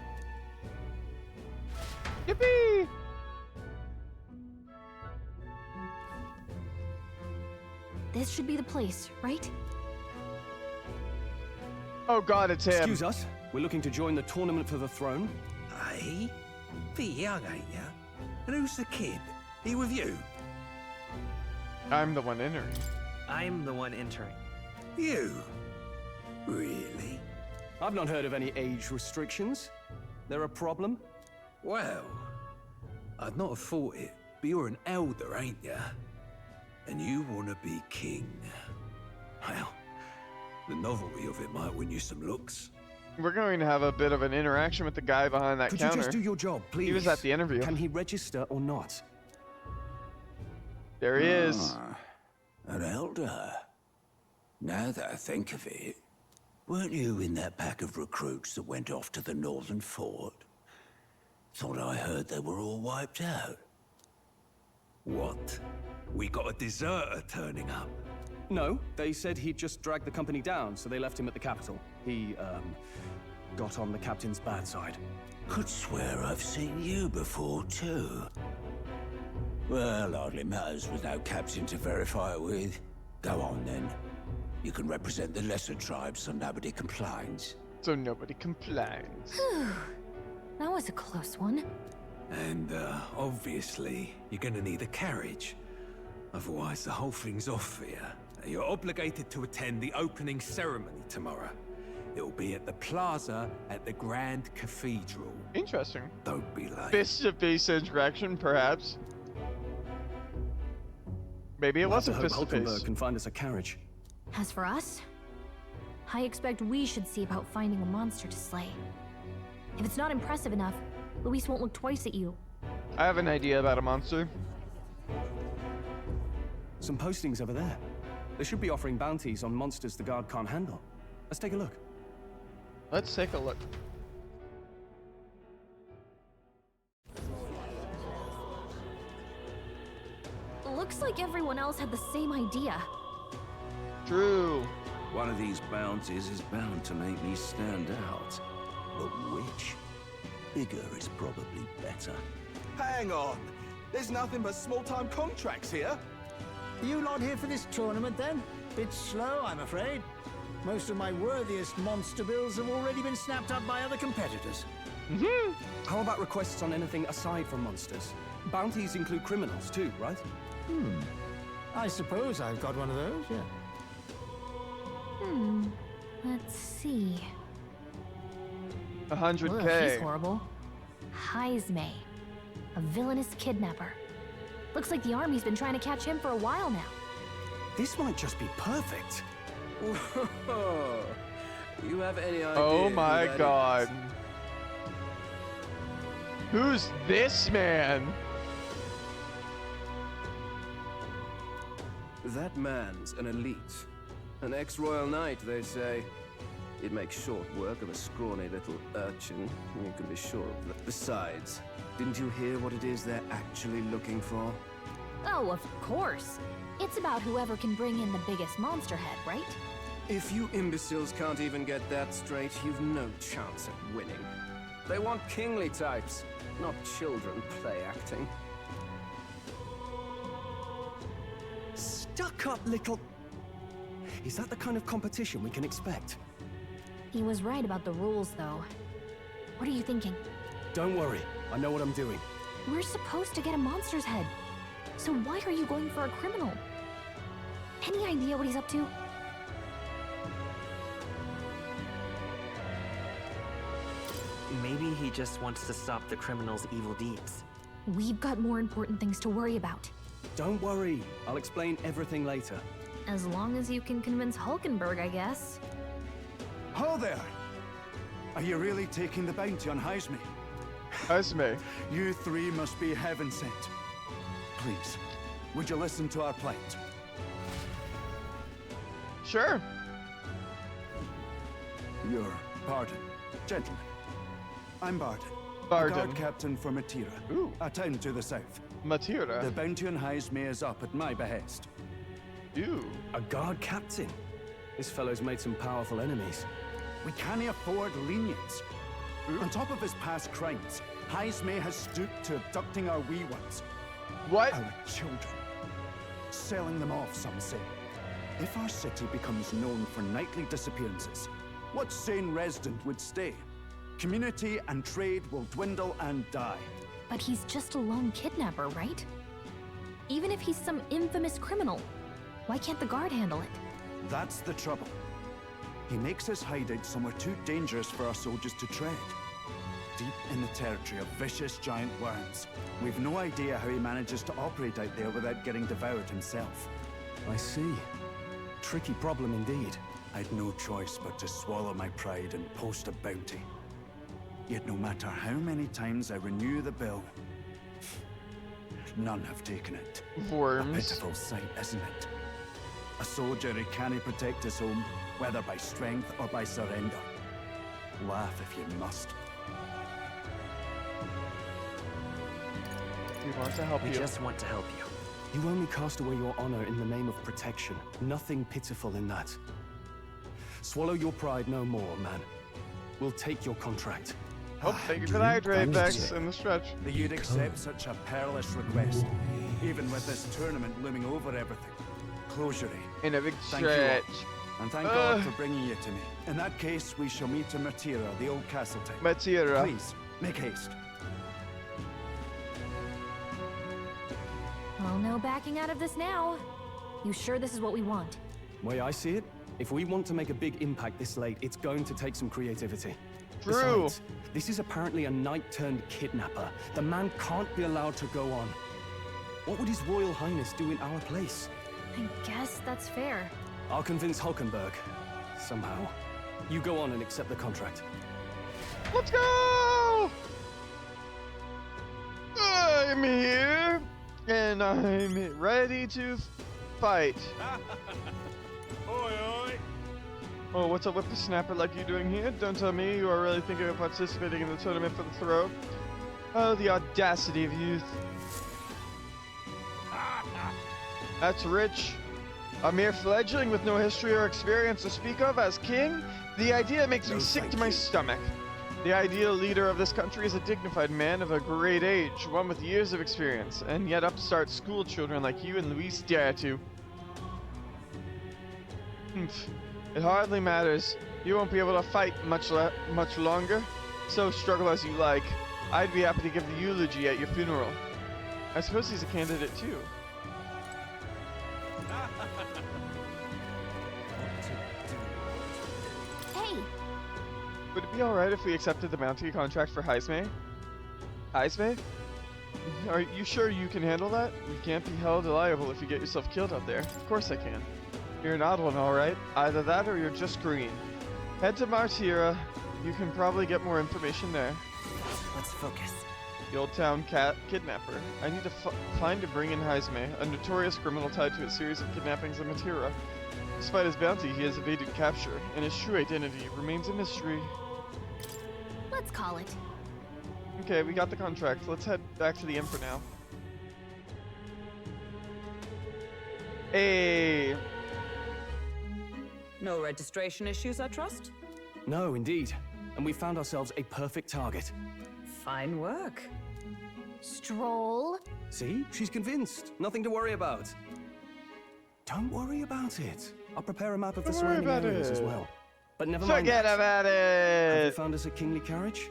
A: Yippee!
N: This should be the place, right?
A: Oh god, it's him.
I: Excuse us, we're looking to join the tournament for the throne.
C: Hey? Bit young, ain't ya? And who's the kid? He with you?
A: I'm the one entering.
F: I'm the one entering.
C: You? Really?
I: I've not heard of any age restrictions. There a problem?
C: Well, I'd not have thought it, but you're an elder, ain't ya? And you want to be king. Well, the novelty of it might win you some looks.
A: We're going to have a bit of an interaction with the guy behind that
I: Could
A: counter.
I: you just do your job, please?
A: He was at the interview.
I: Can he register or not?
A: There he is.
C: An elder. Now that I think of it, weren't you in that pack of recruits that went off to the northern fort? Thought I heard they were all wiped out. What? We got a deserter turning up?
I: No, they said he'd just dragged the company down, so they left him at the capital. He, got on the captain's bad side.
C: Could swear I've seen you before, too. Well, hardly matters with no captain to verify it with. Go on, then. You can represent the lesser tribes so nobody complains.
A: So nobody complains.
N: That was a close one.
C: And, obviously, you're gonna need a carriage. Otherwise, the whole thing's off for you. You're obligated to attend the opening ceremony tomorrow. It'll be at the plaza at the Grand Cathedral.
A: Interesting.
C: Don't be late.
A: Face-to-face interaction, perhaps. Maybe it wasn't
I: We'll have to hope
A: face-to-face.
I: Hulkenberg can find us a carriage.
N: As for us, I expect we should see about finding a monster to slay. If it's not impressive enough, Luis won't look twice at you.
A: I have an idea about a monster.
I: Some postings over there. They should be offering bounties on monsters the guard can't handle. Let's take a look.
A: Let's take a look.
N: Looks like everyone else had the same idea.
A: True.
C: One of these bounties is bound to make me stand out. But which? Bigger is probably better.
M: Hang on! There's nothing but small-time contracts here.
O: You lot here for this tournament then? Bit slow, I'm afraid. Most of my worthiest monster bills have already been snapped up by other competitors.
I: How about requests on anything aside from monsters? Bounties include criminals too, right?
O: I suppose I've got one of those, yeah.
N: Let's see.
A: 100K.
N: Ugh, he's horrible. Heisme, a villainous kidnapper. Looks like the army's been trying to catch him for a while now.
I: This might just be perfect.
E: Whoa. You have any idea?
A: Oh
E: who
A: my
E: that
A: god.
E: is?
A: Who's this man?
E: That man's an elite. An ex-royal knight, they say. It makes short work of a scrawny little urchin. You can be sure of that. Besides, didn't you hear what it is they're actually looking for?
N: Oh, of course. It's about whoever can bring in the biggest monster head, right?
E: If you imbeciles can't even get that straight, you've no chance at winning. They want kingly types, not children play acting.
I: Stuck-up little... Is that the kind of competition we can expect?
N: He was right about the rules, though. What are you thinking?
I: Don't worry, I know what I'm doing.
N: We're supposed to get a monster's head. So why are you going for a criminal? Any idea what he's up to?
F: Maybe he just wants to stop the criminal's evil deeds.
N: We've got more important things to worry about.
I: Don't worry, I'll explain everything later.
N: As long as you can convince Hulkenberg, I guess.
P: Ho there! Are you really taking the bounty on Heisme?
A: Heisme.
P: You three must be heaven sent. Please, would you listen to our plight?
A: Sure.
P: Your pardon, gentlemen. I'm Barden.
A: Barden.
P: Guard captain for Matira, a town to the south.
A: Matira?
P: The bounty on Heisme is up at my behest.
A: You?
I: A guard captain? This fellow's made some powerful enemies.
P: We can't afford lenience. On top of his past crimes, Heisme has stooped to abducting our wee ones.
A: What?
P: Our children. Selling them off, some say. If our city becomes known for nightly disappearances, what sane resident would stay? Community and trade will dwindle and die.
N: But he's just a lone kidnapper, right? Even if he's some infamous criminal, why can't the guard handle it?
P: That's the trouble. He makes his hideout somewhere too dangerous for our soldiers to tread. Deep in the territory of vicious giant worms. We've no idea how he manages to operate out there without getting devoured himself.
I: I see. Tricky problem indeed.
P: I'd no choice but to swallow my pride and post a bounty. Yet no matter how many times I renew the bill, none have taken it.
A: Worms.
P: A pitiful sight, isn't it? A soldier who can't protect his home, whether by strength or by surrender. Laugh if you must.
A: We want to help you.
F: We just want to help you.
I: You only cast away your honor in the name of protection. Nothing pitiful in that. Swallow your pride no more, man. We'll take your contract.
A: Oh, thank you for the hydrate, Vex, in the stretch.
P: That you'd accept such a perilous request, even with this tournament looming over everything. Closure.
A: In a big
P: Thank you
A: stretch.
P: all. And thank God for bringing you to me. In that case, we shall meet in Matira, the old castle town.
A: Matira.
P: Please, make haste.
N: Well, no backing out of this now. You sure this is what we want?
I: Way I see it, if we want to make a big impact this late, it's going to take some creativity.
A: True.
I: Besides, this is apparently a knight-turned-kidnapper. The man can't be allowed to go on. What would His Royal Highness do in our place?
N: I guess that's fair.
I: I'll convince Hulkenberg. Somehow. You go on and accept the contract.
A: Let's go! I'm here, and I'm ready to fight.
J: Oi, oi!
A: Oh, what's a whippersnapper like you doing here? Don't tell me you are really thinking of participating in the tournament for the throne. Oh, the audacity of youth. That's rich. A mere fledgling with no history or experience to speak of as king? The idea makes me sick to my stomach. The ideal leader of this country is a dignified man of a great age, one with years of experience, and yet upstart school children like you and Luis dare to. It hardly matters. You won't be able to fight much longer, so struggle as you like. I'd be happy to give the eulogy at your funeral. I suppose he's a candidate too.
N: Hey!
A: Would it be alright if we accepted the bounty contract for Heisme? Heisme? Are you sure you can handle that? You can't be held liable if you get yourself killed out there. Of course I can. You're an odd one, alright. Either that or you're just green. Head to Martira. You can probably get more information there.
F: Let's focus.
A: The Old Town Kidnapper. I need to find and bring in Heisme, a notorious criminal tied to a series of kidnappings in Matira. Despite his bounty, he has evaded capture, and his true identity remains a mystery.
N: Let's call it.
A: Okay, we got the contract. Let's head back to the inn for now. Hey!
D: No registration issues, I trust?
E: No, indeed. And we found ourselves a perfect target.
D: Fine work.
N: Stroll.
E: See? She's convinced. Nothing to worry about. Don't worry about it. I'll prepare a map of the surrounding areas as well. But never mind.
A: Forget about it!
E: Have you found us a kingly carriage?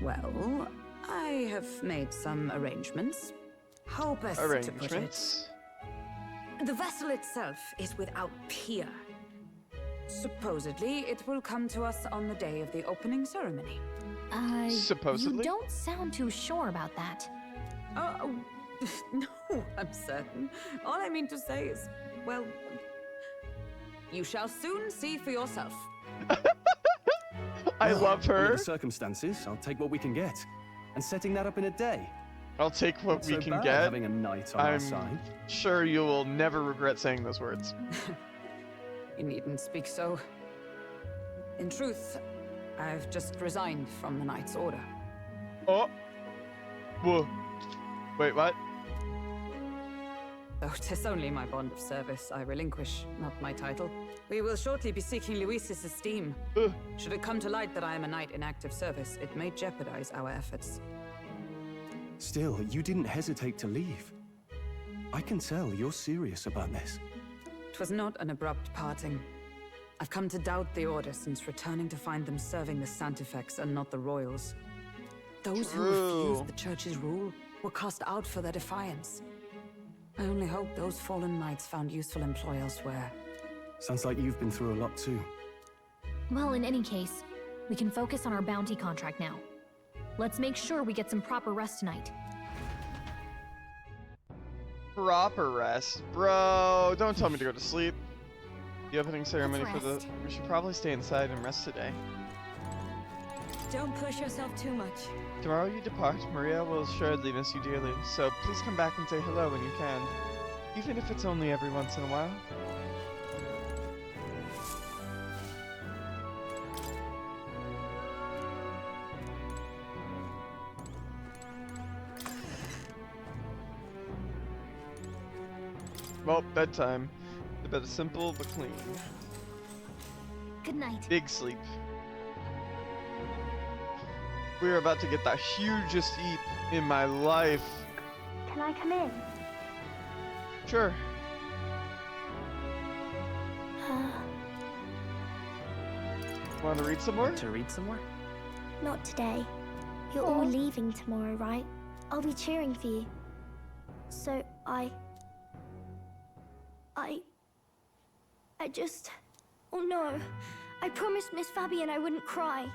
D: Well, I have made some arrangements. How best to put it? The vessel itself is without peer. Supposedly, it will come to us on the day of the opening ceremony.
A: Supposedly?
N: You don't sound too sure about that.
D: No, I'm certain. All I mean to say is, well, you shall soon see for yourself.
A: I love her.
E: Under the circumstances, I'll take what we can get. And setting that up in a day.
A: I'll take what we can get.
E: Having a knight on our side.
A: I'm sure you will never regret saying those words.
D: You needn't speak so. In truth, I've just resigned from the Knight's Order.
A: Oh. Whoa. Wait, what?
D: Though 'tis only my bond of service I relinquish, not my title. We will shortly be seeking Luis's esteem. Should it come to light that I am a knight in active service, it may jeopardize our efforts.
I: Still, you didn't hesitate to leave. I can tell you're serious about this.
D: 'Twas not an abrupt parting. I've come to doubt the Order since returning to find them serving the Santifex and not the Royals. Those who refused the Church's rule were cast out for their defiance. I only hope those fallen knights found useful employ elsewhere.
I: Sounds like you've been through a lot too.
N: Well, in any case, we can focus on our bounty contract now. Let's make sure we get some proper rest tonight.
A: Proper rest? Bro, don't tell me to go to sleep. The opening ceremony
N: Let's
A: for the...
N: rest.
A: We should probably stay inside and rest today.
H: Don't push yourself too much.
A: Tomorrow you depart, Maria will assuredly miss you dearly, so please come back and say hello when you can. Even if it's only every once in a while. Well, bedtime. The bed is simple but clean.
N: Good night.
A: Big sleep. We're about to get the hugest eep in my life.
G: Can I come in?
A: Sure. Want to read some more?
F: To read some more?
G: Not today. You're all leaving tomorrow, right? I'll be cheering for you. So I just... Oh no. I promised Miss Fabian I wouldn't cry.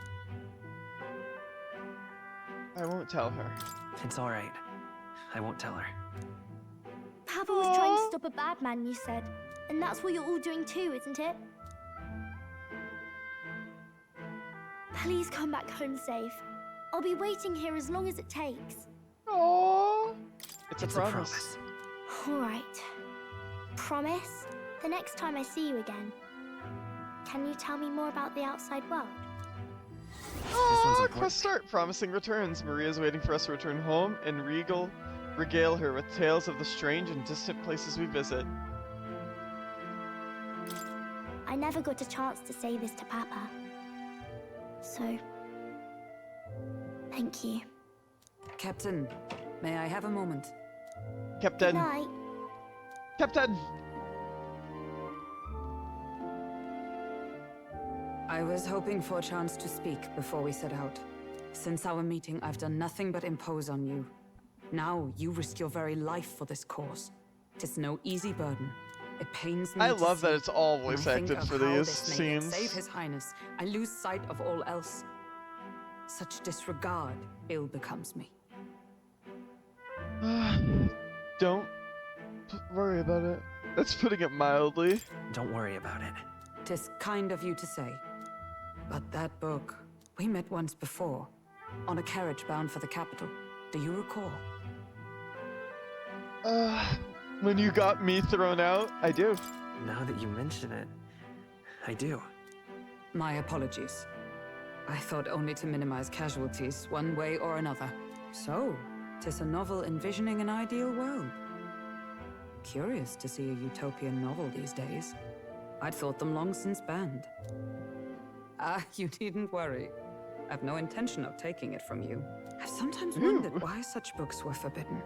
A: I won't tell her.
F: It's alright. I won't tell her.
G: Papa was trying to stop a bad man, you said. And that's what you're all doing too, isn't it? Please come back home safe. I'll be waiting here as long as it takes.
A: Aww. It's a promise.
G: All right. Promise? The next time I see you again. Can you tell me more about the outside world?
A: Oh, quest start. Promising returns. Maria's waiting for us to return home and regale her with tales of the strange and distant places we visit.
G: I never got a chance to say this to Papa. So, Thank you.
D: Captain, may I have a moment?
A: Captain.
G: Good night.
A: Captain.
D: I was hoping for a chance to speak before we set out. Since our meeting, I've done nothing but impose on you. Now, you risk your very life for this cause. 'Tis no easy burden. It pains me
A: I
D: to
A: love that
D: see.
A: it's all
D: When I
A: voice
D: think
A: acted
D: of
A: for
D: how
A: these
D: this may yet
A: scenes.
D: save His Highness, I lose sight of all else. Such disregard ill becomes me.
A: Don't worry about it. That's putting it mildly.
F: Don't worry about it.
D: 'Tis kind of you to say. But that book, we met once before, on a carriage bound for the capital. Do you recall?
A: When you got me thrown out, I do.
F: Now that you mention it, I do.
D: My apologies. I thought only to minimize casualties, one way or another. So, 'tis a novel envisioning an ideal world. Curious to see a utopian novel these days. I'd thought them long since banned. You needn't worry. I've no intention of taking it from you. I've sometimes wondered why such books were forbidden.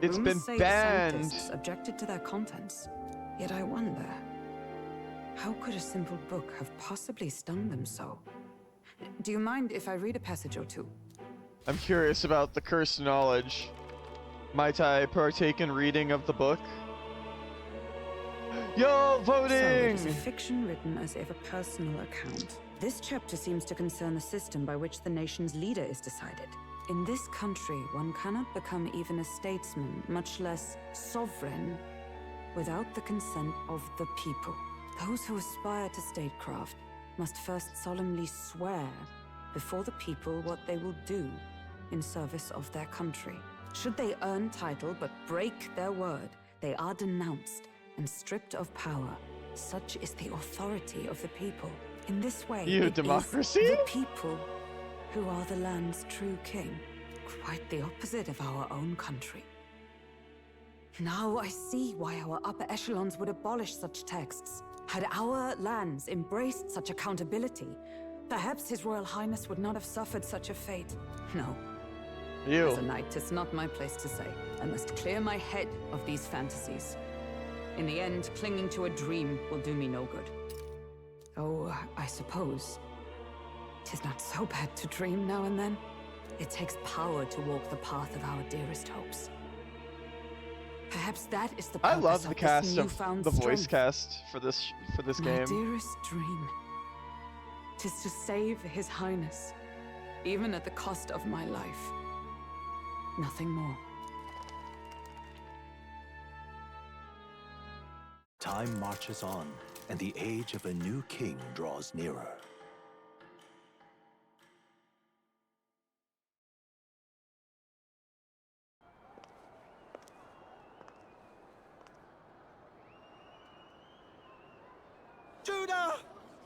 A: It's
D: Rumors
A: been
D: say
A: banned.
D: The scientists objected to their contents. Yet I wonder, how could a simple book have possibly stung them so? Do you mind if I read a passage or two?
A: I'm curious about the cursed knowledge. Might I partake in reading of the book? Yo, voting!
D: So it is a fiction written as if a personal account. This chapter seems to concern the system by which the nation's leader is decided. In this country, one cannot become even a statesman, much less sovereign, without the consent of the people. Those who aspire to statecraft must first solemnly swear before the people what they will do in service of their country. Should they earn title but break their word, they are denounced and stripped of power. Such is the authority of the people. In this way,
A: You
D: it
A: democracy?
D: is the people who are the land's true king. Quite the opposite of our own country. Now I see why our upper echelons would abolish such texts. Had our lands embraced such accountability, perhaps His Royal Highness would not have suffered such a fate. No. As a knight, 'tis not my place to say. I must clear my head of these fantasies. In the end, clinging to a dream will do me no good. Oh, I suppose 'tis not so bad to dream now and then. It takes power to walk the path of our dearest hopes. Perhaps that is the
A: I
D: purpose
A: love the
D: of
A: cast
D: this
A: of
D: newfound
A: the voice
D: strength.
A: cast for this
D: My
A: game.
D: dearest dream, 'tis to save His Highness, even at the cost of my life. Nothing more.
C: Time marches on, and the age of a new king draws nearer.
O: Judah!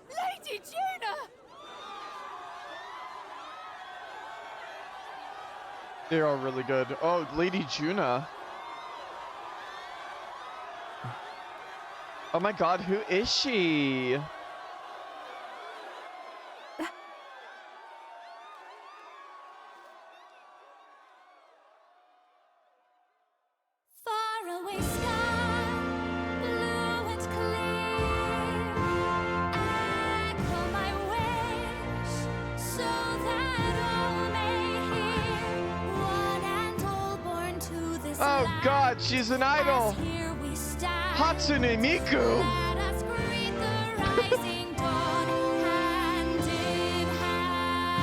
L: Lady Juna!
A: They are really good. Oh, Lady Juna. Oh my god, who is she?
G: Faraway sky, blue and clear. Echo my wish, so that all may hear. One and all born to this
A: Oh
G: land.
A: god, she's an idol.
G: Here we stand.
A: Hatsune Miku.
G: Let us greet the rising dawn, hand in hand.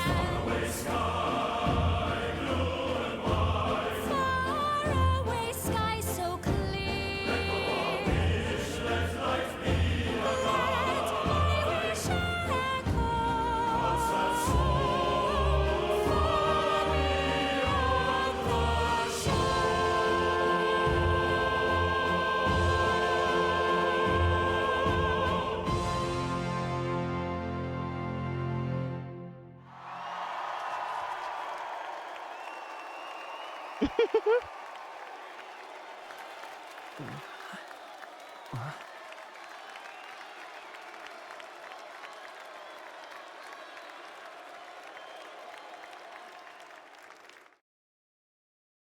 G: Faraway sky, blue and white. Faraway sky so clear. Let life be alive. Let my wish echo. Far beyond the shore.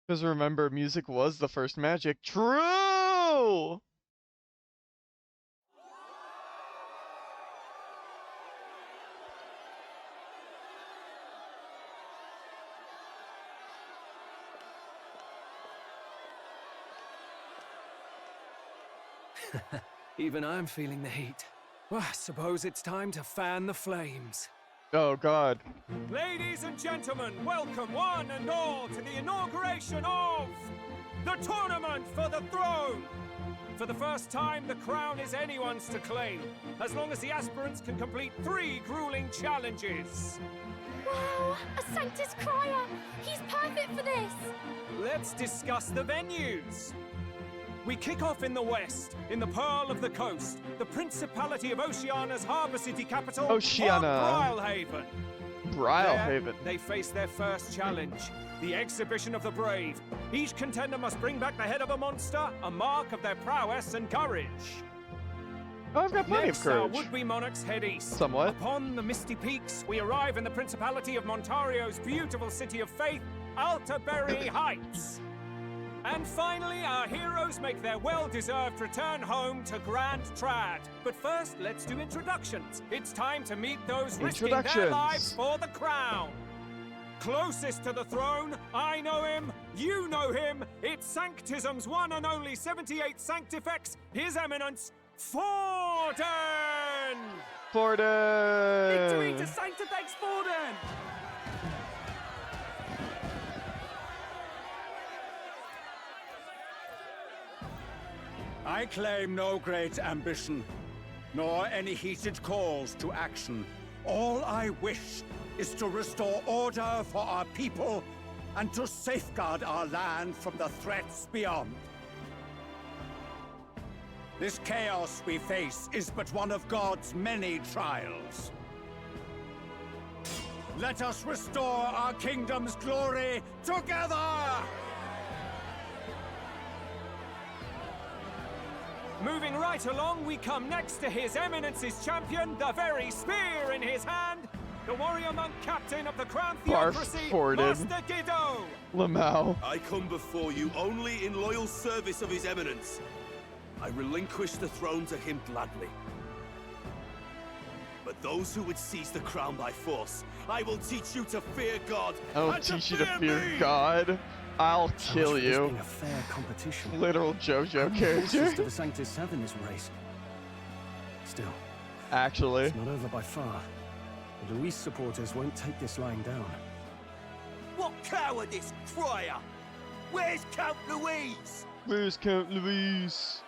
A: Because remember, music was the first magic. True!
J: Even I'm feeling the heat. Well, I suppose it's time to fan the flames.
A: Oh, God.
J: Ladies and gentlemen, welcome one and all to the inauguration of the Tournament for the Throne! For the first time, the crown is anyone's to claim, as long as the aspirants can complete 3 grueling challenges.
G: Wow, a Sanctus Crier! He's perfect for this!
J: Let's discuss the venues. We kick off in the west, in the Pearl of the Coast, the Principality of Oceania's harbour city capital, Brylehaven.
A: Brylehaven.
J: There, they face their first challenge, the Exhibition of the Brave. Each contender must bring back the head of a monster, a mark of their prowess and courage.
A: Oh, I've got plenty
J: Next,
A: of courage.
J: Our would-be monarchs head east.
A: Somewhat.
J: Upon the misty peaks, we arrive in the Principality of Montario's beautiful city of faith, Altaberry Heights. And finally, our heroes make their well-deserved return home to Grand Trad. But first, let's do introductions. It's time to meet those risking their lives for the crown. Closest to the throne, I know him, you know him. It's Sanctism's one and only 78 Sanctifex, His Eminence, Forden!
A: Forden!
J: Victory to Sanctifex Forden!
Q: I claim no great ambition, nor any heated calls to action. All I wish is to restore order for our people and to safeguard our land from the threats beyond. This chaos we face is but one of God's many trials. Let us restore our kingdom's glory together!
J: Moving right along, we come next to His Eminence's champion, the very spear in his hand, the warrior monk captain of the Crown Theocracy, Master Giddo!
A: Lamau.
R: I come before you only in loyal service of His Eminence. I relinquish the throne to him gladly. But those who would seize the crown by force, I will teach you to fear God.
A: I'll teach you to fear God. I'll kill you.
I: A fair competition.
A: Literal JoJo character.
I: To the Sanctus have in this race. Still,
A: actually,
I: it's not over by far. The Luis supporters won't take this lying down.
R: What cowardice, Crier! Where's Count Louise?
A: Where's Count Louise?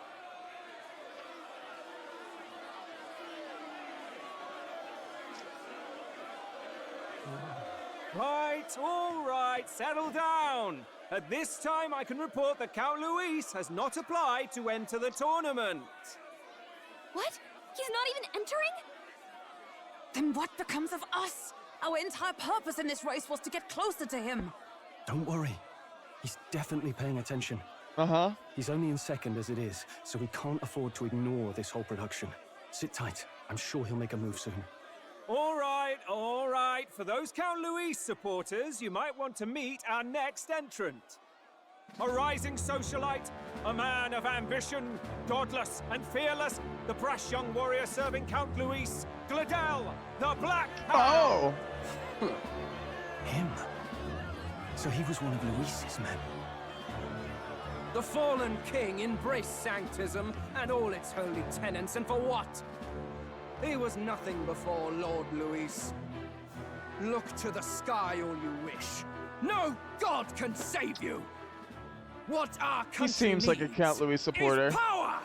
J: Right, all right, settle down. At this time, I can report that Count Luis has not applied to enter the tournament.
L: What? He's not even entering? Then what becomes of us? Our entire purpose in this race was to get closer to him.
I: Don't worry. He's definitely paying attention.
A: Uh-huh.
I: He's only in second as it is, so we can't afford to ignore this whole production. Sit tight. I'm sure he'll make a move soon.
J: All right, all right. For those Count Luis supporters, you might want to meet our next entrant. A rising socialite, a man of ambition, godless and fearless, the brash young warrior serving Count Luis, Gladel, the Black Hound.
I: Oh! Him? So he was one of Luis's men.
E: The fallen king embraced Sanctism and all its holy tenets, and for what? He was nothing before Lord Luis. Look to the sky all you wish. No god can save you! What our country
A: He seems like a Count Louis supporter.
E: Is power!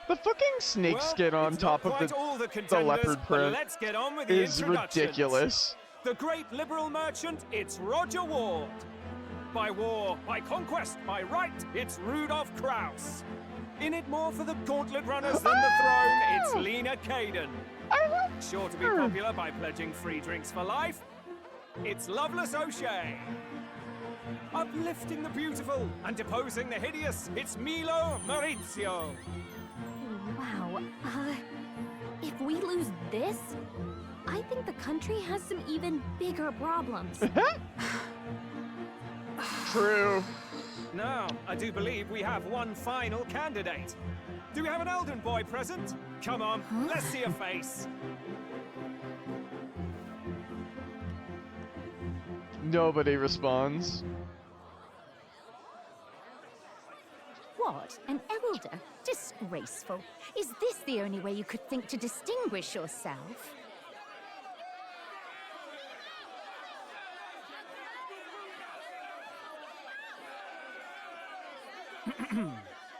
A: The fucking snake skin on top of the leopard print
J: let's get on with the
A: is ridiculous.
J: The great liberal merchant, it's Roger Ward. By war, by conquest, by right, it's Rudolph Kraus. In it more for the gauntlet runners than the throne, it's Lena Caden. Sure to be popular by pledging free drinks for life, it's Loveless O'Shea. Uplifting the beautiful and deposing the hideous, it's Milo Maurizio.
N: Wow. If we lose this, I think the country has some even bigger problems.
A: true.
J: Now, I do believe we have one final candidate. Do we have an Elden boy present? Come on, let's see a face.
A: Nobody responds.
K: What? An elder? Disgraceful. Is this the only way you could think to distinguish yourself?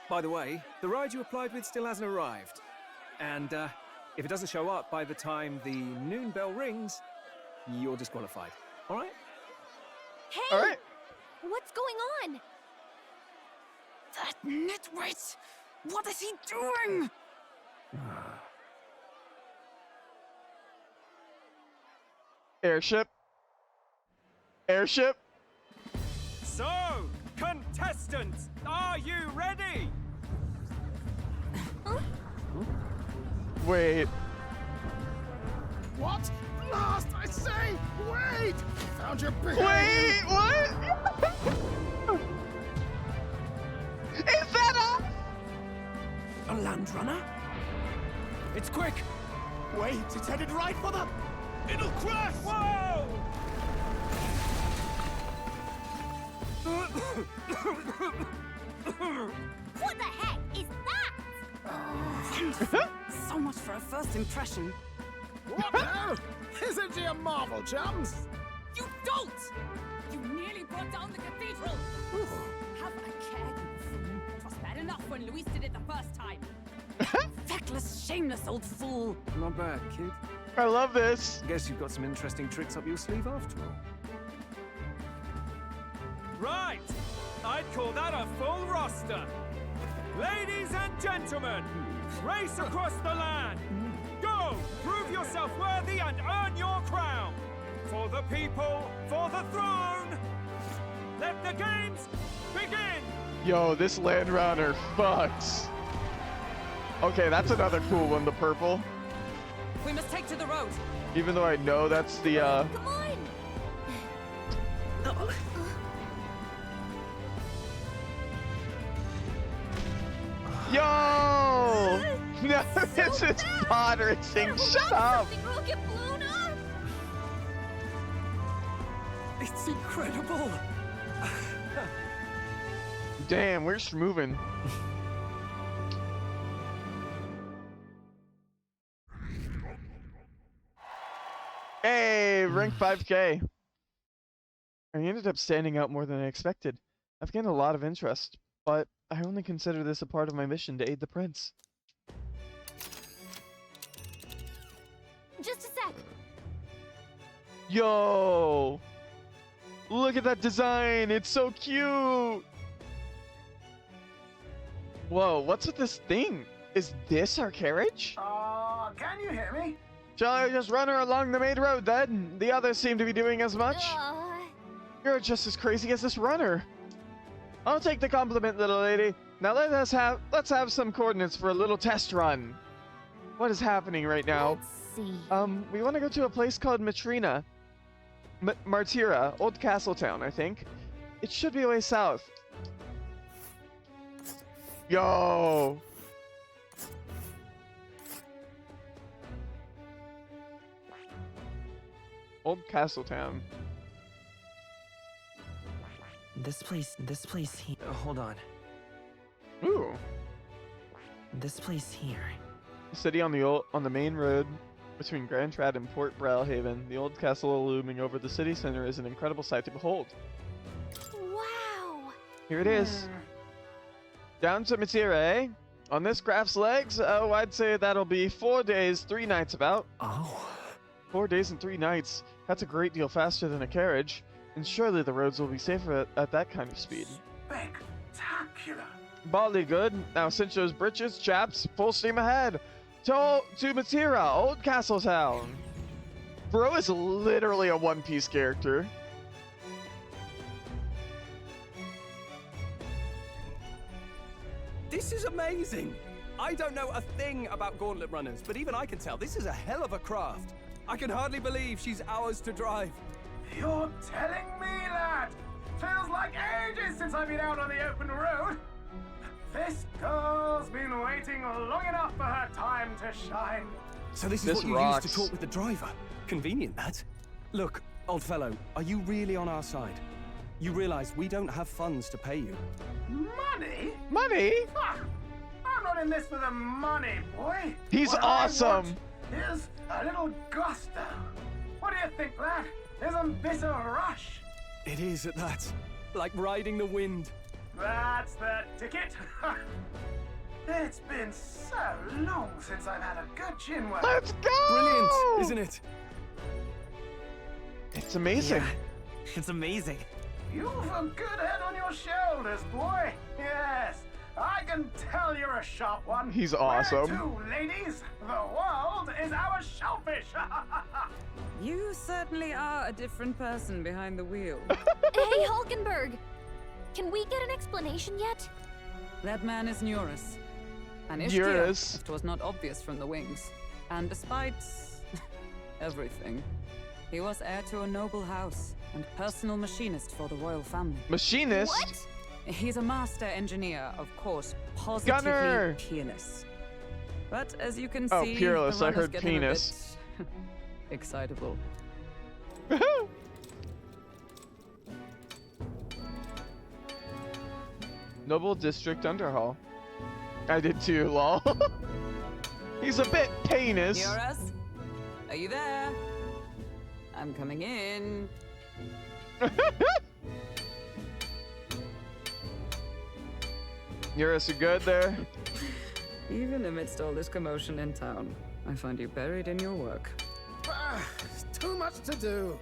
E: By the way, the ride you applied with still hasn't arrived. And if it doesn't show up by the time the noon bell rings, you're disqualified. All right?
N: Hey!
A: All right.
N: What's going on?
L: That nitwit! What is he doing?
A: Airship. Airship.
J: So, contestants, are you ready?
A: Wait.
M: What? Last, I say! Wait! Found your behavior!
A: Wait, what? Is that
E: A land runner?
M: It's quick! Wait, it's headed right for the...
R: It'll crash!
J: Whoa!
K: What the heck is that?
L: So much for a first impression.
M: What now? Isn't he a marvel, chums?
L: You don't! You nearly brought down the cathedral! Have a care, you fool. It was bad enough when Luis did it the first time. Feckless, shameless old fool.
E: Not bad, kid.
A: I love this.
E: Guess you've got some interesting tricks up your sleeve after all.
J: Right, I'd call that a full roster. Ladies and gentlemen, race across the land. Go, prove yourself worthy and earn your crown. For the people, for the throne. Let the games begin.
A: Yo, this Land Runner fucks. Okay, that's another cool one, the purple.
L: We must take to the road.
A: Even though I know that's the,
N: Come on!
A: Yo! No, this is pod racing. Shut up!
N: We'll get blown up!
E: It's incredible!
A: Damn, we're just moving. Hey, rank 5K. I ended up standing out more than I expected. I've gained a lot of interest, but I only consider this a part of my mission to aid the prince.
N: Just a sec.
A: Yo! Look at that design! It's so cute! Whoa, what's with this thing? Is this our carriage?
O: Can you hear me?
A: Shall I just run her along the main road then? The others seem to be doing as much. You're just as crazy as this runner. I'll take the compliment, little lady. Now let's have some coordinates for a little test run. What is happening right now?
N: Let's see.
A: We want to go to a place called Martira, Old Castle Town, I think. It should be a way south. Yo! Old Castle Town.
F: This place here. Hold on.
A: Ooh.
F: This place here.
A: The city on the main road between Grand Trad and Port Browhaven. The old castle looming over the city center is an incredible sight to behold.
N: Wow!
A: Here it is. Down to Matira, eh? On this graph's legs, oh, I'd say that'll be 4 days, 3 nights about.
I: Oh.
A: 4 days and 3 nights. That's a great deal faster than a carriage. And surely the roads will be safer at that kind of speed.
O: Spectacular!
A: Bally good. Now cinch those britches, chaps. Full steam ahead. To Matira, Old Castle Town. Bro is literally a One Piece character.
E: This is amazing! I don't know a thing about gauntlet runners, but even I can tell this is a hell of a craft. I can hardly believe she's ours to drive.
O: You're telling me, lad? Feels like
S: drive it out on the open road. This girl's been waiting long enough for her time to shine.
I: So this is
A: This
I: what you
A: rocks.
I: used to talk with the driver? Convenient, that. Look, old fellow, are you really on our side? You realize we don't have funds to pay you.
S: Money?
A: Money?
S: Ah, I'm not in this for the money, boy.
A: He's
S: What I
A: awesome.
S: want is a little gusto. What do you think, lad? Isn't this a rush?
I: It is at that. Like riding the wind.
S: That's the ticket. It's been so long since I've had a good chin work.
A: Let's go!
I: Brilliant, isn't it?
A: It's amazing.
F: Yeah, it's amazing.
S: You've a good head on your shoulders, boy. Yes, I can tell you're a sharp one.
A: He's awesome.
S: Where to, ladies? The world is our shellfish.
D: You certainly are a different person behind the wheel.
N: Hey, Hulkenberg! Can we get an explanation yet?
D: That man is Eurus. An
A: Eurus.
D: It was not obvious from the wings. And despite everything, he was heir to a noble house and personal machinist for the royal family.
A: Machinist?
N: What?
D: He's a master engineer, of course, positively
A: Gunner.
D: peerless. But as you can
A: Oh,
D: see,
A: peerless.
D: the
A: I
D: run is
A: heard
D: getting a
A: penis.
D: bit excitable.
A: Noble District Underhall. I did too, lol. He's a bit penis.
D: Eurus? Are you there? I'm coming in.
A: Eurus, you good there?
D: Even amidst all this commotion in town, I find you buried in your work.
O: Too much to do.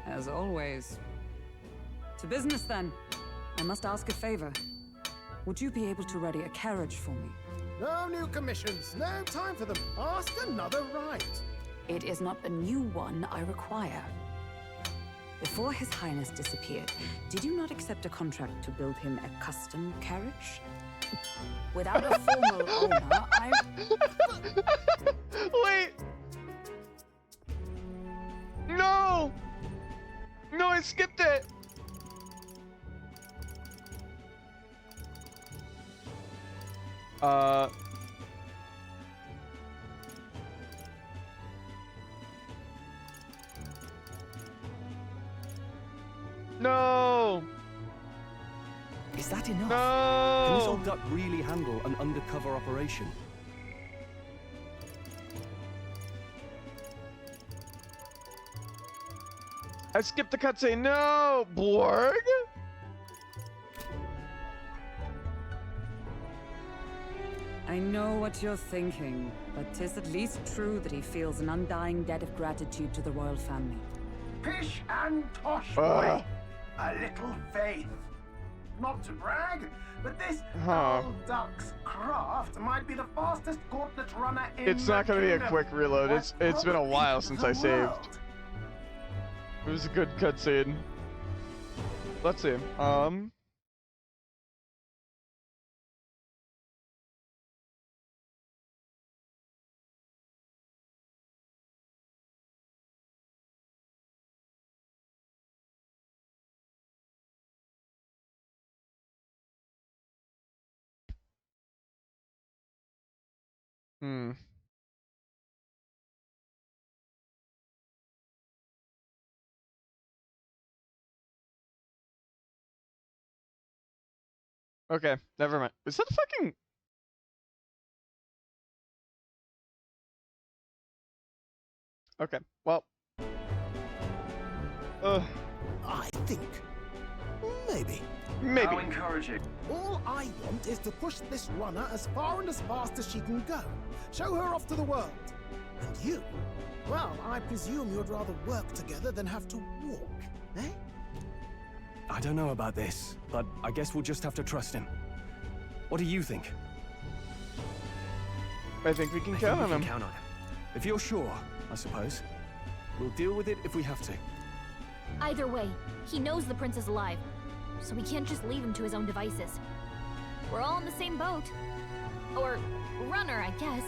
D: As always. To business then. I must ask a favor. Would you be able to ready a carriage for me?
O: No new commissions. No time for them. Ask another right.
D: It is not a new one I require. Before His Highness disappeared, did you not accept a contract to build him a custom carriage? Without a formal owner, I...
A: Wait! No! No, I skipped it! No!
I: Is that enough?
A: No!
I: Can this old duck really handle an undercover operation?
A: I skipped the cutscene. No! Borg?
D: I know what you're thinking, but 'tis at least true that he feels an undying debt of gratitude to the royal family.
S: Pish and tosh, boy. A little faith. Not to brag, but this old duck's craft might be the fastest gauntlet runner in
A: It's not gonna be a quick reload.
S: What
A: It's been a while
S: probably
A: since
S: the
A: I saved.
S: world.
A: It was a good cutscene. Let's see. Hmm. Okay, never mind. Is that a fucking... Okay, well...
O: I think. Maybe.
A: Maybe.
S: How encouraging.
O: All I want is to push this runner as far and as fast as she can go. Show her off to the world. And you? Well, I presume you'd rather work together than have to walk, eh?
I: I don't know about this, but I guess we'll just have to trust him. What do you think?
A: I think we can count on him.
I: Count on him. If you're sure, I suppose. We'll deal with it if we have to.
N: Either way, he knows the prince is alive, so we can't just leave him to his own devices. We're all in the same boat. Or runner, I guess.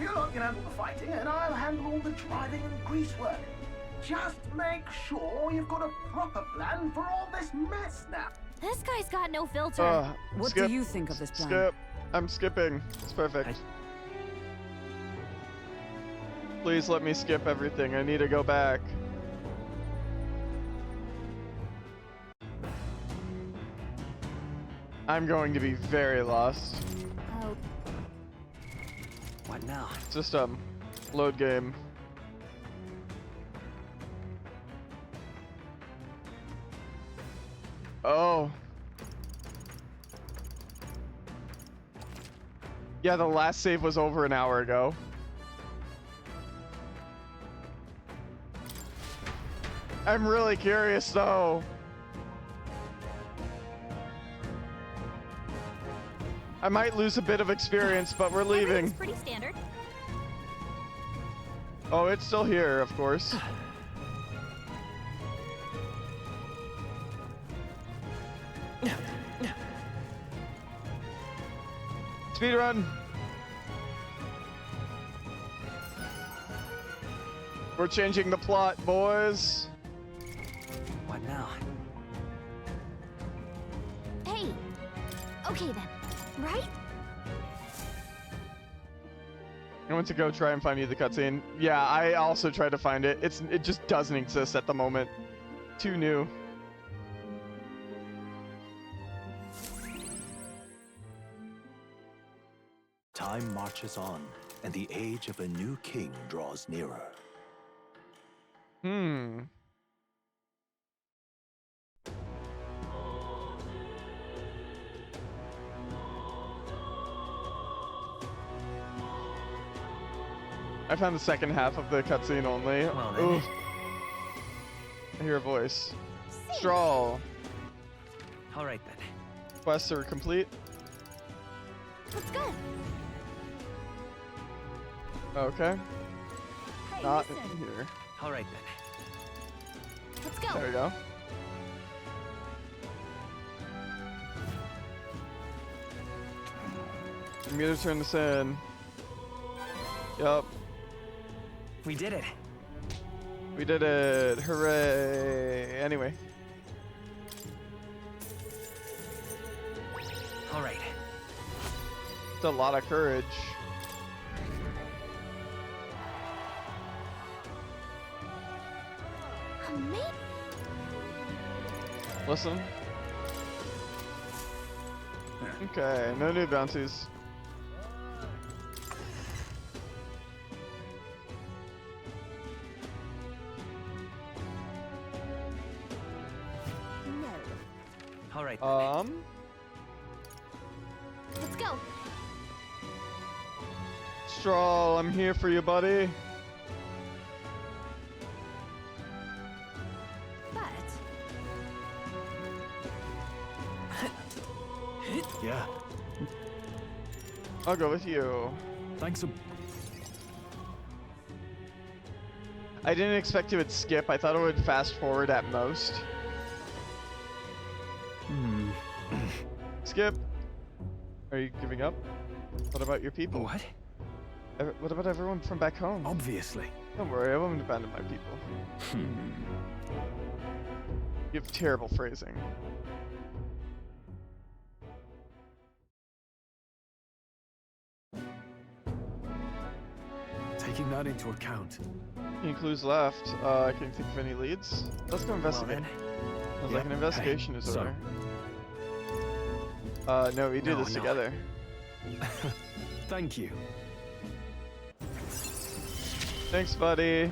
S: You lot can handle the fighting, and I'll handle all the driving and grease work. Just make sure you've got a proper plan for all this mess now.
N: This guy's got no filter.
D: What
A: skip,
D: do you think of this plan?
A: Skip. I'm skipping. It's perfect. Please let me skip everything. I need to go back. I'm going to be very lost.
N: Oh.
F: What now?
A: System. Load game. Oh. Yeah, the last save was over an hour ago. I'm really curious though. I might lose a bit of experience, but we're leaving.
N: It's pretty standard.
A: Oh, it's still here, of course. Speedrun! We're changing the plot, boys.
F: What now?
N: Hey. Okay then. Right?
A: I went to go try and find you the cutscene. Yeah, I also tried to find it. It just doesn't exist at the moment. Too new.
C: Time marches on, and the age of a new king draws nearer.
A: I found the second half of the cutscene only.
F: Well, then.
A: Ooh. I hear a voice. Straw.
F: All right then.
A: Quests are complete.
N: Let's go.
A: Okay.
N: Hey,
A: Not
N: listen.
A: in here.
F: All right then.
N: Let's go.
A: There we go. I'm gonna turn this in. Yup.
F: We did it.
A: We did it. Hooray. Anyway.
F: All right.
A: It's a lot of courage. Listen. Okay, no new bounties.
N: No.
F: All right.
N: Let's go.
A: Straw, I'm here for you, buddy.
I: Yeah.
A: I'll go with you.
I: Thanks.
A: I didn't expect it would skip. I thought it would fast forward at most. Skip. Are you giving up? What about your people?
F: What?
A: What about everyone from back home?
I: Obviously.
A: Don't worry, I won't abandon my people. You have terrible phrasing.
I: Taking that into account.
A: Any clues left? Can you think of any leads? Let's go investigate. Sounds like an investigation is order. No, we do this together.
I: Thank you.
A: Thanks, buddy.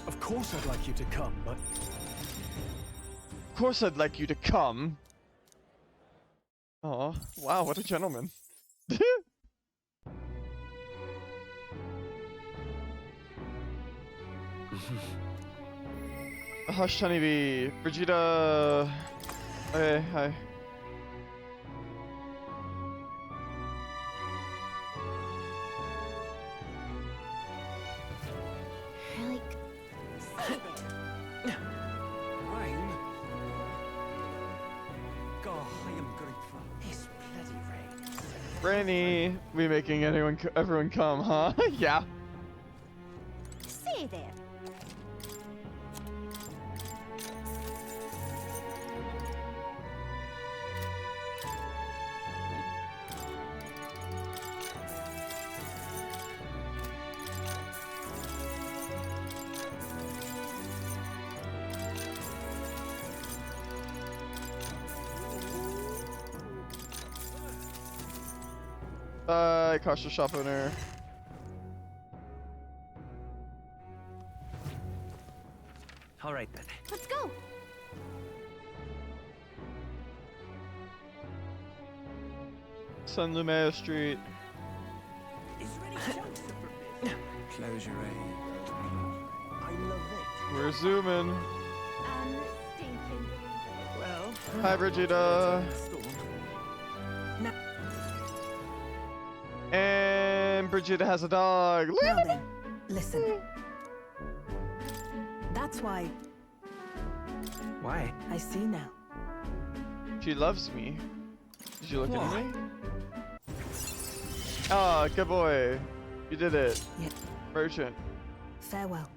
I: Of course I'd like you to come, but...
A: Of course I'd like you to come. Oh, wow, what a gentleman. Hush, honeybee. Brigida. Hey, hi.
N: Like, stay there.
F: Rain? God, I am grateful. This bloody rain.
A: Brainy, we making everyone come, huh? Yeah.
N: Stay there.
A: Bye, cautious shop owner.
F: All right then.
N: Let's go.
A: San Lumet Street.
E: Close your eyes. I love it.
A: We're zooming.
E: Well,
A: Hi, Brigida. And Brigida has a dog.
D: Now then, listen. That's why.
F: Why?
D: I see now.
A: She loves me. Did you look at me? Ah, good boy. You did it.
D: Yeah.
A: Merchant.
D: Farewell.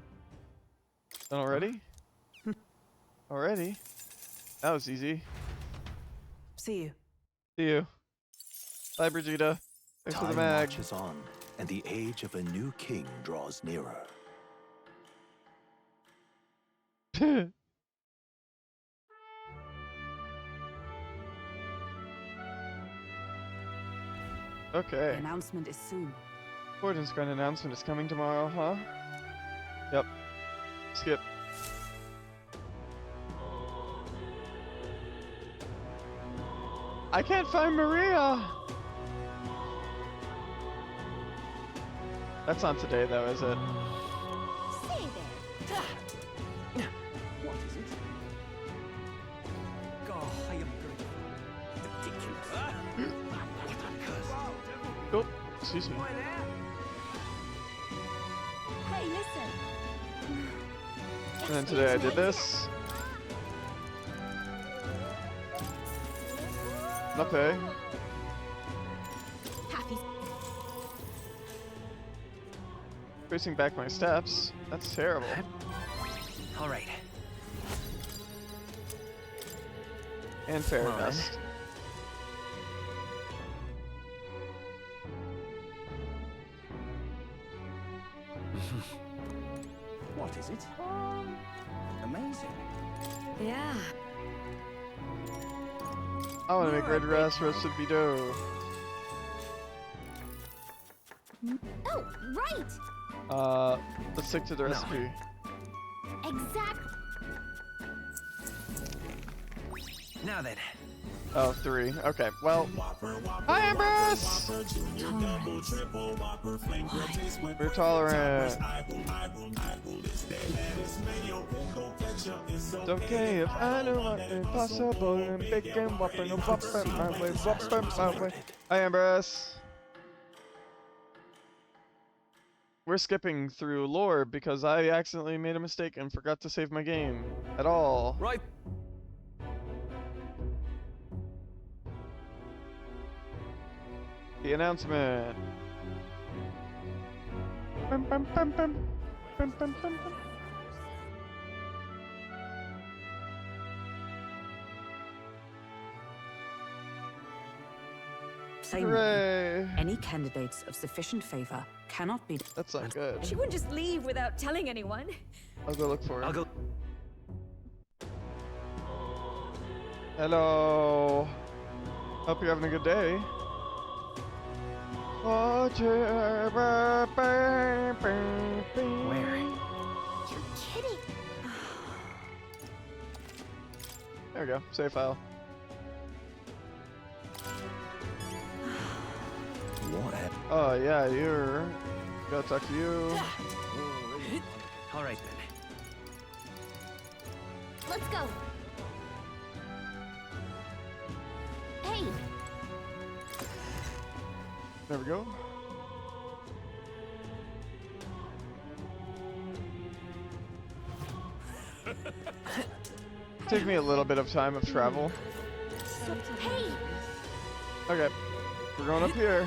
A: Done already? Already? That was easy.
D: See you.
A: See you. Bye, Brigida. Thanks for the
C: Time
A: mag.
C: marches on, and the age of a new king draws nearer. Okay.
D: The announcement is soon.
A: Gordon's grand announcement is coming tomorrow, huh? Yep. Skip. I can't find Maria! That's not today though, is it?
L: Say there.
E: what is it? God, I am good. Ridiculous. What a curse.
A: Oh, excuse me.
L: Hey, listen.
A: And then today I did this. Okay.
L: Happy.
A: Tracing back my steps. That's terrible.
F: All right.
A: And fair
F: Come on.
A: dust.
E: What is it? Amazing.
D: Yeah.
A: I want to make red grass roasted dough.
N: Oh, right.
A: Let's stick to the recipe.
N: Exactly.
F: Now then.
A: Oh, 3. Okay, well. Hi, Ambrose! We're tolerant. It's okay if I know what impossible and big and whopping and whopping my way, whopping my way. Hi, Ambrose. We're skipping through lore because I accidentally made a mistake and forgot to save my game at all.
E: Right.
A: The announcement. Bum, bum, bum, bum. Bum, bum, bum, bum.
D: Plainly,
A: Hooray.
D: any candidates of sufficient favor cannot be.
A: That's not good.
H: She wouldn't just leave without telling anyone.
A: I'll go look for her.
F: I'll go.
A: Hello. Hope you're having a good day.
F: Where?
N: You're kidding.
A: There we go. Save file.
C: What happened?
A: Oh yeah, you're. Gotta talk to you.
F: All right then.
N: Let's go. Hey.
A: There we go. Take me a little bit of time of travel.
N: Hey.
A: Okay, we're going up here.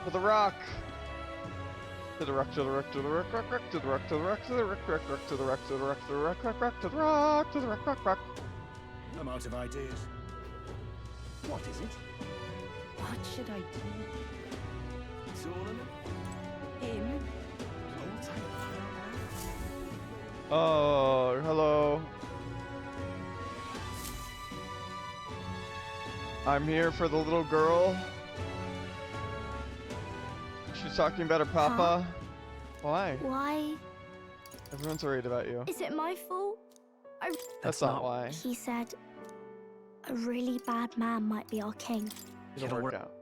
A: To the rock. To the rock, to the rock, to the rock, rock, rock, to the rock, to the rock, to the rock, rock, rock, to the rock, to the rock, to the rock, rock, rock, to the rock, to the rock, rock, rock.
M: I'm out of ideas. What is it?
L: What should I do?
E: It's all in it.
L: In?
A: Oh, hello. I'm here for the little girl. She's talking about her papa. Why?
G: Why?
A: Everyone's worried about you.
G: Is it my fault?
A: That's not why.
G: He said a really bad man might be our king.
A: It'll work out.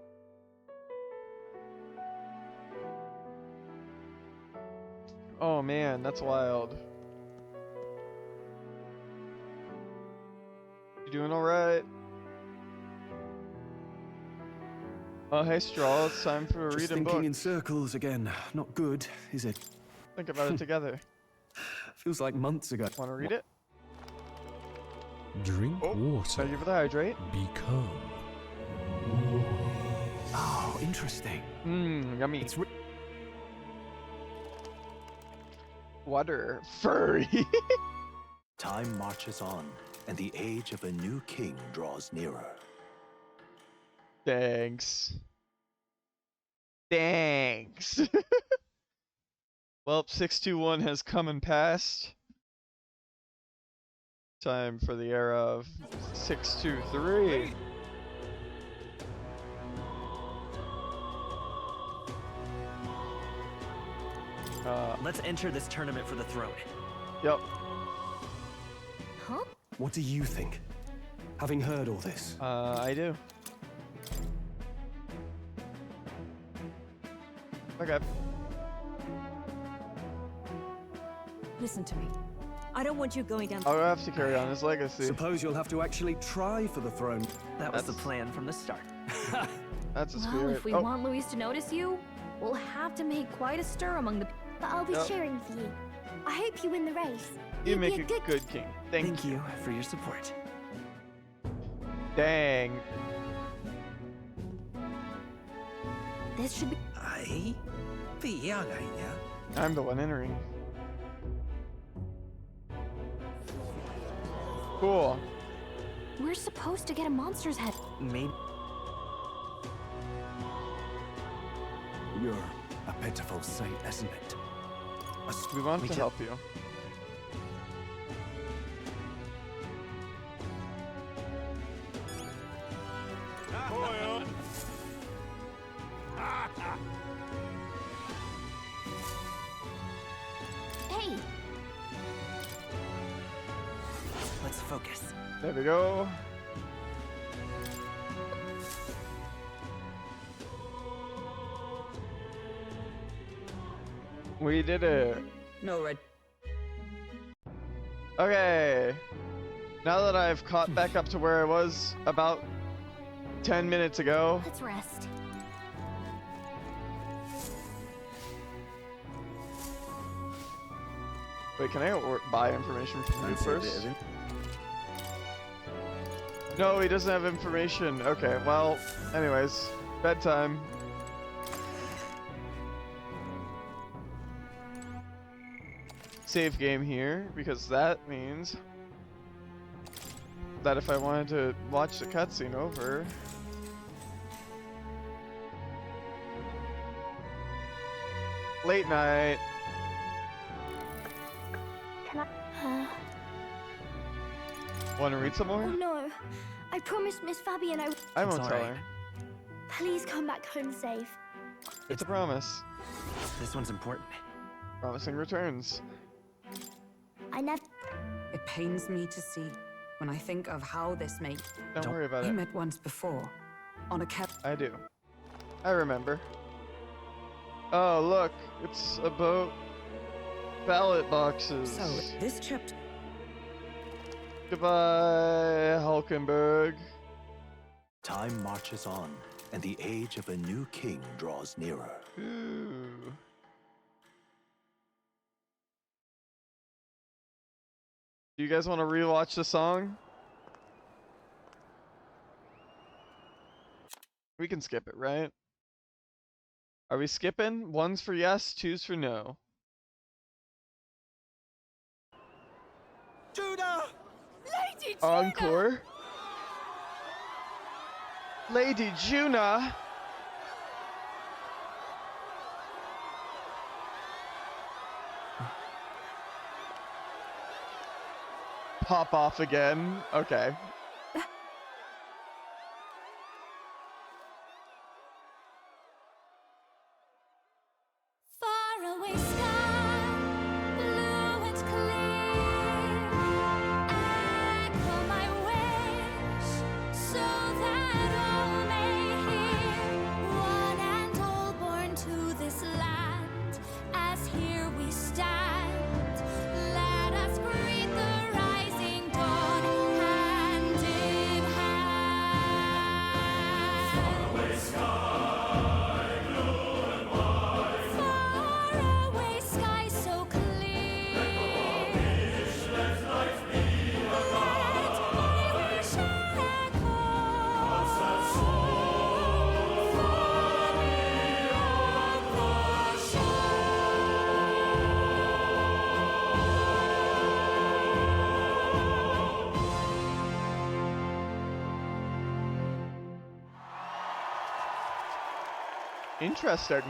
A: Oh man, that's wild. You doing alright? Oh hey Straw, it's time for a
I: Just
A: reading
I: thinking
A: book.
I: in circles again. Not good, is it?
A: Think about it together.
I: Feels like months ago.
A: Wanna read it?
T: Drink water.
A: Thank you for the hydrate.
T: Become.
I: Oh, interesting.
A: Mmm, yummy. Water. Furry.
C: Time marches on, and the age of a new king draws nearer.
A: Thanks. Thanks. Well, 621 has come and passed. Time for the era of 623.
F: Let's enter this tournament for the throne.
A: Yep.
N: Huh?
I: What do you think? Having heard all this?
A: I do. Okay.
H: Listen to me. I don't want you going down.
A: I'll have to carry on his legacy.
I: Suppose you'll have to actually try for the throne.
F: That was the plan from the start.
A: That's a
N: Well,
A: spirit.
N: if we
A: Oh,
N: want Luis to notice you, we'll have to make quite a stir among the.
G: But I'll be
A: Yep.
G: cheering for you. I hope you win the race.
A: you
G: You'll
A: make
G: be
A: a
G: good
A: good king. Thank
F: you for your support.
A: Dang.
G: This should be.
A: I'm the one entering. Cool.
N: We're supposed to get a monster's head.
F: Maybe.
I: You're a pitiful sight, isn't it?
A: We want to help you.
N: Hey,
F: Let's focus.
A: There we go. We did it.
D: No, Red.
A: Okay. Now that I've caught back up to where I was about 10 minutes ago.
N: let's rest.
A: Wait, can I buy information from you first? No, he doesn't have information. Okay, well, anyways, bedtime. Save game here, because that means that if I wanted to watch the cutscene over, late night.
G: Can I?
A: Want to read some
G: Oh
A: more?
G: no! I promised Miss Fabian
A: I won't tell her.
G: Please come back home safe.
A: It's a promise.
F: This one's important.
A: Promising returns.
G: I never.
D: It pains me to see when I think of how this made.
A: Don't worry about
D: We
A: it.
D: met once before, on a cap.
A: I do. I remember. Oh, look, it's about ballot boxes.
D: So this chapter.
A: Goodbye, Hulkenberg.
C: Time marches on, and the age of a new king draws nearer.
A: Ooh. Do you guys want to rewatch the song? We can skip it, right? Are we skipping? One's for yes, two's for no.
L: Judah! Lady
A: Encore. Lady Juna. Pop off again. Okay. Interesting.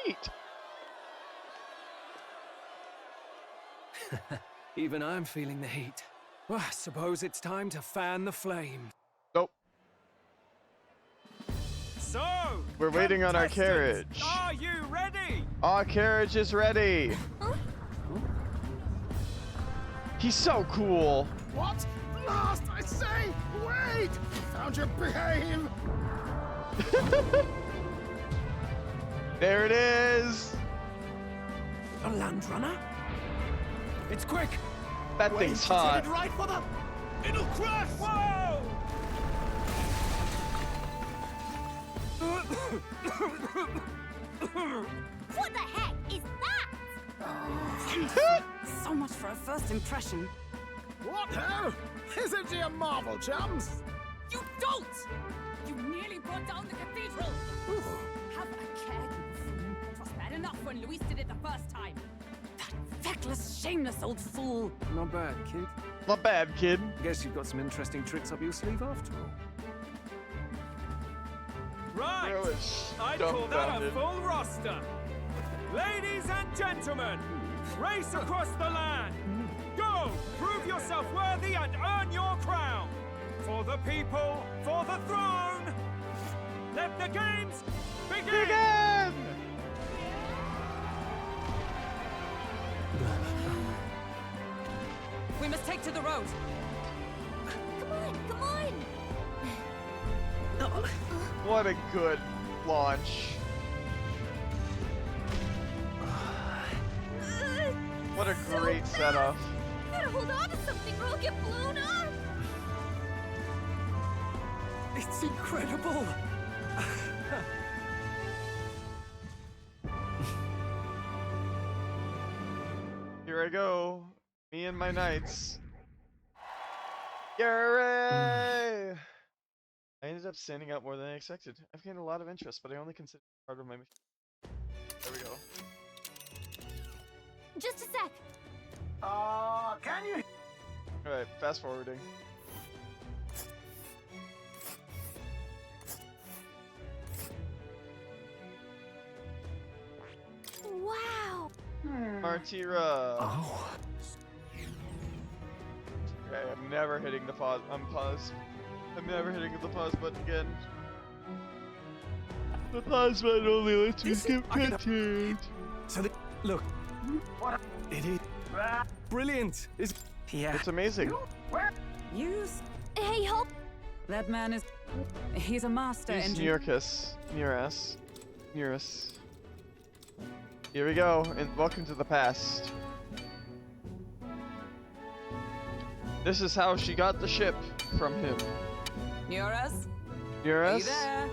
A: Neat.
J: Even I'm feeling the heat. Well, I suppose it's time to fan the flame.
A: Nope.
J: So,
A: We're waiting on our
J: contestants,
A: carriage.
J: Are you ready?
A: Our carriage is ready. He's so cool.
O: What? Last, I say! Wait! Found your behave!
A: There it is.
E: A land runner?
J: It's quick.
A: That
E: Wait,
A: thing's
E: it's
A: hot.
E: headed right for the... It'll crash!
J: Whoa!
L: What the heck is that?
D: So much for a first impression.
O: What hell? Isn't she a marvel, chums?
L: You don't! You nearly brought down the cathedral! Have a care, you buffoon. It was bad enough when Luis did it the first time.
D: That feckless, shameless old fool.
E: Not bad, kid.
A: Not bad, kid.
E: Guess you've got some interesting tricks up your sleeve after all.
J: Right.
A: Bro is
J: I'd call that a
A: dumbfounded.
J: full roster. Ladies and gentlemen, race across the land. Go, prove yourself worthy and earn your crown. For the people, for the throne. Let the games begin!
D: We must take to the road.
N: Come on, come on!
A: What a good launch. What a great setup.
N: Gotta hold on to something or I'll get blown up!
J: It's incredible.
A: Here I go. Me and my knights. Yay! I ended up standing out more than I expected. I've gained a lot of interest, but I only consider it part of my mission. There we go.
N: Just a sec.
S: Can you?
A: Alright, fast forwarding.
N: Wow!
A: Martira!
I: Oh.
A: Okay, I'm never hitting the pause. Unpause. I'm never hitting the pause button again. The pause button only lets me skip content.
E: So, look.
S: What?
E: It is brilliant.
F: Yeah.
A: It's amazing.
D: Use.
N: Hey, help!
D: That man is. He's a master
A: He's
D: engineer.
A: Nearus. Here we go, and welcome to the past. This is how she got the ship from him.
D: Nearus? Are you
A: Nearus?
D: there?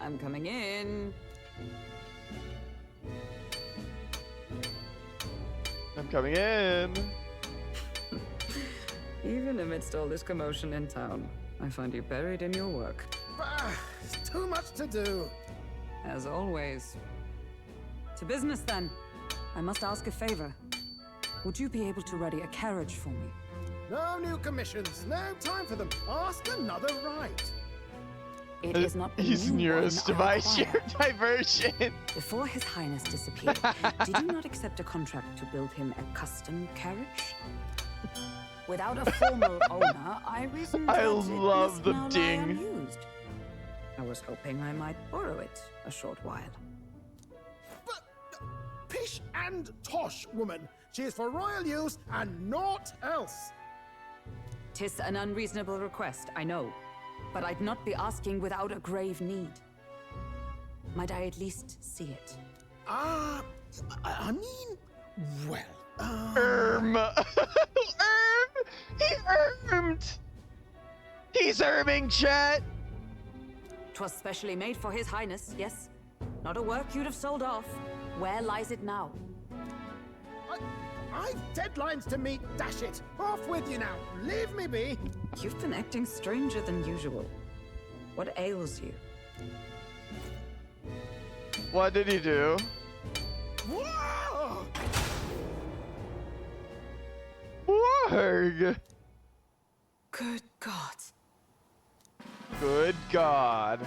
D: I'm coming in.
A: I'm coming in.
D: Even amidst all this commotion in town, I find you buried in your work.
O: It's too much to do.
D: As always. To business then. I must ask a favor. Would you be able to ready a carriage for me?
O: No new commissions. No time for them. Ask another right.
D: It is not the
A: He's
D: new
A: nearest
D: one I
A: device your
D: require.
A: diversion.
D: Before His Highness disappeared, did you not accept a contract to build him a custom carriage? Without a formal owner, I reasoned
A: I
D: that
A: love
D: it
A: the
D: must now lie
A: ding.
D: unused. I was hoping I might borrow it a short while.
O: Pish and tosh, woman. She is for royal use and naught else.
D: 'Tis an unreasonable request, I know, but I'd not be asking without a grave need. Might I at least see it?
O: I mean, well,
A: He ermed! He's erming, chat!
D: 'Twas specially made for His Highness, yes? Not a work you'd have sold off. Where lies it now?
O: I've deadlines to meet, dash it! Off with you now! Leave me be!
D: You've been acting stranger than usual. What ails you?
A: What did he do?
O: Whoa!
A: Warg!
D: Good God.
A: Good God.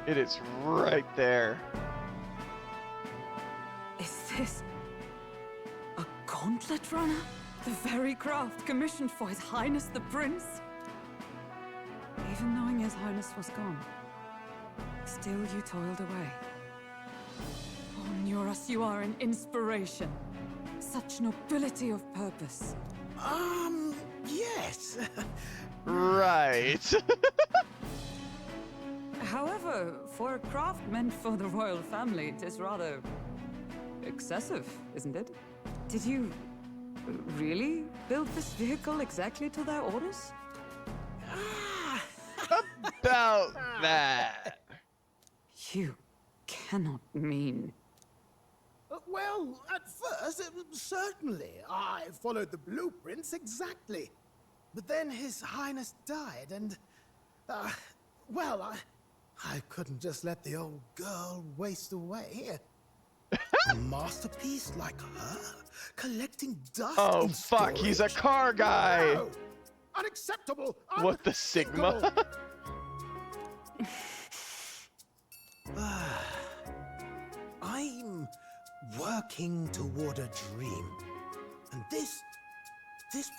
A: It is right there.
D: Is this a gauntlet runner? The very craft commissioned for His Highness the Prince? Even knowing His Highness was gone, still you toiled away. Oh, Nuras, you are an inspiration. Such nobility of purpose.
O: Yes.
A: Right.
D: However, for a craft meant for the royal family, it is rather excessive, isn't it? Did you really build this vehicle exactly to their orders?
A: About that.
D: You cannot mean...
O: Well, at first, certainly. I followed the blueprints exactly. But then His Highness died, and... well, I couldn't just let the old girl waste away. A masterpiece like her? Collecting dust
A: Oh,
O: in
A: fuck,
O: storage?
A: he's a car guy!
O: No! Unacceptable!
A: What the Sigma?
O: I'm working toward a dream. And this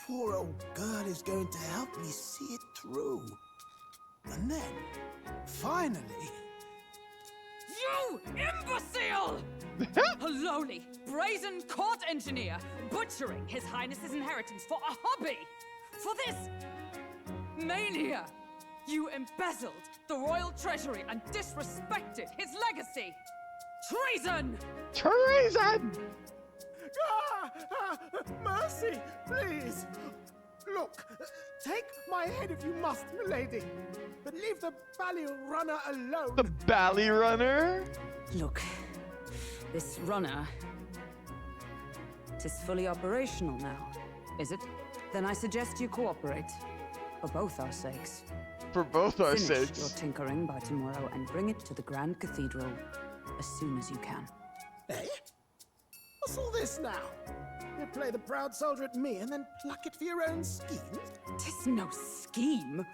O: poor old girl is going to help me see it through. And then, finally...
L: You imbecile! A lowly, brazen court engineer butchering His Highness's inheritance for a hobby! For this mania! You embezzled the royal treasury and disrespected his legacy! Treason!
A: Treason!
O: Mercy, please! Look, take my head if you must, milady. But leave the bally runner alone.
A: The bally runner?
D: Look, this runner... it is fully operational now, is it? Then I suggest you cooperate. For both our sakes.
A: For both our
D: Finish
A: sakes.
D: your tinkering by tomorrow and bring it to the Grand Cathedral as soon as you can.
O: Eh? What's all this now? You play the proud soldier at me and then pluck it for your own schemes?
D: Tis no scheme.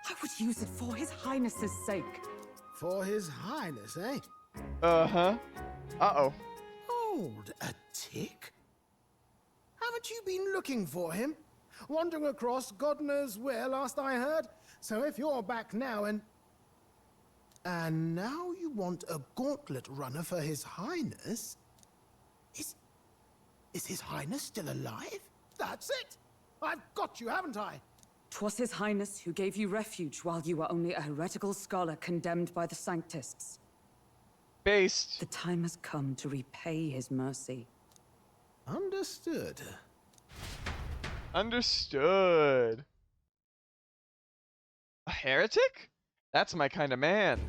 D: I would use it for His Highness's sake.
O: For His Highness, eh?
A: Uh-huh. Uh-oh.
O: Hold a tick. Haven't you been looking for him? Wandering across God knows where last I heard? So if you're back now and now you want a gauntlet runner for His Highness? Is His Highness still alive? That's it! I've got you, haven't I?
D: 'Twas His Highness who gave you refuge while you were only a heretical scholar condemned by the Sanctists.
A: Based.
D: The time has come to repay His mercy.
O: Understood.
A: Understood. A heretic? That's my kind of man.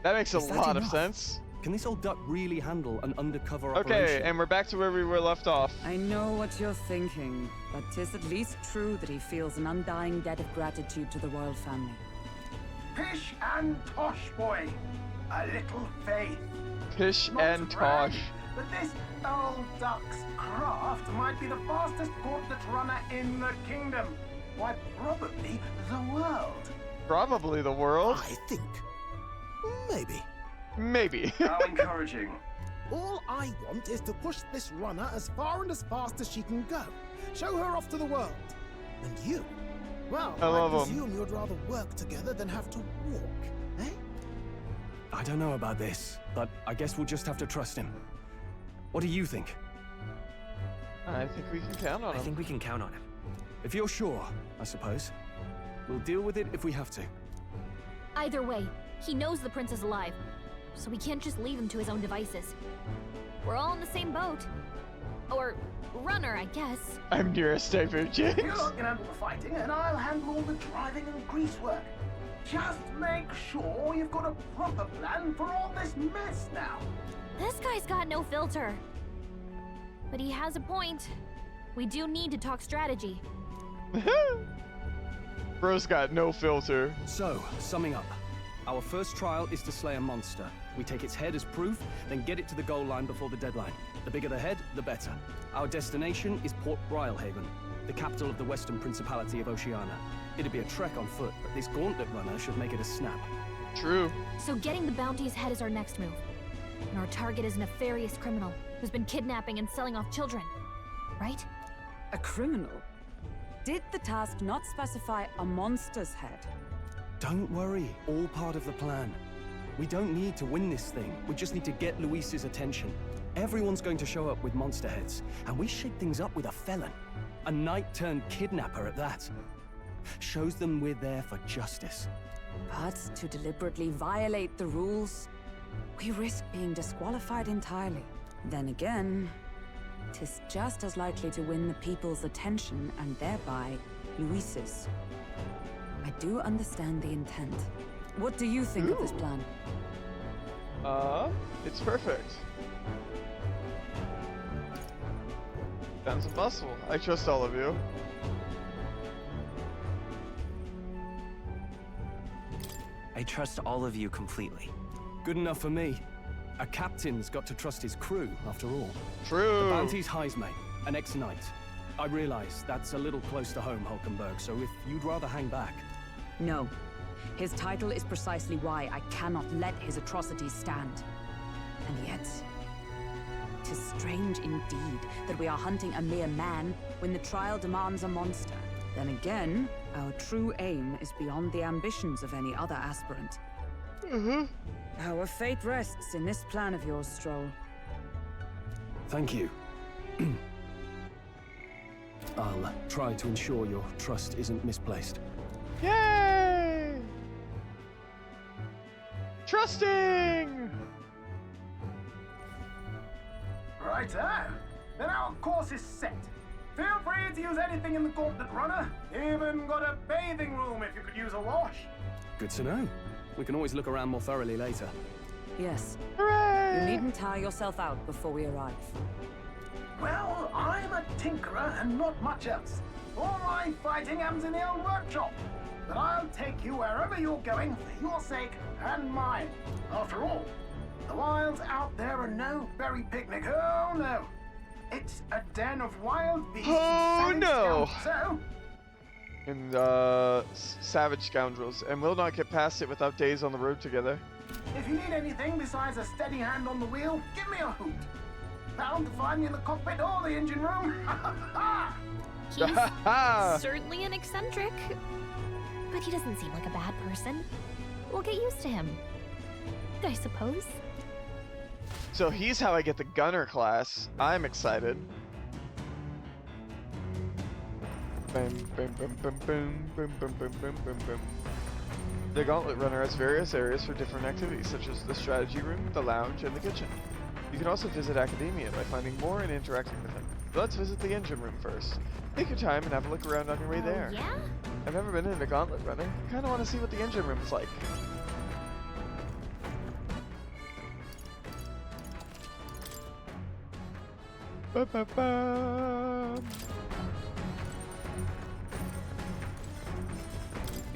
A: That makes a lot of sense.
I: Can this old duck really handle an undercover
A: Okay,
I: operation?
A: and we're back to where we were left off.
D: I know what you're thinking, but 'tis at least true that he feels an undying debt of gratitude to the royal family.
S: Pish and tosh, boy. A little faith.
A: Pish
S: Not
A: and
S: to brag,
A: tosh.
S: but this old duck's craft might be the fastest gauntlet runner in the kingdom. Why, probably the world.
A: Probably the world.
O: I think. Maybe.
A: Maybe.
S: How encouraging.
O: All I want is to push this runner as far and as fast as she can go. Show her off to the world. And you? Well,
A: I love 'em.
O: presume you'd rather work together than have to walk, eh?
I: I don't know about this, but I guess we'll just have to trust him. What do you think?
A: I think we can count on him.
E: I think we can count on him.
I: If you're sure, I suppose. We'll deal with it if we have to.
N: Either way, he knows the prince is alive, so we can't just leave him to his own devices. We're all in the same boat. Or runner, I guess.
A: I'm nearest divergent.
S: You lot can handle the fighting, and I'll handle all the driving and grease work. Just make sure you've got a proper plan for all this mess now.
N: This guy's got no filter. But he has a point. We do need to talk strategy.
A: Bro's got no filter.
E: So, summing up. Our first trial is to slay a monster. We take its head as proof, then get it to the goal line before the deadline. The bigger the head, the better. Our destination is Port Brylehaven, the capital of the Western Principality of Oceania. It'd be a trek on foot, but this gauntlet runner should make it a snap.
A: True.
N: So getting the bounty's head is our next move. And our target is a nefarious criminal who's been kidnapping and selling off children. Right?
D: A criminal? Did the task not specify a monster's head?
E: Don't worry, all part of the plan. We don't need to win this thing. We just need to get Luis's attention. Everyone's going to show up with monster heads, and we shake things up with a felon. A knight-turned-kidnapper at that. Shows them we're there for justice.
D: But to deliberately violate the rules, we risk being disqualified entirely. Then again, 'tis just as likely to win the people's attention and thereby Luis's. I do understand the intent. What do you think of this plan?
A: It's perfect. Sounds impossible. I trust all of you.
F: I trust all of you completely.
E: Good enough for me. A captain's got to trust his crew, after all.
A: True.
E: The bounty's Heismay, an ex-knight. I realize that's a little close to home, Hulkenberg, so if you'd rather hang back...
D: No. His title is precisely why I cannot let his atrocities stand. And yet, 'tis strange indeed that we are hunting a mere man when the trial demands a monster. Then again, our true aim is beyond the ambitions of any other aspirant. Our fate rests in this plan of yours, Stroll.
E: Thank you. I'll try to ensure your trust isn't misplaced.
A: Yay! Trusting!
S: Righto. Then our course is set. Feel free to use anything in the gauntlet runner. Even got a bathing room if you could use a wash.
E: Good to know. We can always look around more thoroughly later.
D: Yes.
A: Hooray!
D: You needn't tire yourself out before we arrive.
S: Well, I'm a tinkerer and not much else. All my fighting happens in the old workshop. But I'll take you wherever you're going for your sake and mine. After all, the wilds out there are no berry picnic. Oh no. It's a den of wild beasts.
A: Oh
S: and
A: no!
S: So,
A: And savage scoundrels, and we'll not get past it without days on the road together.
S: if you need anything besides a steady hand on the wheel, give me a hoot. Bound to find me in the cockpit or the engine room.
N: He's certainly an eccentric, but he doesn't seem like a bad person. We'll get used to him, I suppose.
A: So he's how I get the gunner class. I'm excited. Boom, boom, boom, boom, boom, boom, boom, boom, boom, boom, boom. The Gauntlet Runner has various areas for different activities, such as the strategy room, the lounge, and the kitchen. You can also visit Academia by finding more and interacting with him. But let's visit the engine room first. Take your time and have a look around on your way there.
N: Yeah?
A: I've never been in a Gauntlet Runner. Kinda wanna see what the engine room is like. Ba-ba-ba.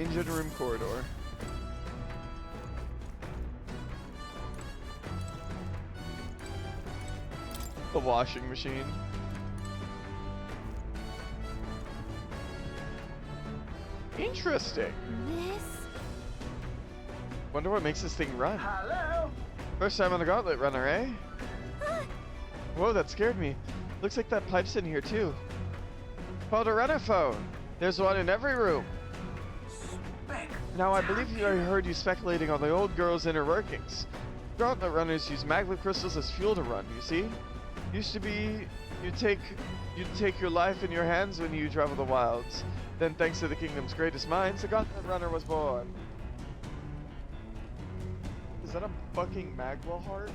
A: Engine room corridor. The washing machine. Interesting.
N: This?
A: Wonder what makes this thing run.
S: Hello?
A: First time on the Gauntlet Runner, eh? Whoa, that scared me. Looks like that pipe's in here too. Called a runner phone. There's one in every room. Now I believe I heard you speculating on the old girl's inner workings. Gauntlet runners use magma crystals as fuel to run, you see? Used to be you'd take your life in your hands when you travel the wilds. Then thanks to the kingdom's greatest minds, the Gauntlet Runner was born. Is that a fucking magma heart?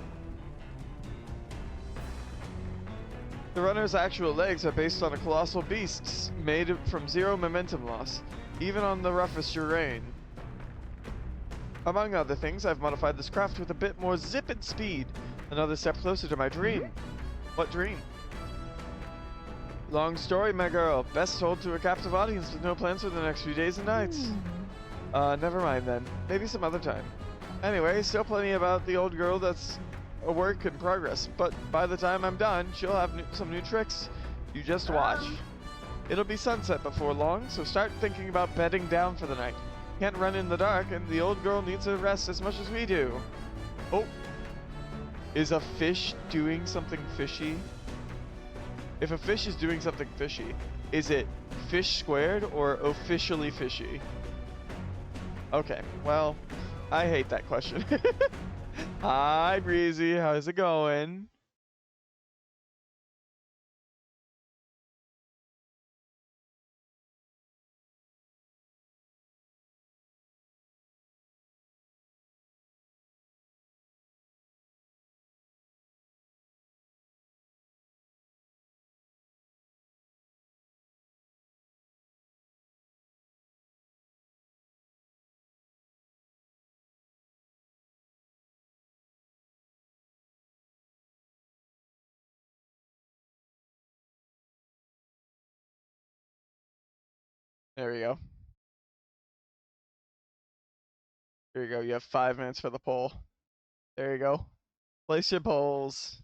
A: The runner's actual legs are based on a colossal beast made from zero momentum loss, even on the roughest terrain. Among other things, I've modified this craft with a bit more zip and speed. Another step closer to my dream. What dream? Long story, my girl. Best told to a captive audience with no plans for the next few days and nights. Never mind then. Maybe some other time. Anyway, still plenty about the old girl that's a work in progress, but by the time I'm done, she'll have some new tricks. You just watch. It'll be sunset before long, so start thinking about bedding down for the night. Can't run in the dark, and the old girl needs a rest as much as we do. Oh. Is a fish doing something fishy? If a fish is doing something fishy, is it fish squared or officially fishy? Okay, well, I hate that question. Hi, Breezy. How's it going? There we go. There you go. You have 5 minutes for the poll. There you go. Place your polls.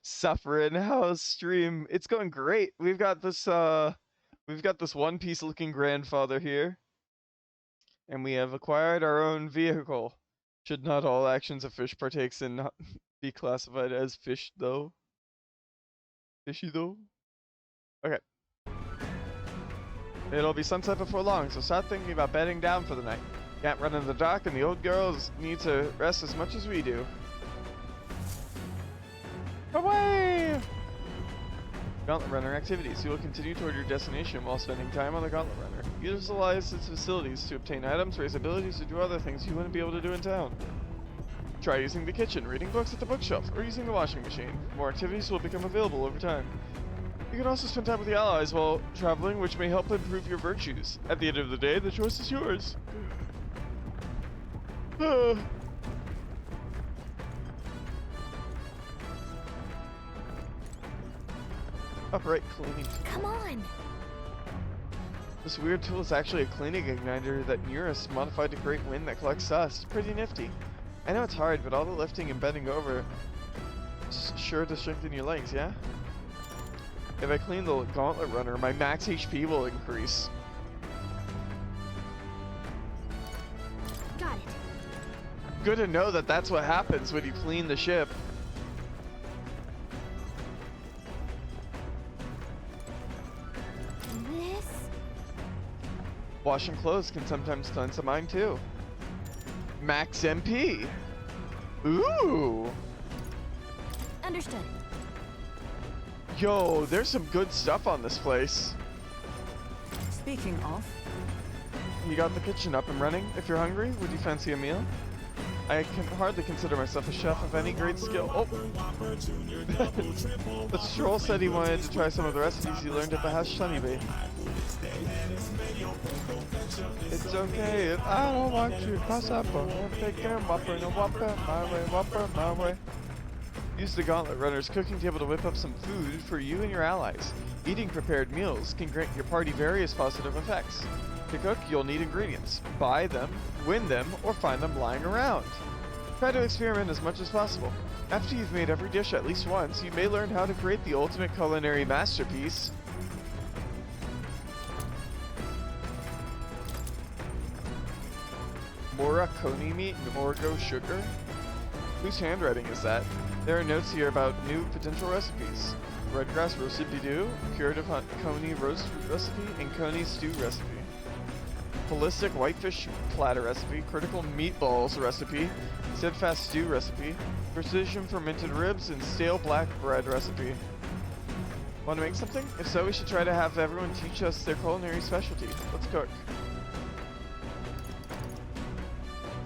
A: Suffering house stream. It's going great. We've got this One Piece looking grandfather here. And we have acquired our own vehicle. Should not all actions a fish partakes in not be classified as fish though? Fishy though? Okay. It'll be sunset before long, so start thinking about bedding down for the night. Can't run in the dark, and the old girls need to rest as much as we do. Away! Gauntlet Runner activities. You will continue toward your destination while spending time on the Gauntlet Runner. Utilize its facilities to obtain items, raise abilities, or do other things you wouldn't be able to do in town. Try using the kitchen, reading books at the bookshelf, or using the washing machine. More activities will become available over time. You can also spend time with the allies while traveling, which may help improve your virtues. At the end of the day, the choice is yours. Upright cleaning.
G: Come on.
A: This weird tool is actually a cleaning igniter that Eurus modified to create wind that collects dust. Pretty nifty. I know it's hard, but all the lifting and bending over is sure to strengthen your legs, yeah? If I clean the Gauntlet Runner, my max HP will increase.
G: Got it.
A: Good to know that that's what happens when you clean the ship.
G: This?
A: Washing clothes can sometimes cleanse the mind too. Max MP. Ooh.
G: Understood.
A: Yo, there's some good stuff on this place.
D: Speaking of,
A: You got the kitchen up and running. If you're hungry, would you fancy a meal? I can hardly consider myself a chef of any great skill. Oh! But Stroll said he wanted to try some of the recipes he learned at the Hash Honeybee. It's okay if I don't want you, cause I'm taking whopper, no whopper my way. Use the Gauntlet Runner's cooking table to whip up some food for you and your allies. Eating prepared meals can grant your party various positive effects. To cook, you'll need ingredients. Buy them, win them, or find them lying around. Try to experiment as much as possible. After you've made every dish at least once, you may learn how to create the ultimate culinary masterpiece. Moroconi meat and Morgo sugar? Whose handwriting is that? There are notes here about new potential recipes. Redgrass roasted bidou, curative coney roast recipe, and coney stew recipe. Holistic whitefish platter recipe, critical meatballs recipe, steadfast stew recipe, precision fermented ribs, and stale black bread recipe. Want to make something? If so, we should try to have everyone teach us their culinary specialty. Let's cook.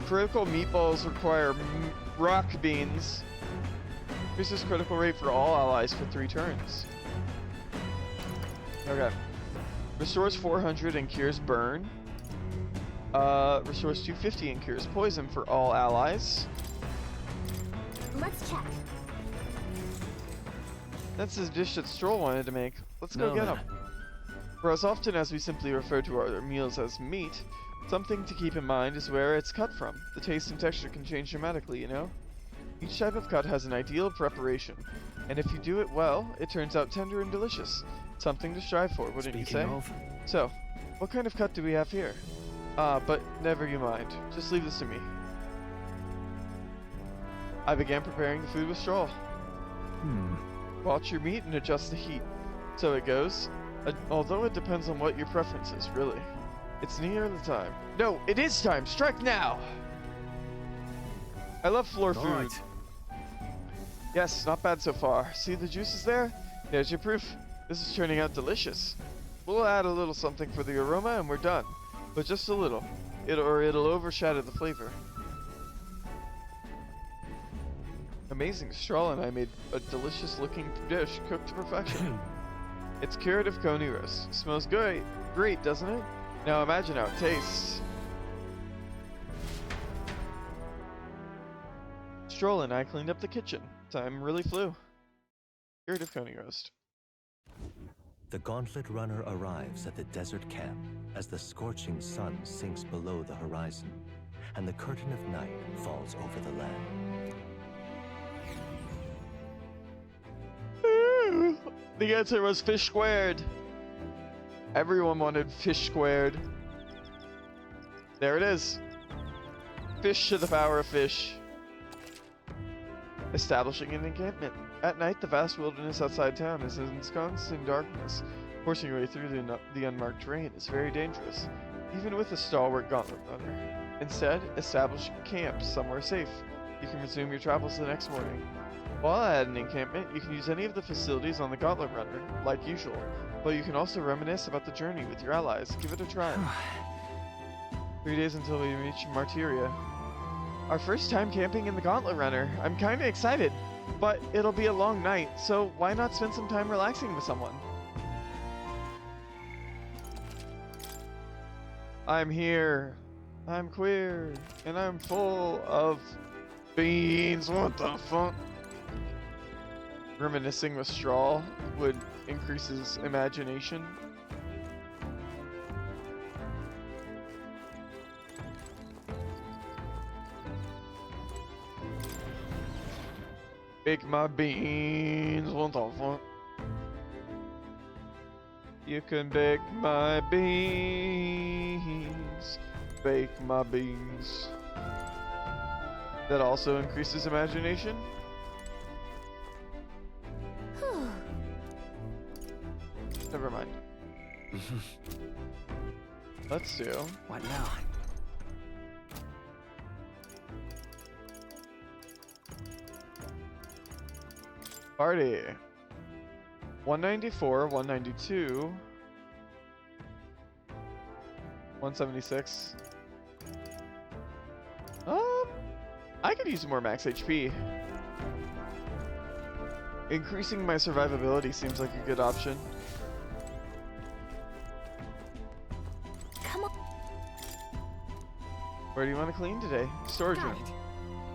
A: Critical meatballs require rock beans. Increases critical rate for all allies for 3 turns. Okay. Restores 400 and cures burn. Restores 250 and cures poison for all allies.
N: Let's check.
A: That's the dish that Stroll wanted to make. Let's go get him. For as often as we simply refer to our meals as meat, something to keep in mind is where it's cut from. The taste and texture can change dramatically, you know? Each type of cut has an ideal preparation, and if you do it well, it turns out tender and delicious. Something to strive for, wouldn't you say? So, what kind of cut do we have here? But never you mind. Just leave this to me. I began preparing the food with Stroll. Watch your meat and adjust the heat. So it goes. Although it depends on what your preference is, really. It's nearly time. No, it is time! Strike now! I love floor food. Yes, not bad so far. See the juices there? There's your proof. This is turning out delicious. We'll add a little something for the aroma and we're done. But just a little. It'll overshadow the flavor. Amazing. Straw and I made a delicious looking dish cooked to perfection. It's curative coney roast. Smells great, doesn't it? Now imagine how it tastes. Stroll and I cleaned up the kitchen. Time really flew. Curative coney roast.
T: The Gauntlet Runner arrives at the desert camp as the scorching sun sinks below the horizon, and the curtain of night falls over the land.
A: The answer was fish squared. Everyone wanted fish squared. There it is. Fish to the power of fish. Establishing an encampment. At night, the vast wilderness outside town is ensconced in darkness. Forcing your way through the unmarked terrain is very dangerous, even with a stalwart gauntlet runner. Instead, establish camp somewhere safe. You can resume your travels the next morning. While at an encampment, you can use any of the facilities on the Gauntlet Runner, like usual, but you can also reminisce about the journey with your allies. Give it a try. 3 days until we reach Martyria. Our first time camping in the Gauntlet Runner. I'm kinda excited, but it'll be a long night, so why not spend some time relaxing with someone? I'm here. I'm queer, and I'm full of beans. What the fuck? Reminiscing with straw would increase his imagination. Bake my beans. What the fuck? You can bake my beans. Bake my beans. That also increases imagination. Never mind. Let's do.
F: What now?
A: Party. 194, 192, 176. I could use more max HP. Increasing my survivability seems like a good option.
G: Come on.
A: Where do you want to clean today? Storage room.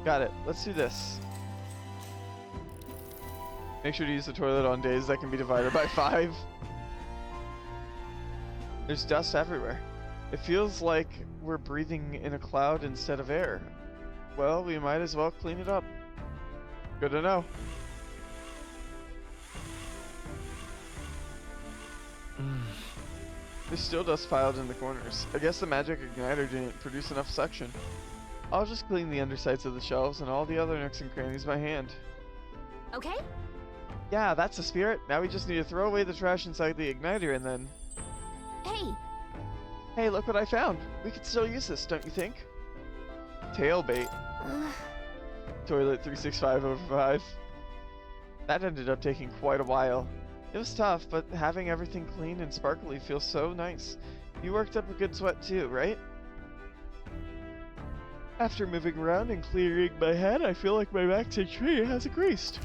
A: Got it. Let's do this. Make sure to use the toilet on days that can be divided by 5. There's dust everywhere. It feels like we're breathing in a cloud instead of air. Well, we might as well clean it up. Good to know. There's still dust piled in the corners. I guess the magic igniter didn't produce enough suction. I'll just clean the undersides of the shelves and all the other nooks and crannies by hand.
N: Okay?
A: Yeah, that's the spirit. Now we just need to throw away the trash inside the igniter and then...
N: Hey!
A: Hey, look what I found. We could still use this, don't you think? Tailbait. Toilet 365 over 5. That ended up taking quite a while. It was tough, but having everything clean and sparkly feels so nice. You worked up a good sweat too, right? After moving around and clearing my head, I feel like my max HP has increased.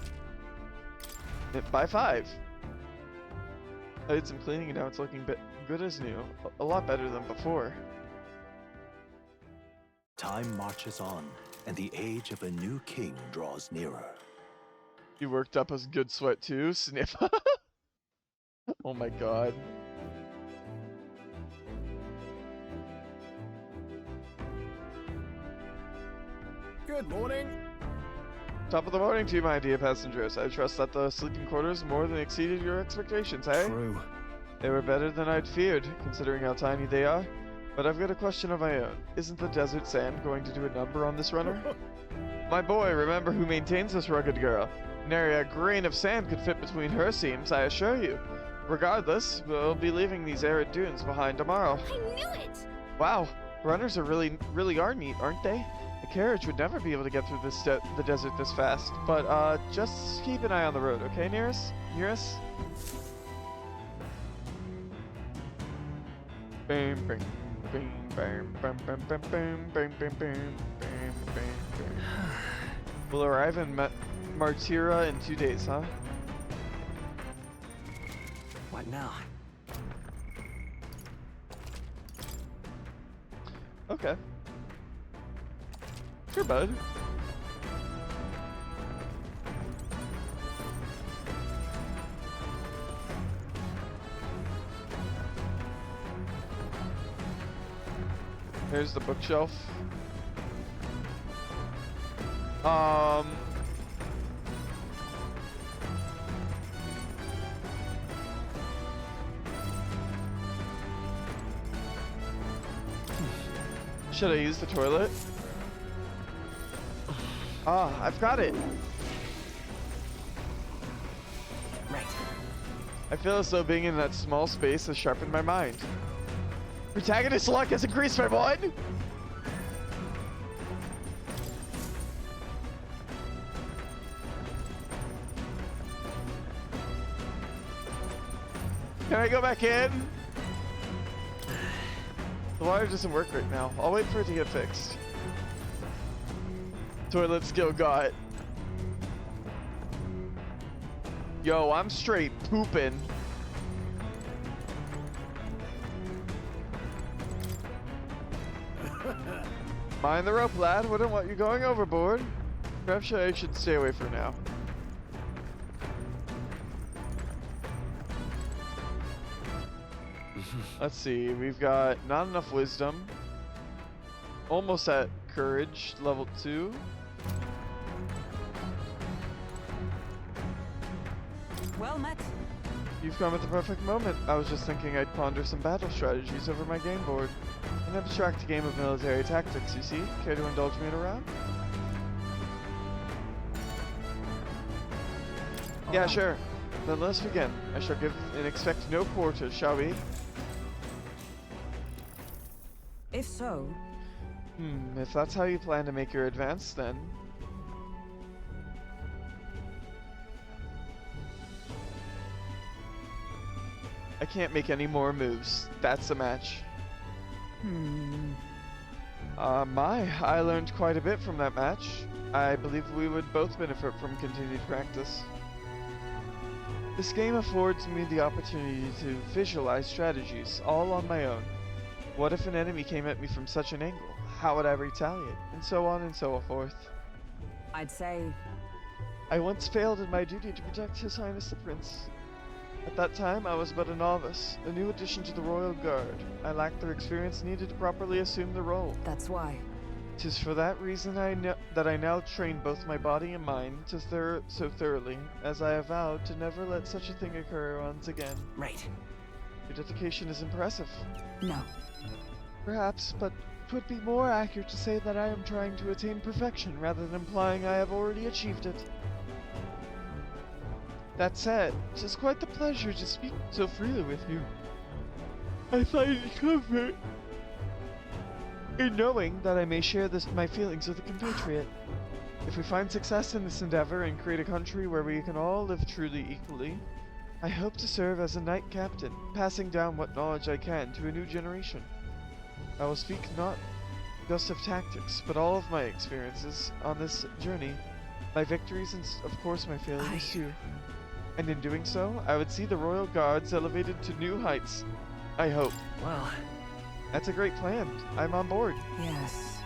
A: By 5. I did some cleaning and now it's looking good as new. A lot better than before.
T: Time marches on, and the age of a new king draws nearer.
A: You worked up a good sweat too, Sniff. Oh my god.
O: Good morning.
A: Top of the morning to you, my dear passengers. I trust that the sleeping quarters more than exceeded your expectations, eh?
I: True.
A: They were better than I'd feared, considering how tiny they are. But I've got a question of my own. Isn't the desert sand going to do a number on this runner? My boy, remember who maintains this rugged girl. Nary a grain of sand could fit between her seams, I assure you. Regardless, we'll be leaving these arid dunes behind tomorrow.
N: I knew it!
A: Wow, runners are really are neat, aren't they? A carriage would never be able to get through the desert this fast. But just keep an eye on the road, okay, Nearest? Nearest? Bam, bam, bam, bam, bam, bam, bam, bam, bam, bam, bam, bam. We'll arrive in Martira in 2 days, huh?
F: What now?
A: Okay. Sure, bud. Here's the bookshelf. Should I use the toilet? Ah, I've got it.
F: Right.
A: I feel as though being in that small space has sharpened my mind. Protagonist luck has increased by 1! Can I go back in? The water doesn't work right now. I'll wait for it to get fixed. Toilet skill got. Yo, I'm straight pooping. Mind the rope, lad. Wouldn't want you going overboard. Perhaps I should stay away for now. Let's see. We've got not enough wisdom. Almost at courage, level 2.
D: Well met.
A: You've come at the perfect moment. I was just thinking I'd ponder some battle strategies over my game board. An abstract game of military tactics, you see? Care to indulge me in a round? Yeah, sure. Then let's begin. I shall give and expect no quarters, shall we?
D: If so...
A: if that's how you plan to make your advance, then... I can't make any more moves. That's a match. I learned quite a bit from that match. I believe we would both benefit from continued practice. This game affords me the opportunity to visualize strategies, all on my own. What if an enemy came at me from such an angle? How would I retaliate? And so on and so forth.
D: I'd say...
A: I once failed in my duty to protect His Highness the Prince. At that time, I was but a novice, a new addition to the Royal Guard. I lacked the experience needed to properly assume the role.
D: That's why.
A: 'Tis for that reason that I now train both my body and mind so thoroughly, as I have vowed to never let such a thing occur once again.
F: Right.
A: Your dedication is impressive.
D: No.
A: Perhaps, but it would be more accurate to say that I am trying to attain perfection rather than implying I have already achieved it. That said, it is quite the pleasure to speak so freely with you. I find comfort in knowing that I may share my feelings with a compatriot. If we find success in this endeavor and create a country where we can all live truly equally, I hope to serve as a knight captain, passing down what knowledge I can to a new generation. I will speak not just of tactics, but all of my experiences on this journey, my victories and of course my failures too. And in doing so, I would see the royal guards elevated to new heights. I hope.
F: Well...
A: That's a great plan. I'm on board.
D: Yes.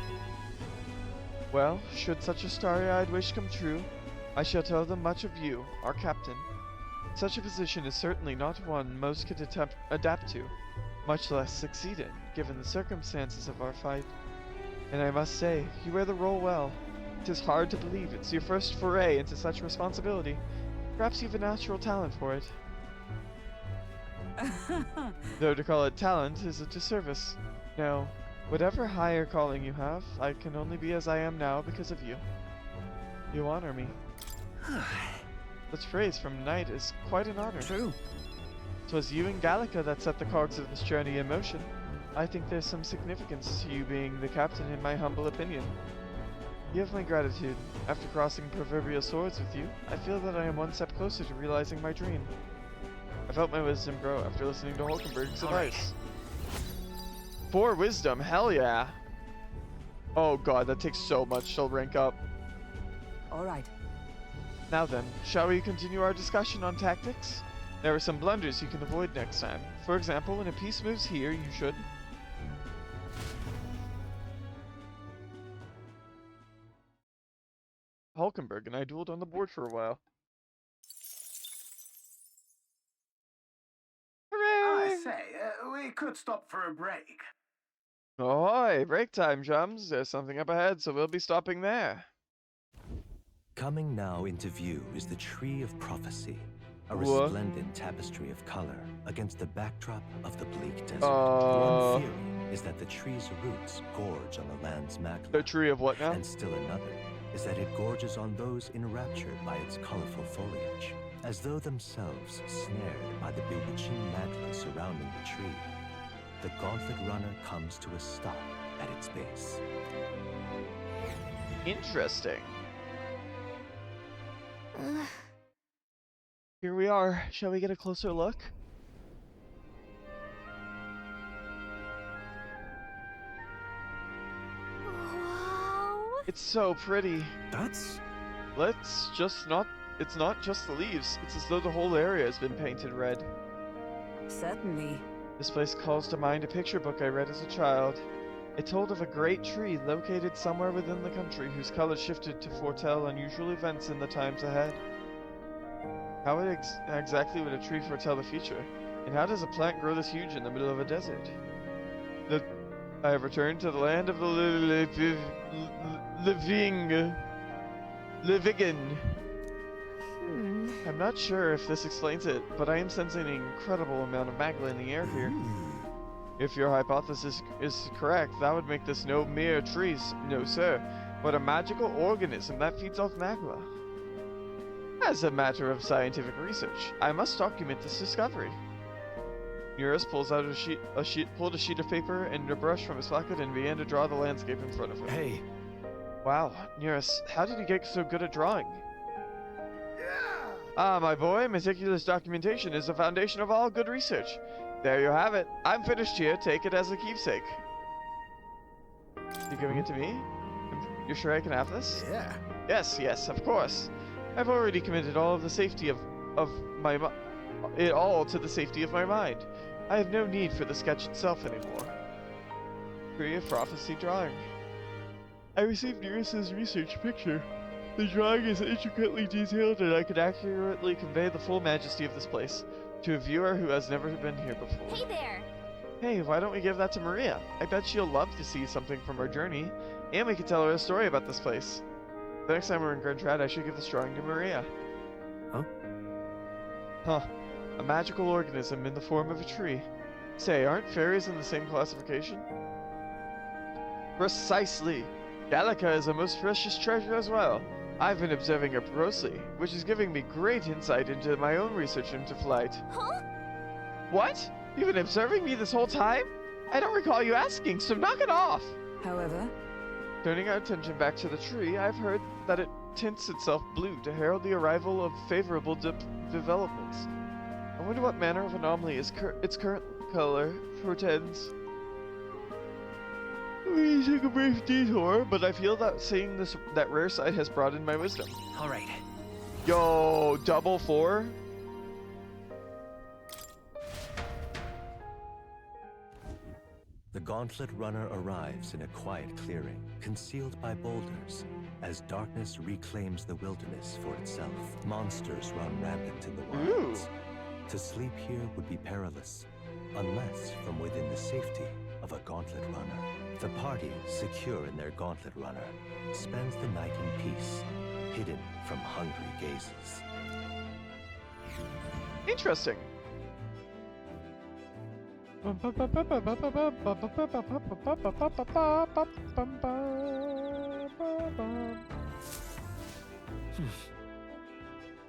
A: Well, should such a starry-eyed wish come true, I shall tell them much of you, our captain. Such a position is certainly not one most could adapt to, much less succeed in, given the circumstances of our fight. And I must say, you wear the role well. 'Tis hard to believe it's your first foray into such responsibility. Perhaps you've a natural talent for it. Though to call it talent is a disservice. No, whatever higher calling you have, I can only be as I am now because of you. You honor me. Such praise from knight is quite an honor.
D: True.
A: 'Twas you and Gallica that set the cogs of this journey in motion. I think there's some significance to you being the captain in my humble opinion. You have my gratitude. After crossing proverbial swords with you, I feel that I am one step closer to realizing my dream. I felt my wisdom grow after listening to Hulkenberg's advice. 4 wisdom, hell yeah! Oh god, that takes so much to rank up.
D: Alright.
A: Now then, shall we continue our discussion on tactics? There are some blunders you can avoid next time. For example, when a piece moves here, you should... Hulkenberg and I dueled on the board for a while.
S: I say, we could stop for a break.
A: Ahoy! Break time, chums. There's something up ahead, so we'll be stopping there.
T: Coming now into view is the Tree of Prophecy, a
A: What?
T: resplendent tapestry of color against the backdrop of the bleak desert. One theory is that the tree's roots gorge on the land's magma.
A: The tree of what now?
T: And still another is that it gorges on those enraptured by its colorful foliage, as though themselves snared by the bewitching magma surrounding the tree. The Gauntlet Runner comes to a stop at its base.
A: Interesting. Here we are. Shall we get a closer look?
G: Wow.
A: It's so pretty.
I: That's...
A: Let's just not... It's not just the leaves. It's as though the whole area has been painted red.
D: Certainly.
A: This place calls to mind a picture book I read as a child. It told of a great tree located somewhere within the country whose colors shifted to foretell unusual events in the times ahead. How exactly would a tree foretell the future? And how does a plant grow this huge in the middle of a desert? I have returned to the land of the living. I'm not sure if this explains it, but I am sensing an incredible amount of magma in the air here. If your hypothesis is correct, that would make this no mere tree, no sir, but a magical organism that feeds off magma. As a matter of scientific research, I must document this discovery. Eurus pulls out pulled a sheet of paper and a brush from his pocket and began to draw the landscape in front of him.
I: Hey.
A: Wow, Eurus, how did you get so good at drawing? Ah, my boy, meticulous documentation is the foundation of all good research. There you have it. I'm finished here. Take it as a keepsake. You giving it to me? You're sure I can have this?
O: Yeah.
A: Yes, of course. I've already committed all of the safety of my it all to the safety of my mind. I have no need for the sketch itself anymore. Tree of Prophecy drawing. I received Eurus's research picture. The drawing is intricately detailed and I can accurately convey the full majesty of this place to a viewer who has never been here before.
N: Hey there!
A: Hey, why don't we give that to Maria? I bet she'll love to see something from our journey, and we can tell her a story about this place. The next time we're in Grand Trad, I should give this drawing to Maria. Huh. A magical organism in the form of a tree. Say, aren't fairies in the same classification? Precisely. Gallica is a most precious treasure as well. I've been observing her closely, which is giving me great insight into my own research into flight.
N: Huh?
A: What? You've been observing me this whole time? I don't recall you asking, so knock it off!
D: However,
A: turning our attention back to the tree, I've heard that it tints itself blue to herald the arrival of favorable developments. I wonder what manner of anomaly its current color portends. We took a brief detour, but I feel that seeing that rare sight has broadened my wisdom.
F: All right.
A: Yo, double 4?
T: The Gauntlet Runner arrives in a quiet clearing, concealed by boulders. As darkness reclaims the wilderness for itself, monsters run rampant in the wilds. To sleep here would be perilous, unless from within the safety of a Gauntlet Runner. The party, secure in their Gauntlet Runner, spends the night in peace, hidden from hungry gazes.
A: Interesting.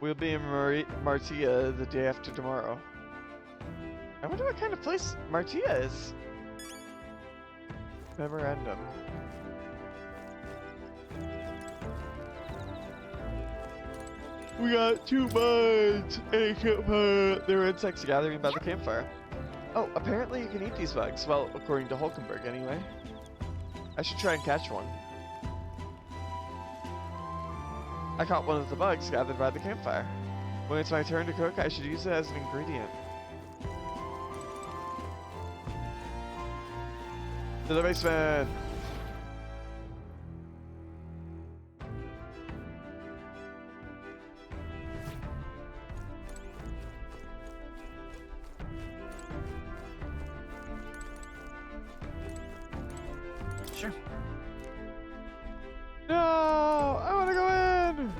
A: We'll be in Martia the day after tomorrow. I wonder what kind of place Martia is. Memorandum. We got 2 bugs and a campfire. There were insects gathering by the campfire. Oh, apparently you can eat these bugs. Well, according to Hulkenberg, anyway. I should try and catch one. I caught one of the bugs gathered by the campfire. When it's my turn to cook, I should use it as an ingredient. To the basement!
I: Sure.
A: No! I want to go in!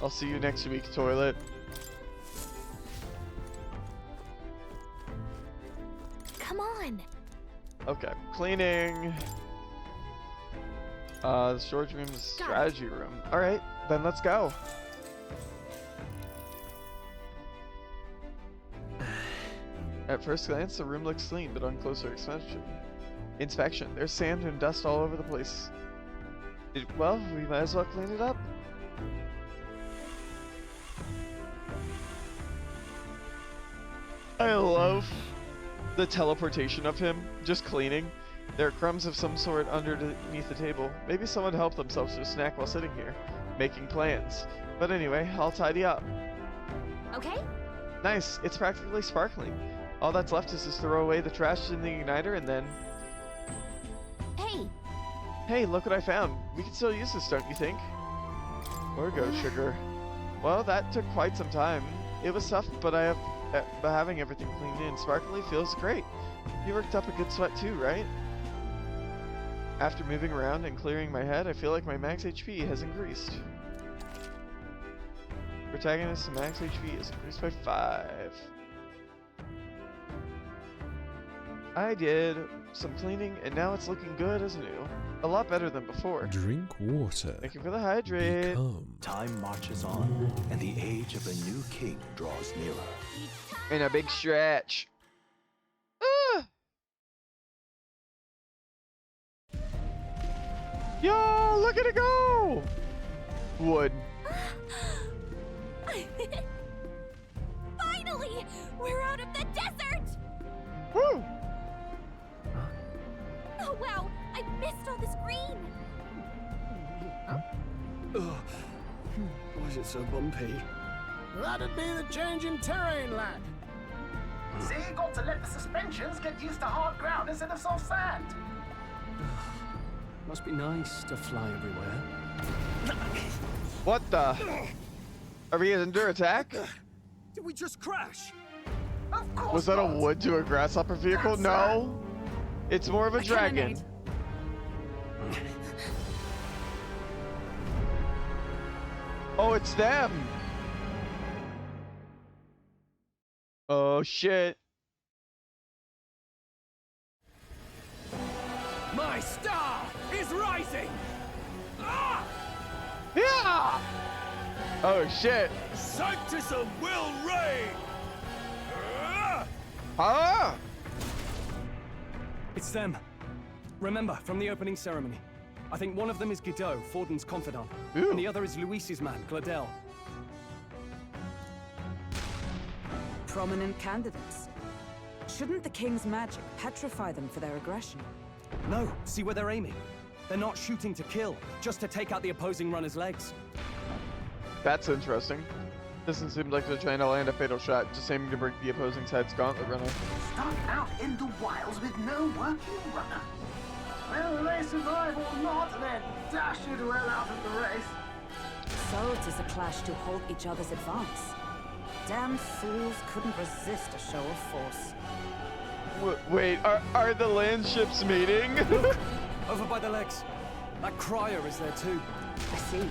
A: I'll see you next week, toilet.
G: Come on.
A: Okay, cleaning. The storage room is strategy room. Alright, then let's go. At first glance, the room looks clean, but on closer inspection, there's sand and dust all over the place. Well, we might as well clean it up. I love the teleportation of him, just cleaning. There are crumbs of some sort underneath the table. Maybe someone helped themselves to a snack while sitting here, making plans. But anyway, I'll tidy up.
N: Okay?
A: Nice, it's practically sparkling. All that's left is to throw away the trash in the igniter and then...
N: Hey!
A: Hey, look what I found. We can still use this, don't you think? Or go, sugar. Well, that took quite some time. It was tough, but having everything cleaned and sparkly feels great. You worked up a good sweat too, right? After moving around and clearing my head, I feel like my max HP has increased. Protagonist's max HP is increased by 5. I did some cleaning and now it's looking good as new. A lot better than before.
U: Drink water.
A: Thank you for the hydrate.
T: Time marches on, and the age of a new king draws nearer.
A: In a big stretch. Yo, look at it go! Wood.
L: Finally! We're out of the desert!
A: Woo!
L: Oh wow, I missed all this green!
I: Why is it so bumpy?
O: That'd be the change in terrain, lad.
S: See, you got to let the suspensions get used to hard ground instead of soft sand.
I: Must be nice to fly everywhere.
A: What the? Are we under attack?
I: Did we just crash?
S: Of course
A: Was that a
S: not.
A: wood to a grasshopper vehicle? No. It's more of a dragon. Oh, it's them. Oh shit.
J: My star is rising! Ah!
A: Yeah! Oh shit.
J: Sanctism will reign!
A: Ah!
I: It's them. Remember, from the opening ceremony. I think one of them is Guido, Forden's confidant.
A: Ooh.
I: And the other is Luis's man, Gladel.
D: Prominent candidates. Shouldn't the king's magic petrify them for their aggression?
I: No, see where they're aiming. They're not shooting to kill, just to take out the opposing runner's legs.
A: That's interesting. Doesn't seem like they're trying to land a fatal shot, just aiming to break the opposing side's gauntlet runner.
S: Stuck out in the wilds with no working runner. Whether they survive or not, they're dashed well out of the race.
D: So it is a clash to halt each other's advance. Damn fools couldn't resist a show of force.
A: Wait, are the land ships meeting?
I: Look, over by the legs. That crier is there too.
D: I see.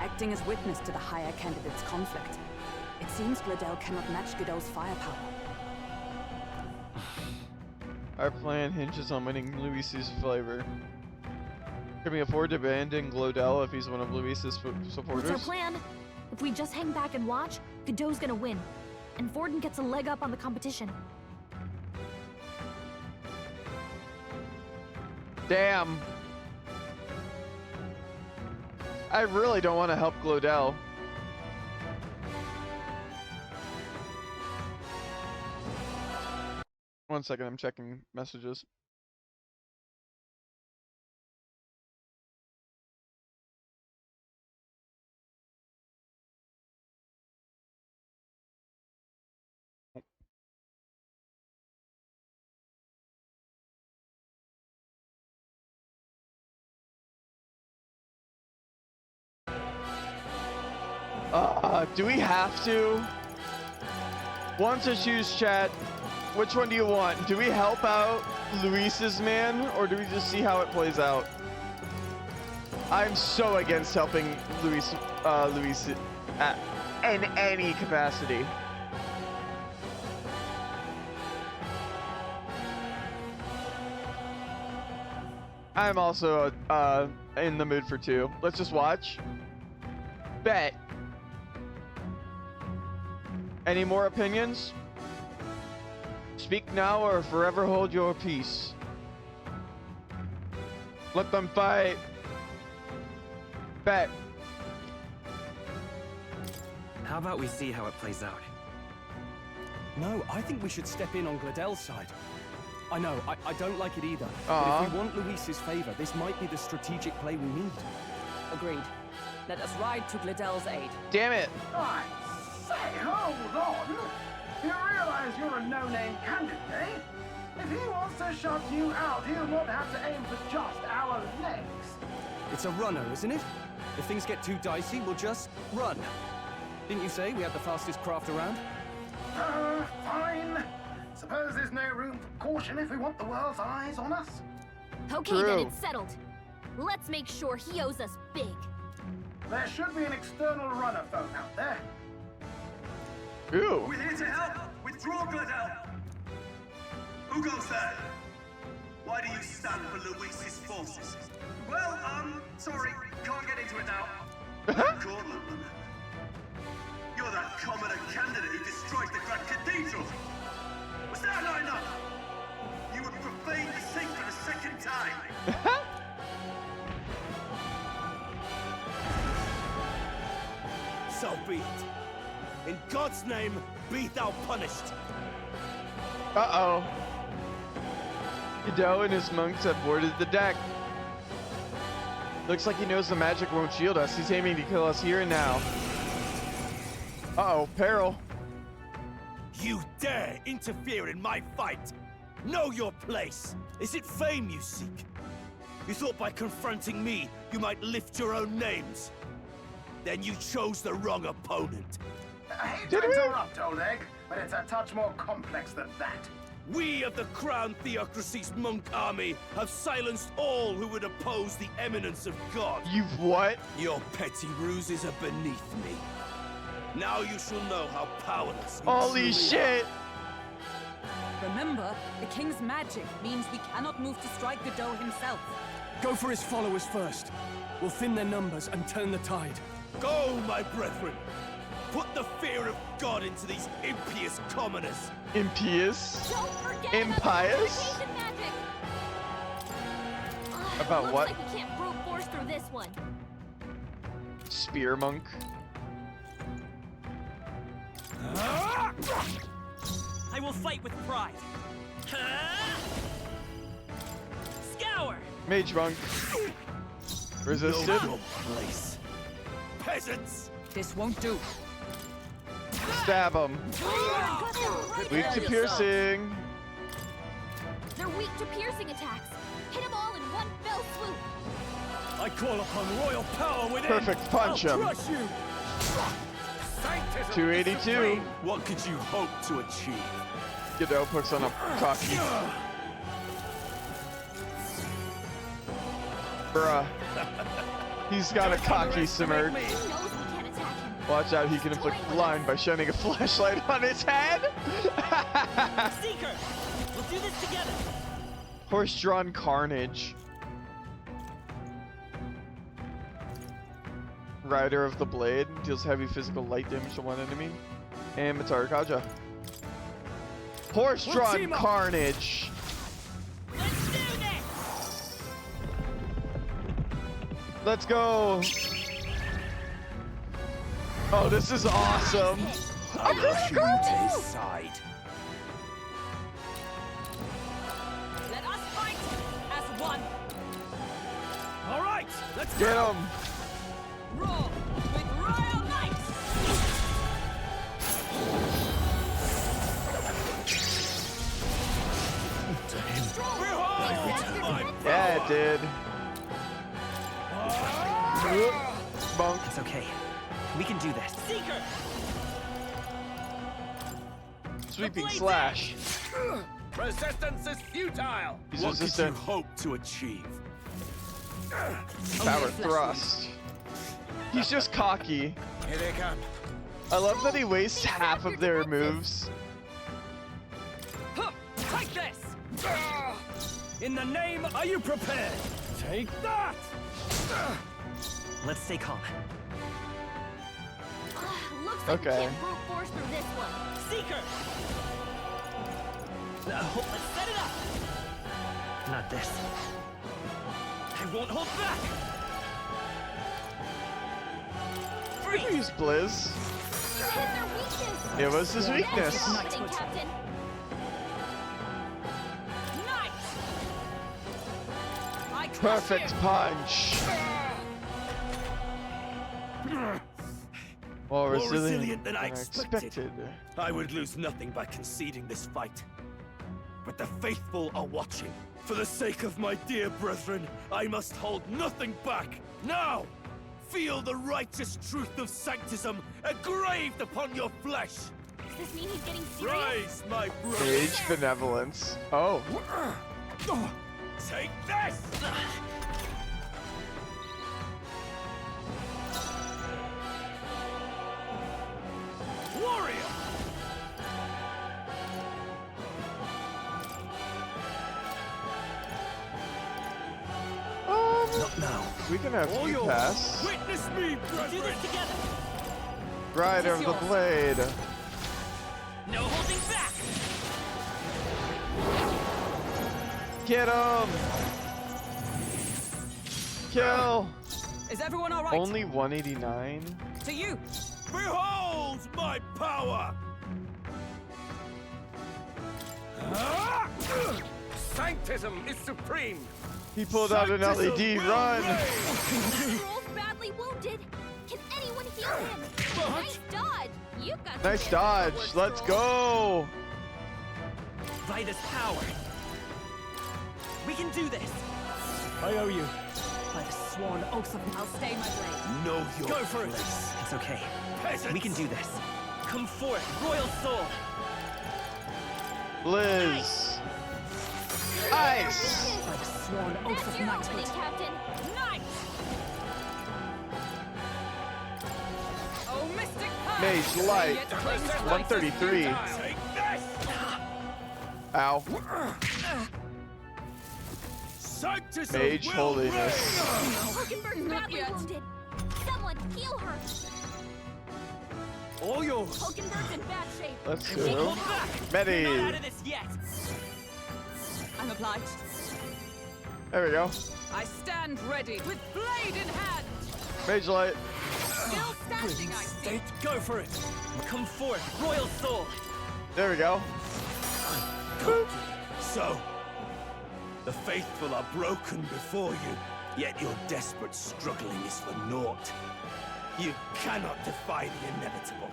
D: Acting as witness to the higher candidate's conflict. It seems Gladel cannot match Godot's firepower.
A: Our plan hinges on winning Luis's favor. Can we afford to abandon Glodell if he's one of Luis's supporters?
N: What's our plan? If we just hang back and watch, Godot's gonna win. And Forden gets a leg up on the competition.
A: Damn. I really don't want to help Glodell. One second, I'm checking messages. Do we have to? Want to choose, chat? Which one do you want? Do we help out Luis's man, or do we just see how it plays out? I'm so against helping Luis in any capacity. I'm also in the mood for two. Let's just watch. Bet. Any more opinions? Speak now or forever hold your peace. Let them fight. Bet.
E: How about we see how it plays out?
I: No, I think we should step in on Gladel's side. I know, I don't like it either. But if we want Luis's favor, this might be the strategic play we need.
D: Agreed. Let us ride to Gladel's aid.
A: Damn it!
S: I say, hold on! You realize you're a no-name candidate, eh? If he wants to shut you out, he'll not have to aim for just our legs.
I: It's a runner, isn't it? If things get too dicey, we'll just run. Didn't you say we had the fastest craft around?
S: Fine. Suppose there's no room for caution if we want the world's eyes on us.
N: Okay, then it's settled. Let's make sure he owes us big.
S: There should be an external runner phone out there.
A: Ooh.
R: We're here to help. Withdraw, Gladel. Who goes there? Why do you stand for Luis's forces? Well, sorry, can't get into it now. Cornland. You're that commoner candidate who destroyed the Grand Cathedral. Was that not enough? You would profane the sacred a second time.
Q: So be it. In God's name, be thou punished.
A: Uh-oh. Godot and his monks have boarded the deck. Looks like he knows the magic won't shield us. He's aiming to kill us here and now. Uh-oh, peril.
Q: You dare interfere in my fight? Know your place. Is it fame you seek? You thought by confronting me, you might lift your own names. Then you chose the wrong opponent.
S: I hate to interrupt, old egg, but it's a touch more complex than that.
Q: We of the Crown Theocracy's monk army have silenced all who would oppose the eminence of God.
A: You've what?
Q: Your petty ruses are beneath me. Now you shall know how powerless you
A: Holy
Q: truly
A: shit!
D: Remember, the king's magic means we cannot move to strike Godot himself.
I: Go for his followers first. We'll thin their numbers and turn the tide.
Q: Go, my brethren! Put the fear of God into these impious commoners!
A: Impious?
N: Don't forget
A: Impious?
N: about magic.
A: About
N: looks
A: what?
N: like we can't brute force through this one.
A: Spear monk.
J: I will fight with pride. Scour!
A: Mage monk. Resisted.
Q: Know your place. Peasants!
D: This won't do.
A: Stab him. Weak to piercing.
N: They're weak to piercing attacks. Hit them all in one fell swoop.
J: I call upon royal power within.
A: Perfect punch him.
J: I'll crush you.
A: 282.
M: What could you hope to achieve?
A: Godot puts on a cocky. Bruh. He's got a cocky submerge. Watch out, he can inflict blind by shining a flashlight on his head.
U: Seeker, we'll do this together.
A: Horse-drawn carnage. Rider of the Blade deals heavy physical light damage to one enemy. And Matara Kaja. Horse-drawn carnage. Let's go. Oh, this is awesome. I'm gonna go.
L: Let us fight as one.
J: All right, let's
A: get him.
L: Roar with royal knights.
A: Yeah, it did. Bunk.
F: It's okay. We can do this.
U: Seeker.
A: Sweeping slash.
Q: Resistance is futile.
A: He's
M: what
A: resistant.
M: could you hope to achieve?
A: Power thrust. He's just cocky.
Q: Here they come.
A: I love that he wastes half of their moves.
J: Take this. In the name, are you prepared? Take that.
F: Let's stay calm.
N: Looks like
A: Okay.
N: we can't brute force through this one.
U: Seeker. Let's set it up.
F: Not this.
U: I won't hold back.
A: Use Blizz. It was his weakness.
N: Captain.
A: Perfect punch. More resilient
M: than I expected. I would lose nothing by conceding this fight. But the faithful are watching. For the sake of my dear brethren, I must hold nothing back. Now, feel the righteous truth of sanctism engraved upon your flesh.
N: Does this mean he's getting serious?
M: Rise, my brother.
A: Age benevolence. Oh.
M: Take this!
J: Warrior!
M: Not now.
A: We can have
M: All
A: you
M: yours.
A: pass.
M: Witness me, brethren!
U: Do this together.
A: Rider of the Blade.
U: No holding back.
A: Get him! Kill!
L: Is everyone all right?
A: Only 189?
L: To you.
M: Behold my power!
Q: Sanctism is supreme.
A: He pulled out an LED. Run!
N: Stroll's badly wounded. Can anyone heal him? Nice dodge. You got
A: Nice dodge. Let's go!
F: By this power. We can do this.
J: I owe you.
L: By the sworn oath of I'll stay my blade.
M: Know your
J: Go for it.
F: It's okay.
M: Peasants.
F: We can do this. Come forth, royal soul.
A: Liz. Ice.
L: By the sworn oath
N: That's
L: of
N: your
L: knighthood.
N: opening, Captain.
L: Knight! Oh, mystic power!
A: Mage light.
L: Yet clings
A: 133.
M: Take this!
A: Ow.
M: Sanctism
A: Mage
M: will
A: holiness.
N: Hulkenberg's
L: Not
N: badly
L: yet.
N: wounded. Someone heal her.
J: All yours.
N: Hulkenberg's in bad shape.
A: Let's
U: Won't
A: go.
U: hold back.
A: Medi.
U: We're not out of this yet.
L: I'm obliged.
A: There we go.
L: I stand ready with blade in hand.
A: Mage light.
L: Still standing, I see.
J: State, go for it.
F: Come forth, royal soul.
A: There we go.
M: So, the faithful are broken before you, yet your desperate struggling is for naught. You cannot defy the inevitable.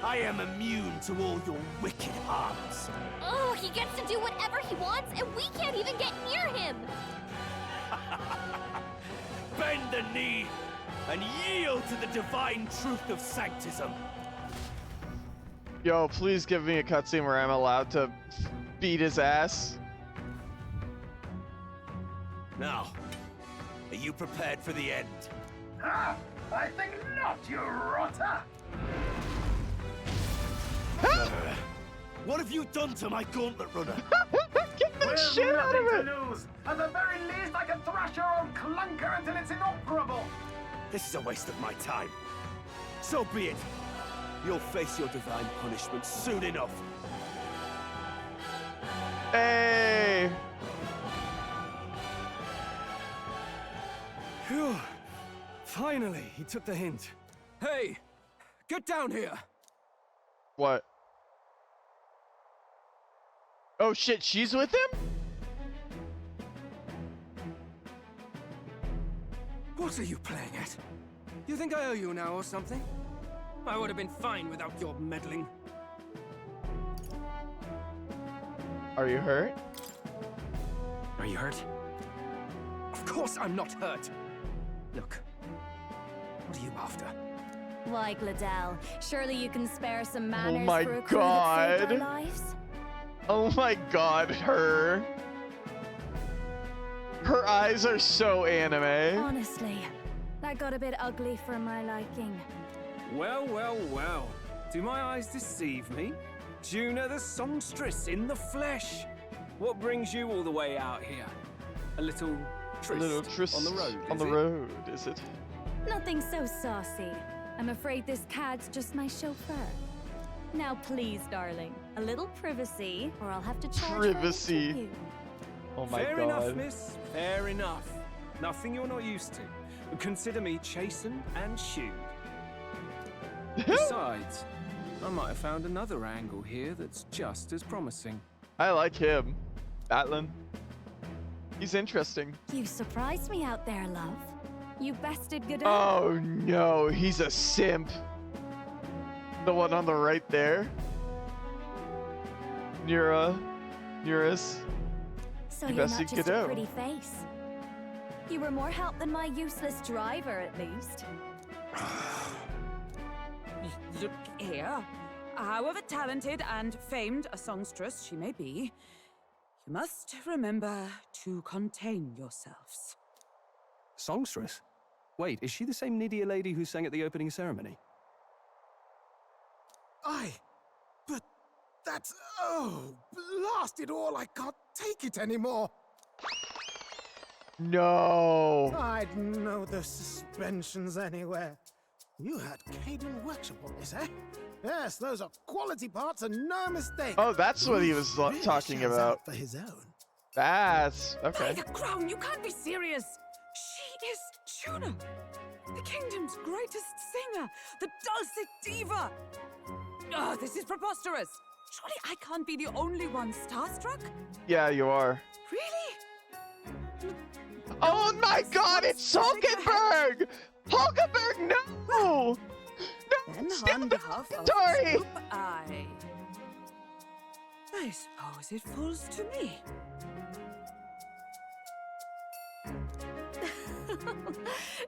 M: I am immune to all your wicked harms.
N: Oh, he gets to do whatever he wants, and we can't even get near him!
M: Bend the knee and yield to the divine truth of sanctism.
A: Yo, please give me a cutscene where I'm allowed to beat his ass.
M: Now, are you prepared for the end?
S: Ah, I think not, you rotter!
M: What have you done to my gauntlet runner?
S: We've nothing to lose. At the very least, I can thrash your old clunker until it's inoperable.
M: This is a waste of my time. So be it. You'll face your divine punishment soon enough.
A: Hey!
E: Phew. Finally, he took the hint. Hey, get down here.
A: What? Oh shit, she's with him?
E: What are you playing at? You think I owe you now or something? I would have been fine without your meddling.
A: Are you hurt?
E: Are you hurt? Of course I'm not hurt. Look, what are you after?
N: Why, Gladel, surely you can spare some manners
A: Oh my
N: for a crew that saved our
A: God.
N: lives?
A: Oh my god, her. Her eyes are so anime.
N: Honestly, that got a bit ugly for my liking.
E: Well, well, well. Do my eyes deceive me? Juna the songstress in the flesh. What brings you all the way out here? A little tryst, on the road,
A: on the road, is it?
N: Nothing so saucy. I'm afraid this cad's just my chauffeur. Now please, darling, a little privacy, or I'll have to charge
A: Privacy.
N: for you.
A: Oh my
E: Fair
A: god.
E: enough, miss. Fair enough. Nothing you're not used to. Consider me chastened and shooed. Besides, I might have found another angle here that's just as promising.
A: I like him. Atlan. He's interesting.
N: You surprised me out there, love. You bested Godot.
A: Oh no, he's a simp. The one on the right there. Eurus.
N: So
A: you
N: you're
A: bested
N: not just
A: Godot.
N: a pretty face. You were more help than my useless driver, at least.
D: Look here. However talented and famed a songstress she may be, you must remember to contain yourselves.
I: Songstress? Wait, is she the same Nydia lady who sang at the opening ceremony?
O: But that's... Oh, blast it all, I can't take it anymore.
A: No.
O: I'd know the suspensions anywhere. You had Caden workshop on this, eh? Yes, those are quality parts and no mistake.
A: Oh, that's what he was
O: Really
A: talking
O: shows
A: about.
O: out for his own.
A: That's
D: By
A: okay.
D: the crown, you can't be serious! She is Juna, the kingdom's greatest singer, the dulcet diva! Oh, this is preposterous! Surely I can't be the only one starstruck?
A: Yeah, you are.
D: Really?
A: Oh my god, it's Hulkenberg! Hulkenberg, no!
D: Then on behalf of
A: Sorry.
D: Scoop, I suppose it falls to me.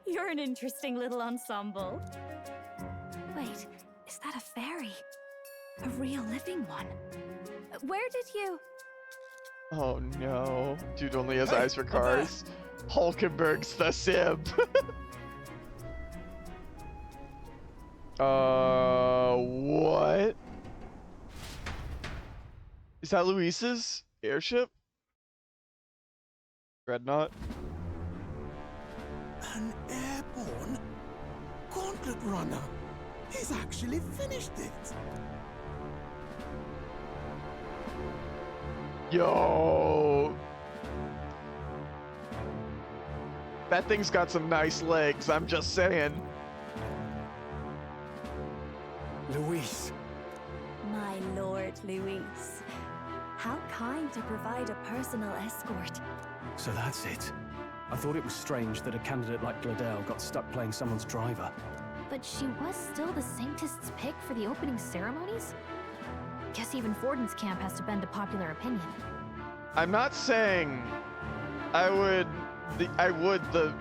N: You're an interesting little ensemble. Wait, is that a fairy? A real living one? Where did you...
A: Oh no. Dude only has eyes for cars. Hulkenberg's the simp. What? Is that Luis's airship? Dreadnought?
O: An airborne gauntlet runner. He's actually finished it.
A: Yo! That thing's got some nice legs, I'm just saying.
I: Luis.
N: My lord, Luis. How kind to provide a personal escort.
I: So that's it. I thought it was strange that a candidate like Gladel got stuck playing someone's driver.
N: But she was still the Sanctist's pick for the opening ceremonies? Guess even Forden's camp has to bend to popular opinion.
A: I'm not saying I would the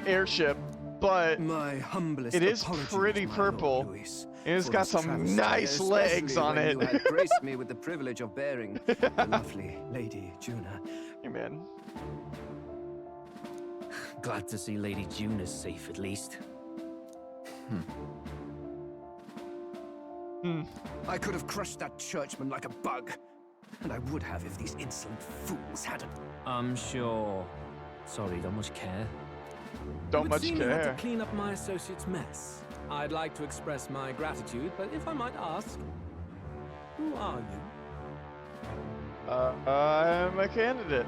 A: airship, but
E: my humblest
A: it is
E: apologies,
A: pretty
E: my
A: purple.
E: Lord Louis,
A: And it's
E: for
A: got
E: this
A: some
E: travesty,
A: nice legs
E: especially
A: on
E: when
A: it.
E: You had graced me with the privilege of bearing the lovely Lady Juna.
A: Hey, man.
U: Glad to see Lady June is safe, at least.
E: I could have crushed that churchman like a bug. And I would have if these insolent fools hadn't.
U: I'm sure. Sorry, don't much care.
A: Don't much
I: You had
A: care.
I: to clean up my associate's mess. I'd like to express my gratitude, but if I might ask, who are you?
A: I'm a candidate.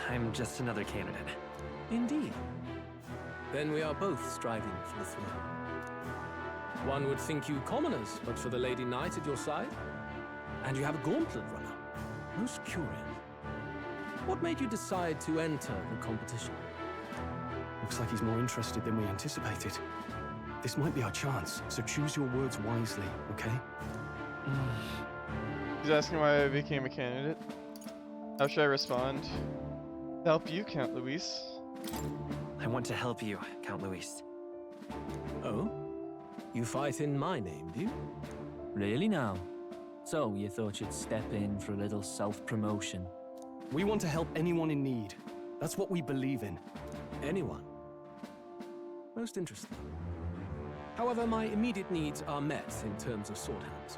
F: I'm just another candidate.
I: Indeed. Then we are both striving for the throne. One would think you commoners, but for the Lady Knight at your side. And you have a gauntlet runner. Most curious. What made you decide to enter the competition? Looks like he's more interested than we anticipated. This might be our chance, so choose your words wisely, okay?
A: He's asking why I became a candidate. How should I respond? Help you, Count Luis.
F: I want to help you, Count Luis.
I: Oh? You fight in my name, do you?
U: Really now? So, you thought you'd step in for a little self-promotion?
I: We want to help anyone in need. That's what we believe in. Anyone. Most interesting. However, my immediate needs are met in terms of sword hands.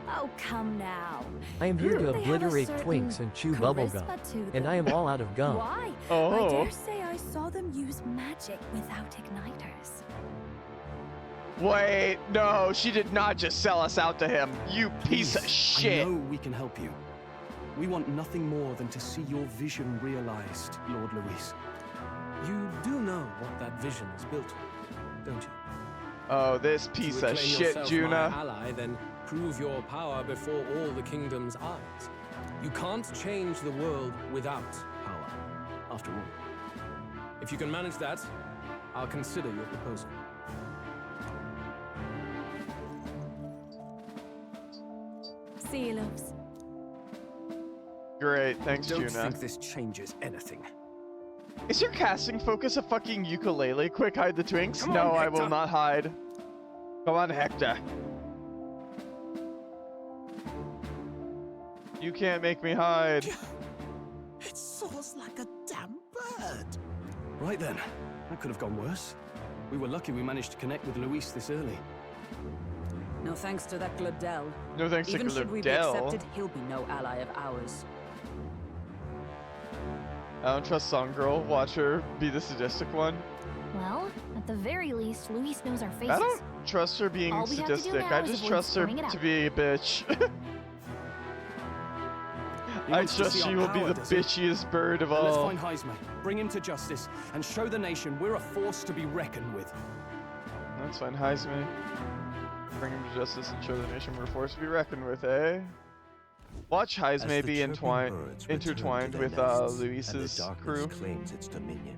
H: Oh, come now.
B: I am here to
H: They have a
B: obliterate
H: certain
B: twinks and chew bubblegum,
H: charisma to
B: and
H: them.
B: I am all out of gum.
H: Why?
A: Oh.
H: I dare say I saw them use magic without igniters.
A: Wait, no, she did not just sell us out to him. You piece of
I: Please,
A: shit.
I: I know we can help you. We want nothing more than to see your vision realized, Lord Luis. You do know what that vision is built on, don't you?
A: Oh, this piece
I: To
A: of
I: acclaim
A: shit,
I: yourself
A: Juna.
I: my ally, then prove your power before all the kingdom's eyes. You can't change the world without power, after all. If you can manage that, I'll consider your proposal.
H: See you, loves.
A: Great, thanks,
E: Don't
A: Juna.
E: think this changes anything.
A: Is your casting focus a fucking ukulele? Quick, hide the twinks.
E: Come
A: No,
E: on,
A: I will
E: Hector.
A: not hide. Come on, Hector. You can't make me hide.
O: It soars like a damn bird.
I: Right then, that could have gone worse. We were lucky we managed to connect with Luis this early.
D: No thanks to that Gladell.
A: No thanks to
D: Even should we be
A: Gladell.
D: accepted, he'll be no ally of ours.
A: I don't trust Songgirl. Watch her be the sadistic one.
N: Well, at the very least, Luis knows our faces.
A: I don't trust her being
N: All we have to do
A: sadistic.
N: now
A: I
N: is
A: just
N: avoid
A: trust her
N: scoring it
A: to
N: out.
A: be a bitch.
I: He
A: I
I: wants to
A: trust
I: see
A: she
I: our
A: will be
I: power,
A: the
I: does he?
A: bitchiest bird of
I: Then let's
A: all.
I: find Heisme, bring him to justice, and show the nation we're a force to be reckoned with.
A: That's fine, Heisme. Bring him to justice and show the nation we're a force to be reckoned with, eh? Watch
T: As
A: Heisme
T: the
A: be
T: chirping
A: entwined,
T: birds return to
A: intertwined
T: their
A: with
T: nests,
A: Luis's
T: and the
A: crew.
T: darkness claims its dominion.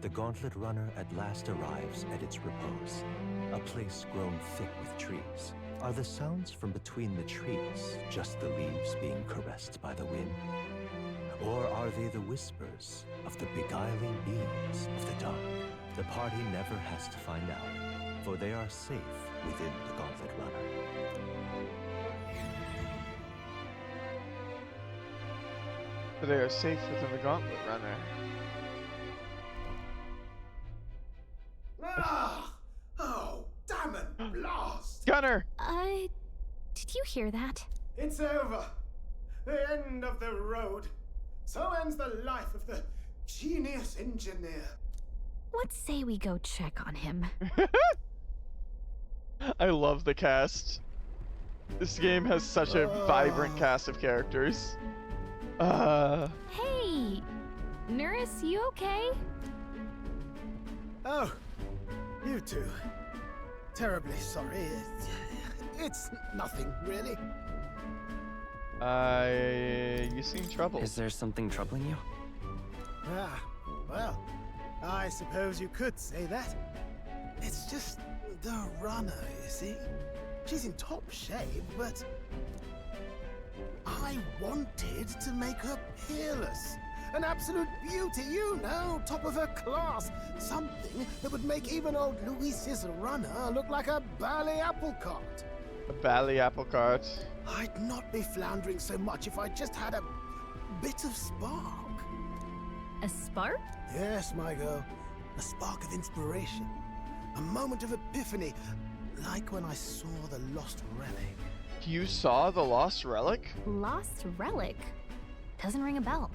T: The Gauntlet Runner at last arrives at its repose, a place grown thick with trees. Are the sounds from between the trees just the leaves being caressed by the wind? Or are they the whispers of the beguiling beams of the dark? The party never has to find out, for they are safe within the Gauntlet Runner.
A: They are safe within the Gauntlet Runner.
O: Ah! Oh, damn it! Blast!
A: Gunner!
N: Did you hear that?
O: It's over. The end of the road. So ends the life of the genius engineer.
N: Let's say we go check on him.
A: I love the cast. This game has such a vibrant cast of characters.
N: Hey! Nurse, you okay?
O: Oh, you two. Terribly sorry. It's nothing, really.
A: You seem troubled.
F: Is there something troubling you?
O: Ah, well, I suppose you could say that. It's just the runner, you see? She's in top shape, but I wanted to make her peerless. An absolute beauty, you know, top of her class. Something that would make even old Luis's runner look like a bally apple cart.
A: A bally apple cart.
O: I'd not be floundering so much if I just had a bit of spark.
N: A spark?
O: Yes, my girl. A spark of inspiration. A moment of epiphany, like when I saw the lost relic.
A: You saw the lost relic?
N: Lost relic? Doesn't ring a bell.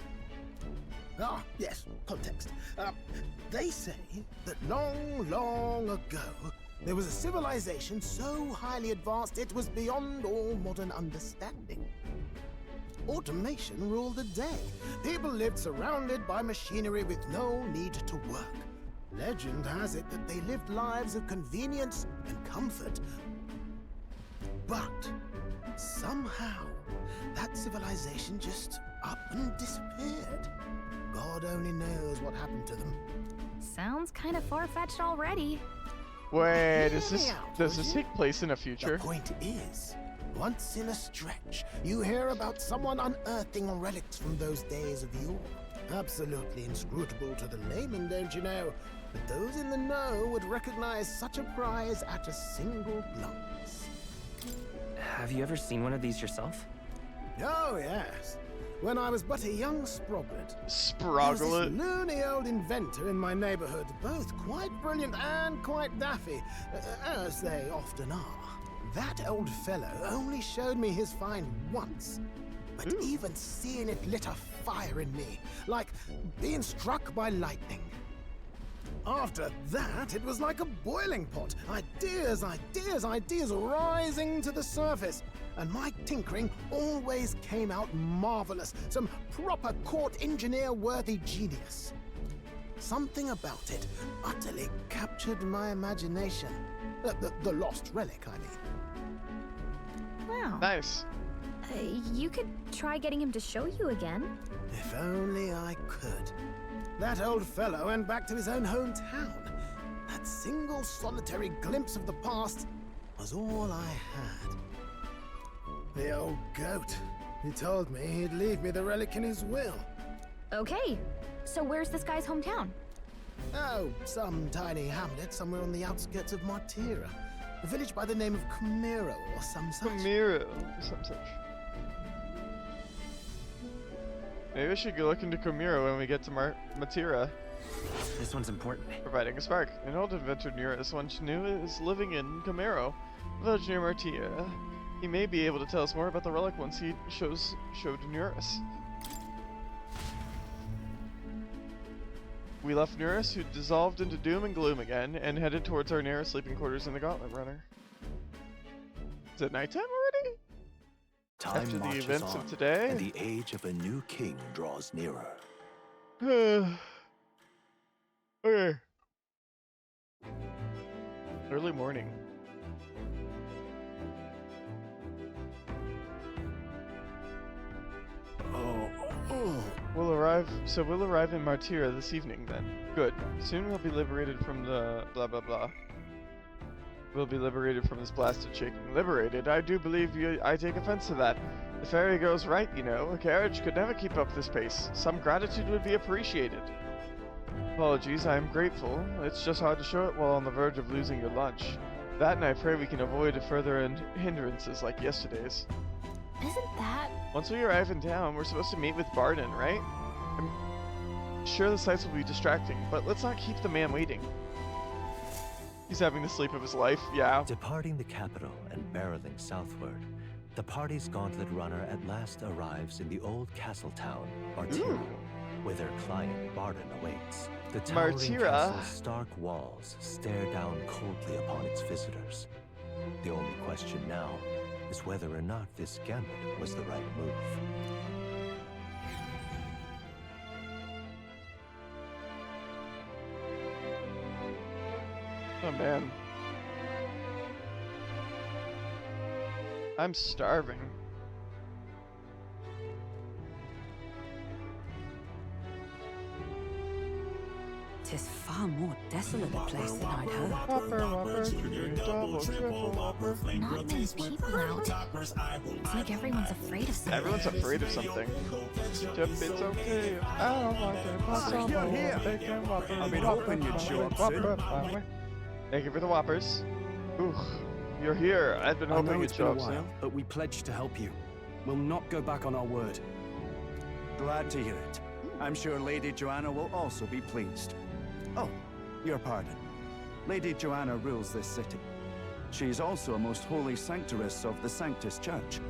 O: Ah, yes, context. They say that long, long ago, there was a civilization so highly advanced it was beyond all modern understanding. Automation ruled the day. People lived surrounded by machinery with no need to work. Legend has it that they lived lives of convenience and comfort. But somehow, that civilization just up and disappeared. God only knows what happened to them.
N: Sounds kind of far-fetched already.
A: Wait, does this take place in a future?
O: The point is, once in a stretch, you hear about someone unearthing relics from those days of yore. Absolutely inscrutable to the layman, don't you know? But those in the know would recognize such a prize at a single glance.
F: Have you ever seen one of these yourself?
O: Oh, yes. When I was but a young sproglet.
A: Sproglet?
O: There was this loony old inventor in my neighborhood, both quite brilliant and quite daffy, as they often are. That old fellow only showed me his find once, but even seeing it lit a fire in me, like being struck by lightning. After that, it was like a boiling pot. Ideas, ideas, ideas rising to the surface. And my tinkering always came out marvelous. Some proper court engineer-worthy genius. Something about it utterly captured my imagination. The lost relic, I mean.
N: Wow.
A: Nice.
N: You could try getting him to show you again.
O: If only I could. That old fellow went back to his own hometown. That single solitary glimpse of the past was all I had. The old goat. He told me he'd leave me the relic in his will.
N: Okay, so where's this guy's hometown?
O: Oh, some tiny hamlet somewhere on the outskirts of Martira. A village by the name of Camiro or some such.
A: Camiro or some such. Maybe we should go look into Camiro when we get to Matira.
F: This one's important.
A: Providing a spark. An old inventor near us once knew is living in Camiro, a village near Martira. He may be able to tell us more about the relic once he showed Nuris. We left Nuris, who dissolved into doom and gloom again, and headed towards our nearest sleeping quarters in the Gauntlet Runner. Is it nighttime already?
C: Time
A: After the
C: marches
A: events
C: on,
A: of today?
C: and the age of a new king draws nearer.
A: Okay. Early morning. We'll arrive in Martira this evening then. Good. Soon we'll be liberated from the blah blah blah. We'll be liberated from this blasted shaking. Liberated? I do believe I take offense to that. The fairy goes right, you know. A carriage could never keep up this pace. Some gratitude would be appreciated. Apologies, I am grateful. It's just hard to show it while on the verge of losing your lunch. That and I pray we can avoid further hindrances like yesterday's.
N: Isn't that...
A: Once we arrive in town, we're supposed to meet with Barden, right? I'm sure the sights will be distracting, but let's not keep the man waiting. He's having the sleep of his life, yeah.
T: Departing the capital and barreling southward, the party's gauntlet runner at last arrives in the old castle town, Martira, where their client Barden awaits. The towering castle's stark walls stare down coldly upon its visitors. The only question now is whether or not this gambit was the right move.
A: Oh man. I'm starving.
D: "'Tis far more desolate a place than I'd heard.
A: Whopper, junior, double, triple, whopper.
N: Not many people out. It's like everyone's afraid of something.
A: Everyone's afraid of something. Jeff, it's okay. I don't like it.
Q: Ah, you're here. I've been hoping you'd show up soon.
A: Thank you for the whoppers. Ooh, you're here. I've been
I: I
A: hoping
I: know
A: you'd
I: it's been
A: show
I: a
A: up
I: while,
A: soon.
I: but we pledged to help you. We'll not go back on our word.
Q: Glad to hear it. I'm sure Lady Joanna will also be pleased. Oh, your pardon. Lady Joanna rules this city. She's also a most holy sanctuaress of the Sanctus Church.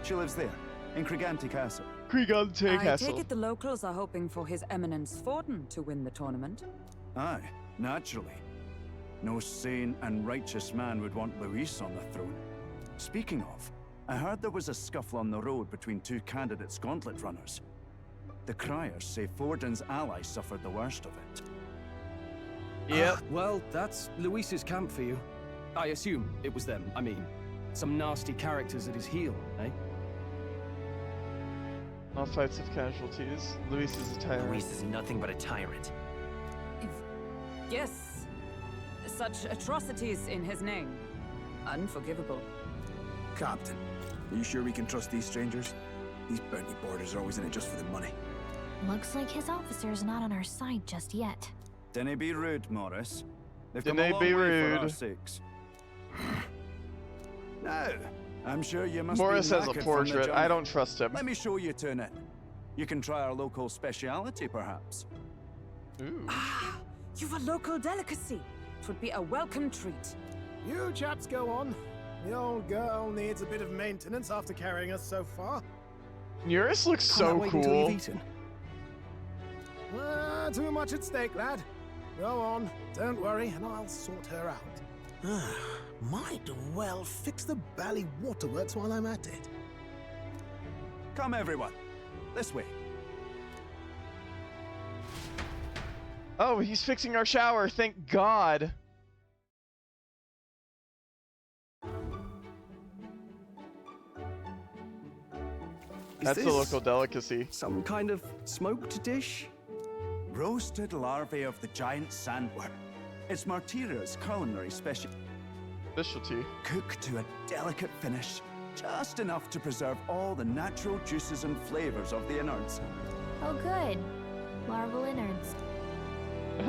Q: She lives there, in Crigante Castle.
A: Crigante
D: I
A: Castle.
D: take it the locals are hoping for His Eminence Forden to win the tournament.
Q: Aye, naturally. No sane and righteous man would want Luis on the throne. Speaking of, I heard there was a scuffle on the road between two candidates gauntlet runners. The criers say Forden's ally suffered the worst of it.
A: Yep.
I: Well, that's Luis's camp for you. I assume it was them. I mean, some nasty characters at his heel, eh?
A: All fights have casualties. Luis is a tyrant.
F: Luis is nothing but a tyrant.
D: Yes. Such atrocities in his name. Unforgivable.
P: Captain, are you sure we can trust these strangers? These bounty boarders are always in it just for the money.
N: Looks like his officer's not on our side just yet.
Q: Dinna be rude, Morris. They've
A: Dinna
Q: come a long
A: be
Q: way for our
A: rude.
Q: sakes. Now, I'm sure you must
A: Morris
Q: be
A: has a
Q: knackered from the
A: portrait.
Q: journey.
A: I don't trust him.
Q: Let me show you to an inn. You can try our local speciality, perhaps.
A: Ooh.
D: You've a local delicacy. It would be a welcome treat.
O: You chaps go on. The old girl needs a bit of maintenance after carrying us so far.
A: Eurus looks
I: Can't
A: so
I: wait until
A: cool.
I: you've eaten.
O: Too much at stake, lad. Go on, don't worry, and I'll sort her out. Might well fix the bally waterworks while I'm at it.
Q: Come, everyone. This way.
A: Oh, he's fixing our shower. Thank God. That's a
I: this
A: local delicacy.
I: Some kind of smoked dish?
Q: Roasted larvae of the giant sandworm. It's Martira's culinary specialty. Cooked to a delicate finish, just enough to preserve all the natural juices and flavors of the innards.
N: Oh good. Larval innards.
D: It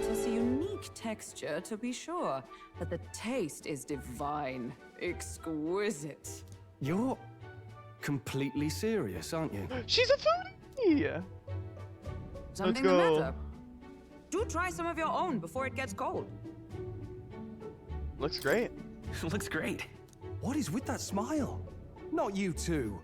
D: has a unique texture, to be sure, but the taste is divine. Exquisite.
I: You're completely serious, aren't you?
A: She's a foodie!
D: Something the matter? Do try some of your own before it gets cold.
A: Looks great.
F: Looks great.
I: What is with that smile? Not you two.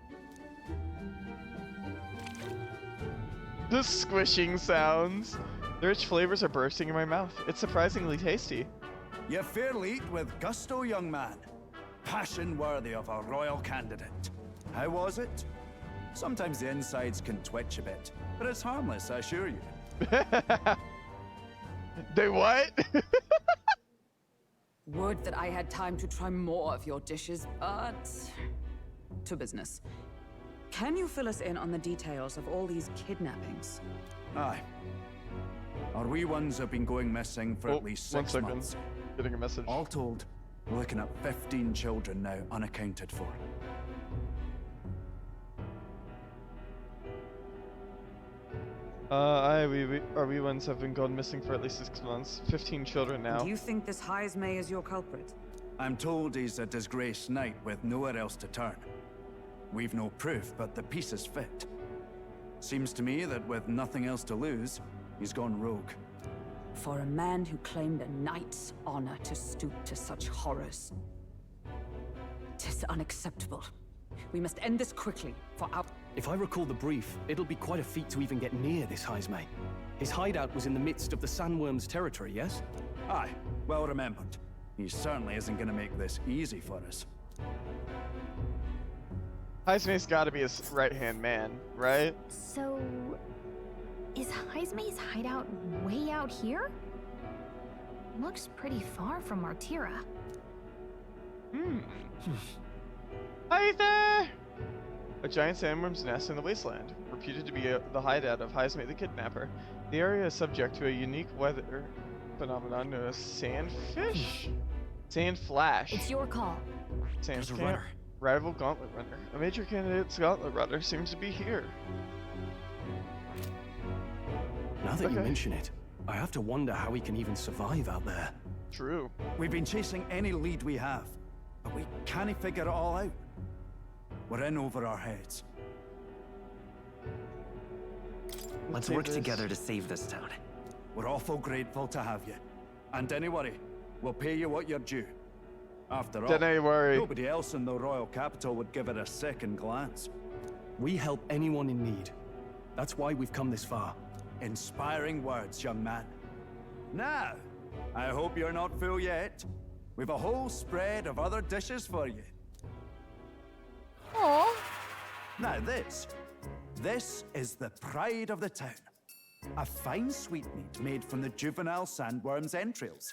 A: The squishing sounds. The rich flavors are bursting in my mouth. It's surprisingly tasty.
Q: You fairly eat with gusto, young man. Passion worthy of a royal candidate. How was it? Sometimes the insides can twitch a bit, but it's harmless, I assure you.
A: They what?
D: Would that I had time to try more of your dishes, but... to business. Can you fill us in on the details of all these kidnappings?
Q: Aye. Our wee ones have been going missing for at least 6 months.
A: Getting a message.
Q: All told, we're looking at 15 children now unaccounted for.
A: Our wee ones have been gone missing for at least 6 months. 15 children now.
D: Do you think this Heismay is your culprit?
Q: I'm told he's a disgraced knight with nowhere else to turn. We've no proof, but the pieces fit. Seems to me that with nothing else to lose, he's gone rogue.
D: For a man who claimed a knight's honor to stoop to such horrors. 'Tis unacceptable. We must end this quickly, for our...
I: If I recall the brief, it'll be quite a feat to even get near this Heismay. His hideout was in the midst of the Sandworm's territory, yes?
Q: Aye, well remembered. He certainly isn't going to make this easy for us.
A: Heismay's gotta be his right-hand man, right?
N: So... is Heismay's hideout way out here? Looks pretty far from Martira.
A: Hi there! A giant sandworm's nest in the wasteland, reputed to be the hideout of Heismay the Kidnapper. The area is subject to a unique weather phenomenon known as sandfish? Sand flash.
N: It's your call.
A: Sand
F: There's a
A: camp.
F: runner.
A: Rival gauntlet runner. A major candidate's gauntlet runner seems to be here.
I: Now that you mention it, I have to wonder how we can even survive out there.
A: True.
Q: We've been chasing any lead we have, but we can't figure it all out. We're in over our heads.
F: Let's work together to save this town.
Q: We're awful grateful to have you. And don't worry, we'll pay you what you're due. After all,
A: Don't worry.
Q: Nobody else in the royal capital would give it a second glance.
I: We help anyone in need. That's why we've come this far.
Q: Inspiring words, young man. Now, I hope you're not full yet. We've a whole spread of other dishes for you.
N: Aww.
Q: Now this is the pride of the town. A fine sweetmeat made from the juvenile sandworm's entrails.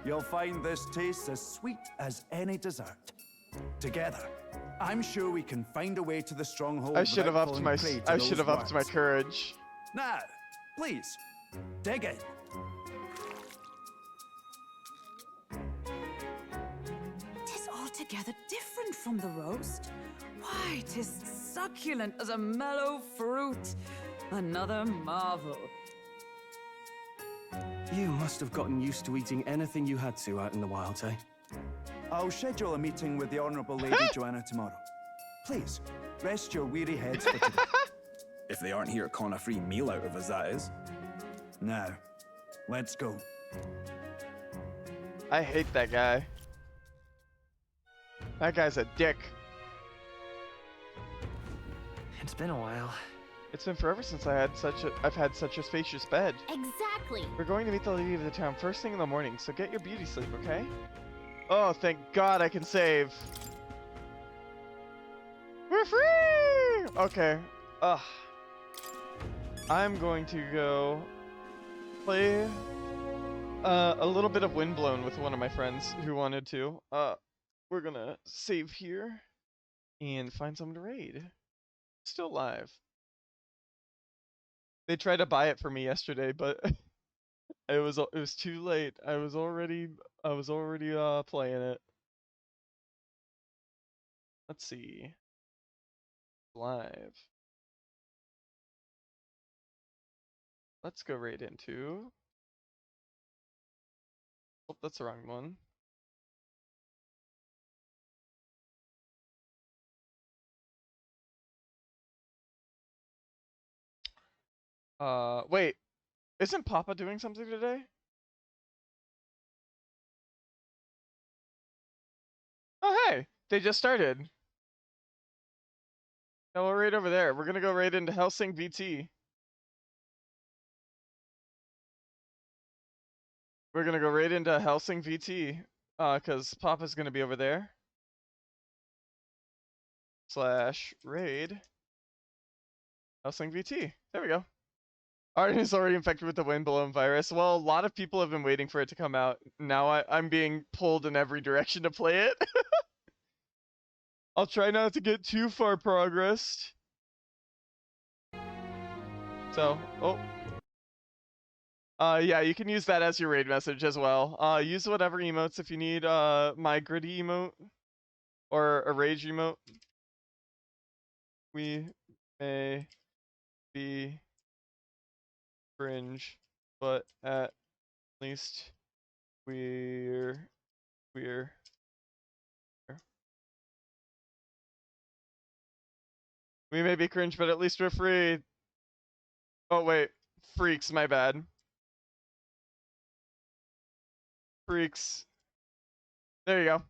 Q: You'll find this tastes as sweet as any dessert. Together, I'm sure we can find a way to the stronghold.
A: I should have
Q: without
A: upped
Q: falling
A: my
Q: prey to
A: I
Q: those
A: should have upped my
Q: worms.
A: courage.
Q: Now, please, dig in.
D: Tis altogether different from the roast. Why, tis succulent as a mellow fruit. Another marvel.
I: You must have gotten used to eating anything you had to out in the wilds, eh?
Q: I'll schedule a meeting with the Honourable Lady Joanna tomorrow. Please, rest your weary heads for today.
P: If they aren't here calling a free meal out of us, that is.
Q: Now, let's go.
A: I hate that guy. That guy's a dick.
F: It's been a while.
A: It's been forever since I've had such a spacious bed.
N: Exactly.
A: We're going to meet the lady of the town first thing in the morning, so get your beauty sleep, okay? Oh, thank God I can save. We're free! Okay. Ugh. I'm going to go play a little bit of Windblown with one of my friends who wanted to. We're gonna save here and find someone to raid. Still live. They tried to buy it for me yesterday, but it was too late. I was already playing it. Let's see. Live. Let's go right into. Oh, that's the wrong one. Wait. Isn't Papa doing something today? Oh, hey! They just started. No, we're right over there. We're gonna go right into Helsing VT. We're gonna go right into Helsing VT. Cause Papa's gonna be over there. / raid. Helsing VT. There we go. Arden is already infected with the windblown virus. Well, a lot of people have been waiting for it to come out. Now I'm being pulled in every direction to play it. I'll try not to get too far progressed. So, yeah, you can use that as your raid message as well. Use whatever emotes if you need my gritty emote or a rage emote. We may be cringe, but at least we're we may be cringe, but at least we're free. Oh wait, freaks, my bad. Freaks. There you go.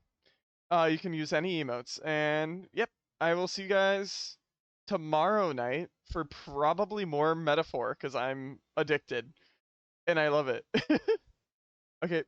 A: You can use any emotes, and yep, I will see you guys tomorrow night for probably more metaphor because I'm addicted and I love it. Okay.